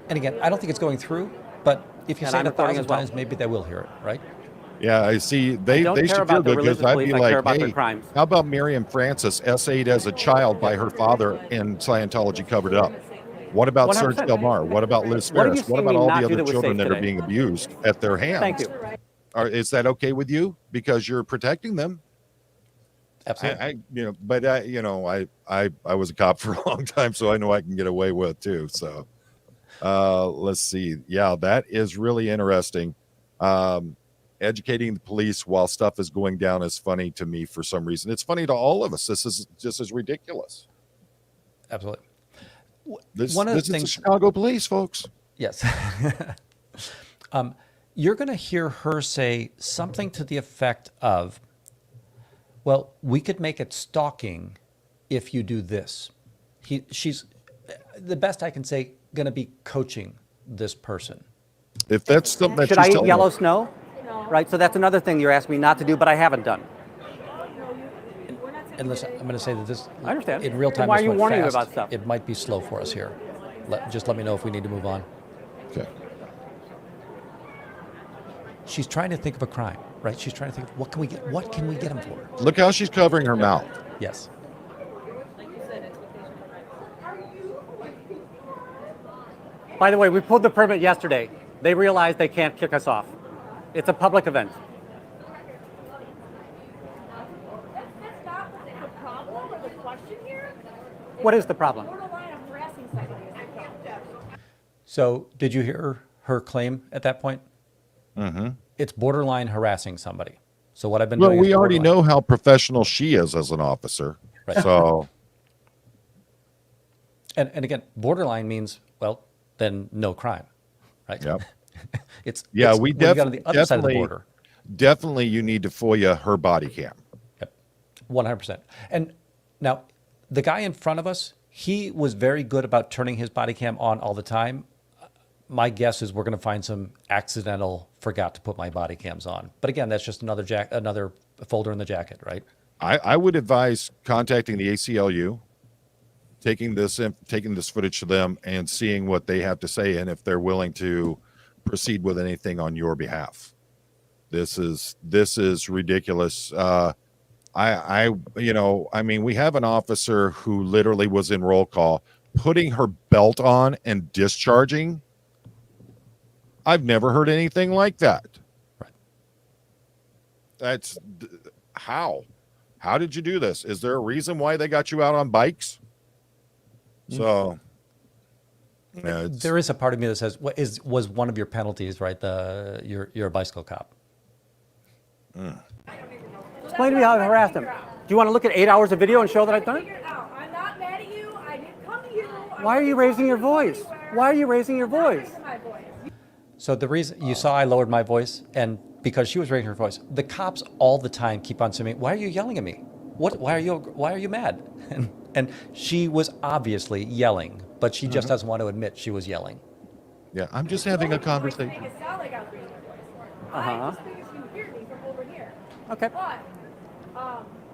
And again, I don't think it's going through, but if you And say I'm it recording 1,000 as well. times, maybe they will hear it, right? Yeah, I see. They don't care should feel about the good because religious I'd belief, be I care like, about their hey, crimes. how about Miriam Francis, essayed as a child by her father in Scientology Covered Up? What about Serge 100%. Del Mar? What about Liz What have Ferris? you What seen about me all not the do other that was children safe that are today? being abused at their hands? Thank you. Is that okay with you? Because you're protecting them. Absolutely. I was a cop for a long time, so I know I can get away with too. So let's see. Yeah, that is really interesting. Educating the police while stuff is going down is funny to me for some reason. It's funny to all of us. This is just as ridiculous. Absolutely. This One of the is the things- Chicago police, folks. Yes. You're going to hear her say something to the effect of, well, we could make it stalking if you do this. She's, the best I can say, going to be coaching this person. If that's something that Should she's I eat telling yellow us. snow? Right, so that's another thing you're asking me not to do, but I haven't done. And listen, I'm going to say that this, I understand. in real time, Then why this are you went warning me fast. about stuff? It might be slow for us here. Just let me know if we need to move on. Okay. She's trying to think of a crime, right? She's trying to think, what can we get him for? Look how she's covering her mouth. Yes. By the way, we pulled the permit yesterday. They realized they can't kick us off. It's a public event. That's not the problem or the question here. What is the problem? Borderline of harassing somebody is the problem. So did you hear her claim at that point? Mm-hmm. It's borderline harassing somebody. So what I've been Well, doing we is already borderline. know how professional she is as an officer. Right. So And again, borderline means, well, then no crime, right? Yep. it's yeah, it's we when you got on the other side of the definitely, border. definitely you need to FOIA her body cam. Yep. 100%. And now the guy in front of us, he was very good about turning his body cam on all the time. My guess is we're going to find some accidental forgot to put my body cams on. But again, that's just another folder in the jacket, right? I would advise contacting the ACLU, taking this footage to them and seeing what they have to say and if they're willing to proceed with anything on your behalf. This is ridiculous. I mean, we have an officer who literally was in roll call, putting her belt on and discharging. I've never heard anything like that. Right. That's how did you do this? Is there a reason why they got you out on bikes? So yeah, There is a part of me that says, was one of your penalties, right? You're a bicycle cop. Explain to me how I harassed him. Do you want to look at 8 hours of video and show that I've done it? Figure it out. I'm not mad at you. I didn't come to you. Why are you raising your voice? Why are you raising your voice? My voice. So the reason you saw I lowered my voice, and because she was raising her voice, the cops all the time keep on saying, "Why are you yelling at me? Why are you mad?" And she was obviously yelling, but she just doesn't want to admit she was yelling. yeah, I'm just having a conversation. Make it sound like I was Uh-huh. just figured you hear me from over here. Okay. But,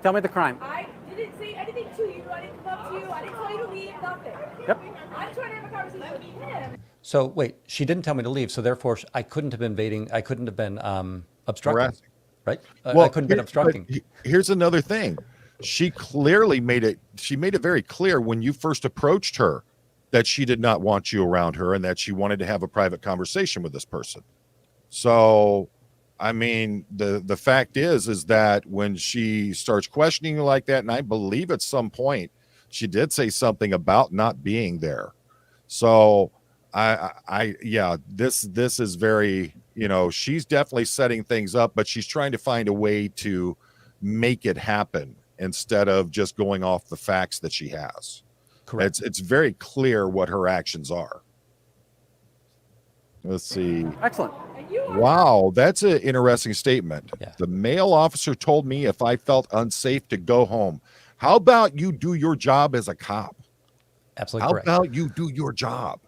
Tell me the crime. I didn't say anything to you. I didn't come up to you. I didn't tell you to leave. Nothing. Yep. I'm trying to have a conversation with him. So wait, she didn't tell me to leave, so therefore I couldn't have been invading. I couldn't have been obstructing, Harassing. right? I couldn't have been obstructing. Here's another thing. She clearly made it very clear when you first approached her that she did not want you around her and that she wanted to have a private conversation with this person. So, I mean, the fact is that when she starts questioning you like that, and I believe at some point she did say something about not being there. So this is very, she's definitely setting things up, but she's trying to find a way to make it happen instead of just going off the facts that she has. Correct. It's very clear what her actions are. Let's see. Excellent. Wow, that's an interesting statement. Yeah. The male officer told me if I felt unsafe to go home. How about you do your job as a cop? Absolutely How correct. about you do your job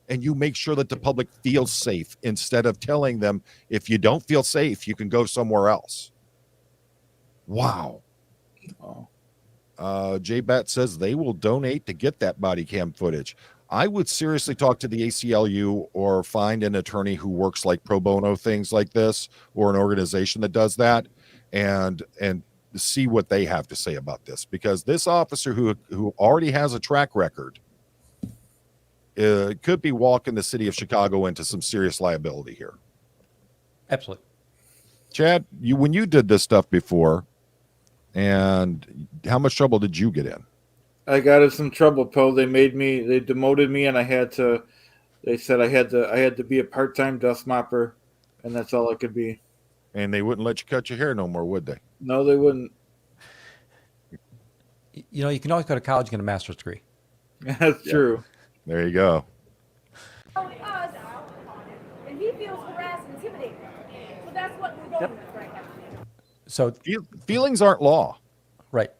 and you make sure that the public feels safe instead of telling them if you don't feel safe, you can go somewhere else. Wow. J-Bat says they will donate to get that body cam footage. I would seriously talk to the ACLU or find an attorney who works like pro bono things like this, or an organization that does that, and see what they have to say about this, because this officer who already has a track record could be walking the city of Chicago into some serious liability here. Absolutely. Chad, when you did this stuff before, and how much trouble did you get in? I got in some trouble, Poe. They demoted me, and they said I had to be a part-time dust mopper, and that's all I could be. And they wouldn't let you cut your hair no more, would they? No, they wouldn't. You can always go to college and get a master's degree. That's true. There you go. Telling us, and he feels harassed and intimidated. So that's what we're going with right now. So Feelings aren't law. right,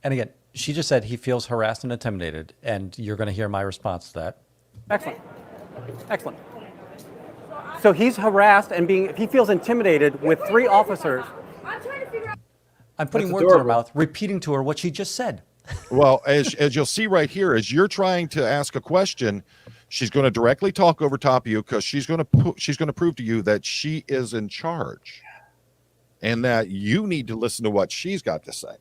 and again, she just said he feels harassed and intimidated, and you're going to hear my response to that. Excellent. Excellent. So he's harassed and he feels intimidated with 3 officers. I'm trying to figure out. I'm putting That's words in her adorable. mouth, repeating to her what she just said. Well, as you'll see right here, as you're trying to ask a question, she's going to directly talk over top of you because she's going to prove to you that she is in charge, and that you need to listen to what she's got to say.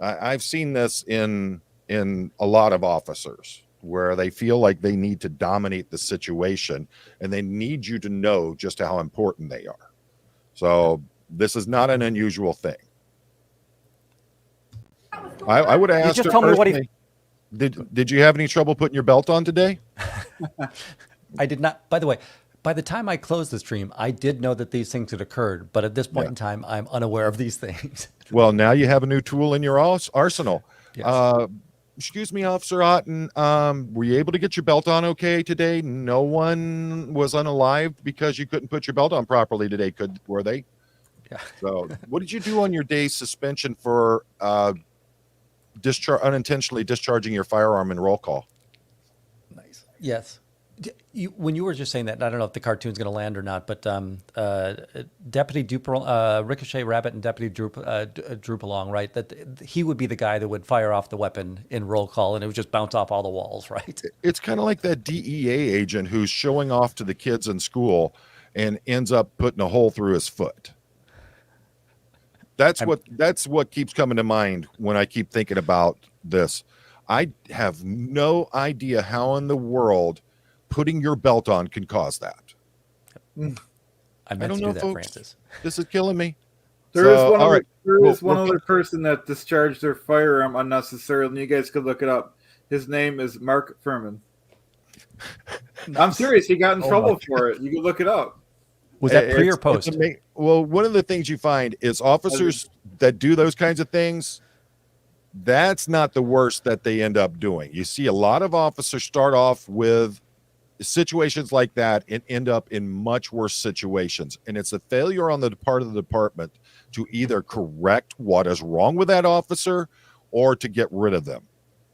I've seen this in a lot of officers where they feel like they need to dominate the situation, and they need you to know just how important they are. So this is not an unusual thing. I would ask. You just her told me what he. personally, Did you have any trouble putting your belt on today? I did not. By the way, by the time I closed the stream, I did know that these things had occurred, but at this point in time, I'm unaware of these things. Well, now you have a new tool in your arsenal. Yes. Excuse me, Officer Otten. Were you able to get your belt on okay today? No one was unalived because you couldn't put your belt on properly today, were they? Yeah. So what did you do on your day's suspension for unintentionally discharging your firearm in roll call? Nice. Yes. When you were just saying that, I don't know if the cartoon's going to land or not, but Deputy Ricochet Rabbit and Deputy Droop along, right? That he would be the guy that would fire off the weapon in roll call, and it would just bounce off all the walls, right? It's kind of like that DEA agent who's showing off to the kids in school and ends up putting a hole through his foot. That's what keeps coming to mind when I keep thinking about this. I have no idea how in the world putting your belt on can cause that. I meant to do that, folks. Francis. This is killing me. There is So, one other person that discharged their firearm unnecessarily, and you guys could look it up. His name is Mark Furman. I'm serious. He got in trouble for it. You can look it up. Was that pre or post? Well, one of the things you find is officers that do those kinds of things, that's not the worst that they end up doing. You see a lot of officers start off with situations like that and end up in much worse situations. And it's a failure on the part of the department to either correct what is wrong with that officer or to get rid of them.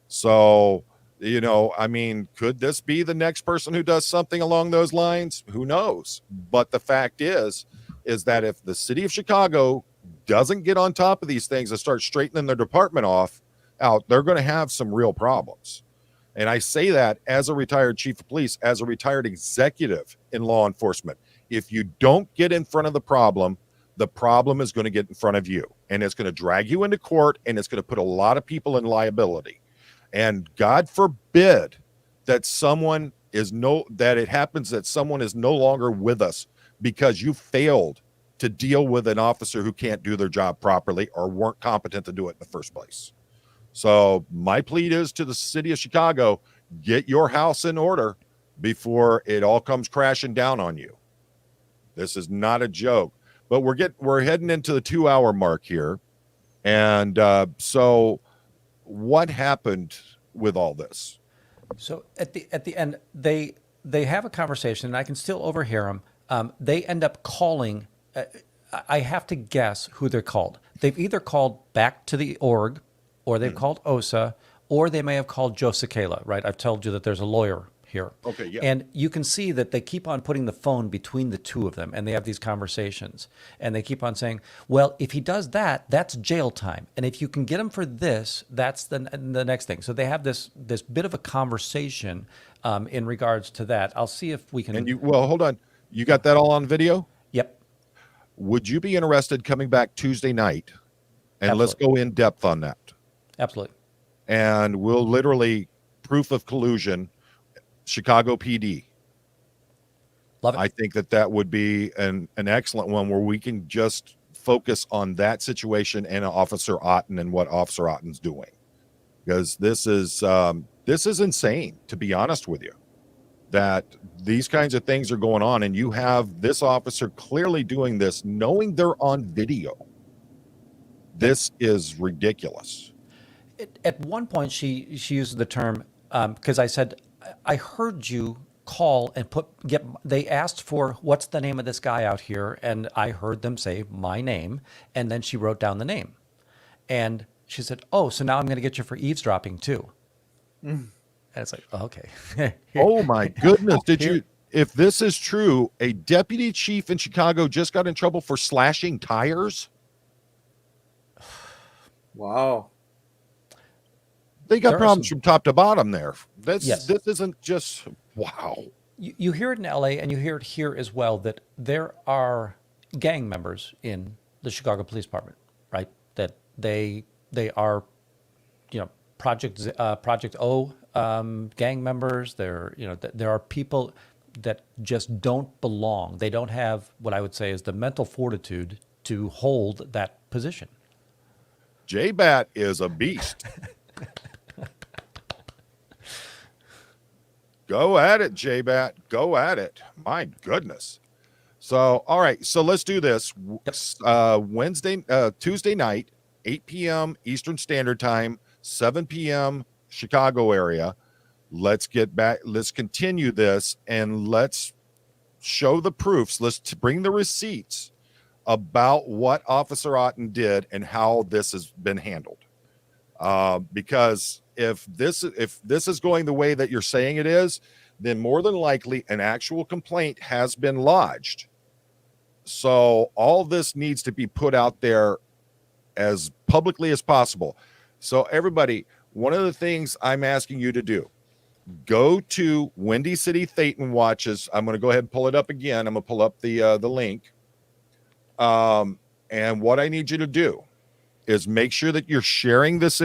So, I mean, could this be the next person who does something along those lines? Who knows? But the fact is, is that if the city of Chicago doesn't get on top of these things and start straightening their department out, they're going to have some real problems. And I say that as a retired chief of police, as a retired executive in law enforcement. If you don't get in front of the problem is going to get in front of you, and it's going to drag you into court, and it's going to put a lot of people in liability. And God forbid that someone is that someone is no longer with us because you failed to deal with an officer who can't do their job properly or weren't competent to do it in the first place. So my plea is to the city of Chicago, get your house in order before it all comes crashing down on you. This is not a joke, but we're heading into the 2-hour mark here. And so what happened with all this? So at the end, they have a conversation, and I can still overhear them. They end up calling. I have to guess who they're called. They've either called back to the org, or they've called OSA, or they may have called Joe Cicala, right? I've told you that there's a lawyer here. Okay, yeah. And you can see that they keep on putting the phone between the two of them, and they have these conversations. And they keep on saying, well, if he does that, that's jail time. And if you can get him for this, that's the next thing. So they have this bit of a conversation in regards to that. I'll see if we can. And hold on. You got that all on video? Yep. Would you be interested coming back Tuesday night? And Absolutely. Let's go in depth on that. Absolutely. And we'll literally proof of collusion, Chicago PD. Love it. I think that would be an excellent one where we can just focus on that situation and Officer Otten and what Officer Otten's doing, because this is insane, to be honest with you, that these kinds of things are going on, and you have this officer clearly doing this, knowing they're on video. This is ridiculous. At one point, she used the term, because I said, I heard you call and they asked for what's the name of this guy out here, and I heard them say my name, and then she wrote down the name, and she said, oh, so now I'm going to get you for eavesdropping too. And it's like, oh, okay. Oh my goodness. If this is true, a deputy chief in Chicago just got in trouble for slashing tires? Wow. They got problems from top to bottom there. This isn't just, wow. You hear it in LA, and you hear it here as well, that there are gang members in the Chicago Police Department, right? That they are, Project O gang members. There are people that just don't belong. They don't have what I would say is the mental fortitude to hold that position. J-Bat is a beast. Go at it, J-Bat. Go at it. My goodness. So, all right. So let's do this. Tuesday night, 8 p.m. Eastern Standard Time, 7 p.m. Chicago area. Let's get back. Let's continue this, and let's show the proofs. Let's bring the receipts about what Officer Otten did and how this has been handled. Because if this is going the way that you're saying it is, then more than likely an actual complaint has been lodged. So all this needs to be put out there as publicly as possible. So everybody, one of the things I'm asking you to do, go to WindyCityThetanWatch's. I'm going to go ahead and pull it up again. I'm going to pull up the link. And what I need you to do is make sure that you're sharing this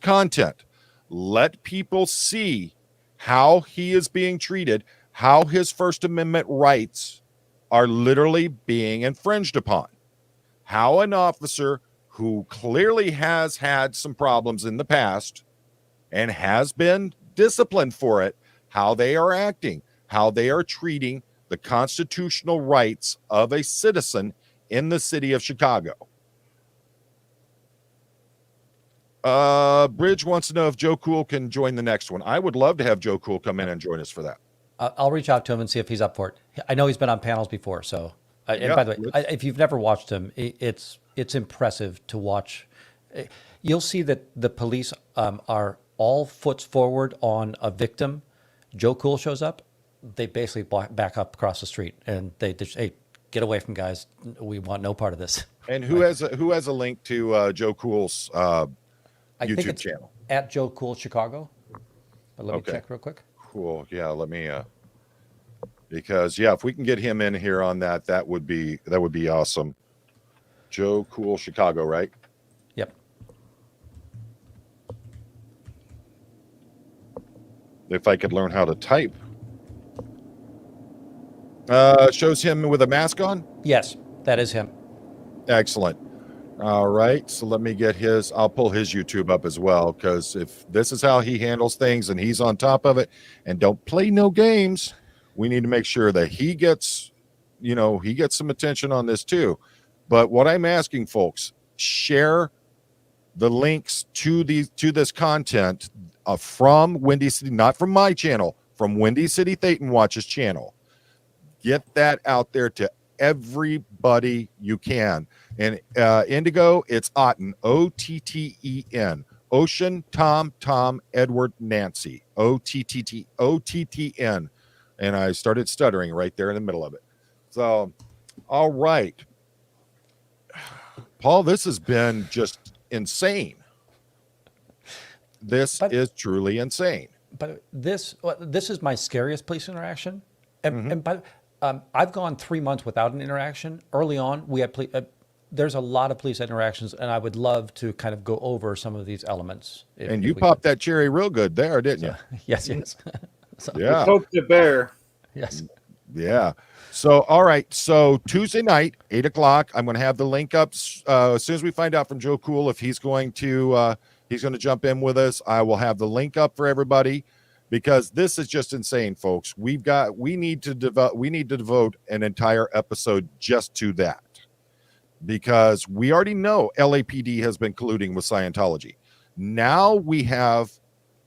content. Let people see how he is being treated, how his First Amendment rights are literally being infringed upon, how an officer who clearly has had some problems in the past and has been disciplined for it, how they are acting, how they are treating the constitutional rights of a citizen in the city of Chicago. Bridge wants to know if Joe Cool can join the next one. I would love to have Joe Cool come in and join us for that. I'll reach out to him and see if he's up for it. I know he's been on panels before. So, and by the way, if you've never watched him, it's impressive to watch. You'll see that the police are all foots forward on a victim. Joe Cool shows up, they basically back up across the street, and they just, hey, get away from guys. We want no part of this. And who has a link to Joe Cool's I think YouTube it's channel? at Joe Cool Chicago. But let me Okay. check real quick. Cool. Yeah, let me because yeah, if we can get him in here on that, that would be awesome. Joe Cool Chicago, right? Yep. If I could learn how to type. Shows him with a mask on. Yes, that is him. Excellent. All right, so let me get his. I'll pull his YouTube up as well, because if this is how he handles things and he's on top of it and don't play no games, we need to make sure that he gets, he gets some attention on this too. But what I'm asking folks, share the links to this content from Windy City, not from my channel, from WindyCityThetanWatch's channel. Get that out there to everybody you can. And Indigo, it's Otten, Otten, Ocean, Tom, Edward, Nancy, Ottn. And I started stuttering right there in the middle of it. So, all right. Paul, this has been just insane. This is truly insane. But this is my scariest police interaction. And I've gone 3 months without an interaction. Early on, we had there's a lot of police interactions, and I would love to kind of go over some of these elements. And you popped that cherry real good there, didn't you? Yes. So, yeah. Poke the bear. Yes. Yeah. So, all right. So Tuesday night, 8:00, I'm going to have the link up as soon as we find out from Joe Cool if he's going to jump in with us. I will have the link up for everybody, because this is just insane, folks. We need to devote an entire episode just to that, because we already know LAPD has been colluding with Scientology. Now we have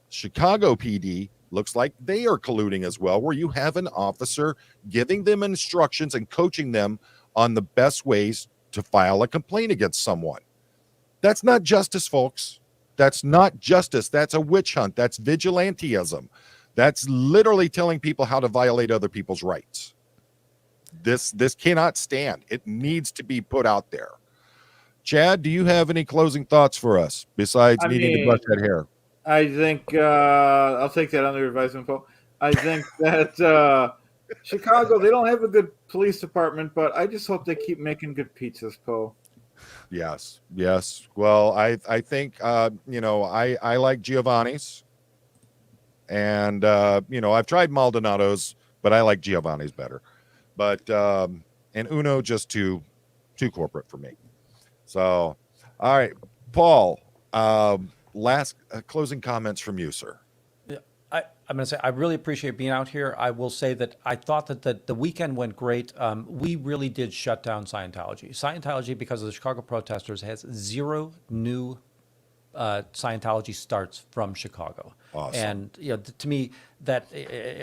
Chicago PD. Looks like they are colluding as well, where you have an officer giving them instructions and coaching them on the best ways to file a complaint against someone. That's not justice, folks. That's not justice. That's a witch hunt. That's vigilantism. That's literally telling people how to violate other people's rights. This cannot stand. It needs to be put out there. Chad, do you have any closing thoughts for us besides needing to brush that hair? I think I'll take that under advisement, Paul. I think that Chicago, they don't have a good police department, but I just hope they keep making good pizzas, Paul. Yes. Well, I think I like Giovanni's, and I've tried Maldonado's, but I like Giovanni's better. But and Uno just too corporate for me. So, all right, Paul. Last closing comments from you, sir. Yeah, I'm going to say I really appreciate being out here. I will say that I thought that the weekend went great. We really did shut down Scientology. Scientology, because of the Chicago protesters, has 0 new Scientology starts from Chicago. Awesome. And to me, that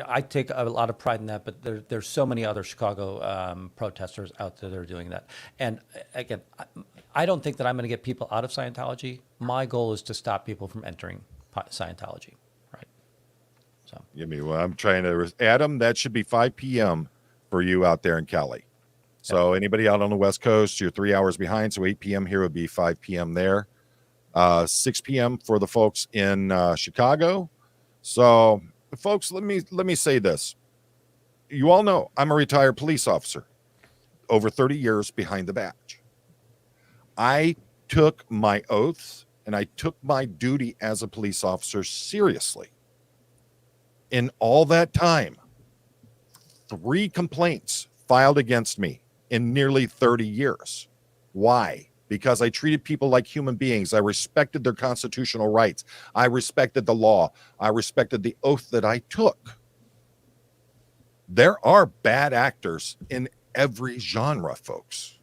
I take a lot of pride in that. But there's so many other Chicago protesters out there that are doing that. And again, I don't think that I'm going to get people out of Scientology. My goal is to stop people from entering Scientology. Right. So. I'm trying to Adam. That should be 5 p.m. for you out there in Cali. So anybody out on the West Coast, you're 3 hours behind. So 8 p.m. here would be 5 p.m. there. 6 p.m. for the folks in Chicago. So, folks, let me say this. You all know I'm a retired police officer, over 30 years behind the badge. I took my oaths and I took my duty as a police officer seriously. In all that time, 3 complaints filed against me in nearly 30 years. Why? Because I treated people like human beings. I respected their constitutional rights. I respected the law. I respected the oath that I took. There are bad actors in every genre, folks.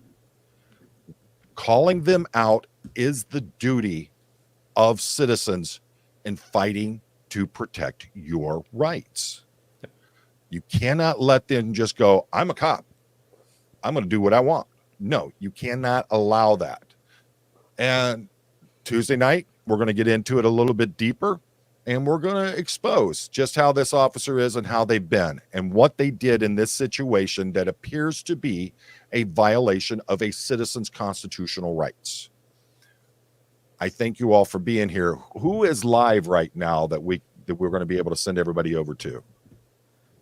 Calling them out is the duty of citizens in fighting to protect your rights. You cannot let them just go, I'm a cop. I'm going to do what I want. No, you cannot allow that. And Tuesday night, we're going to get into it a little bit deeper. And we're going to expose just how this officer is and how they've been and what they did in this situation that appears to be a violation of a citizen's constitutional rights. I thank you all for being here. Who is live right now that we're going to be able to send everybody over to?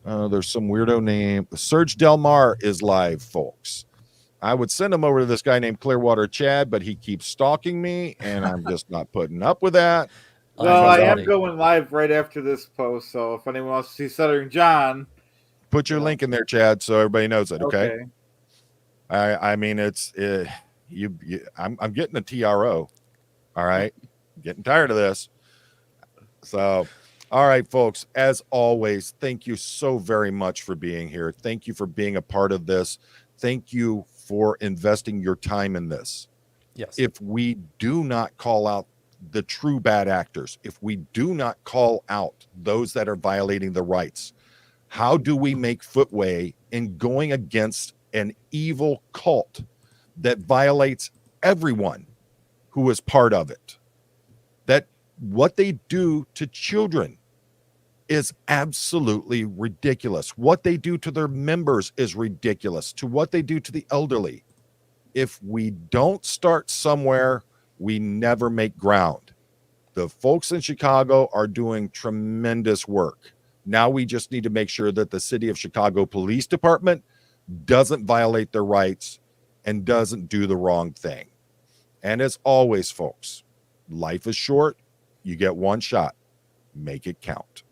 There's some weirdo name. Serge Delmar is live, folks. I would send him over to this guy named Clearwater Chad, but he keeps stalking me, and I'm just not putting up with that. Well, I am going live right after this post, so if anyone wants to see Southern John, put your link in there, Chad, so everybody knows it. Okay. I mean, it's I'm getting a TRO. All right, getting tired of this. So, all right, folks. As always, thank you so very much for being here. Thank you for being a part of this. Thank you for investing your time in this. Yes. If we do not call out the true bad actors, if we do not call out those that are violating the rights, how do we make footway in going against an evil cult that violates everyone who is part of it? That what they do to children is absolutely ridiculous. What they do to their members is ridiculous, to what they do to the elderly. If we don't start somewhere, we never make ground. The folks in Chicago are doing tremendous work. Now we just need to make sure that the City of Chicago Police Department doesn't violate their rights and doesn't do the wrong thing. And as always, folks, life is short. You get one shot. Make it count.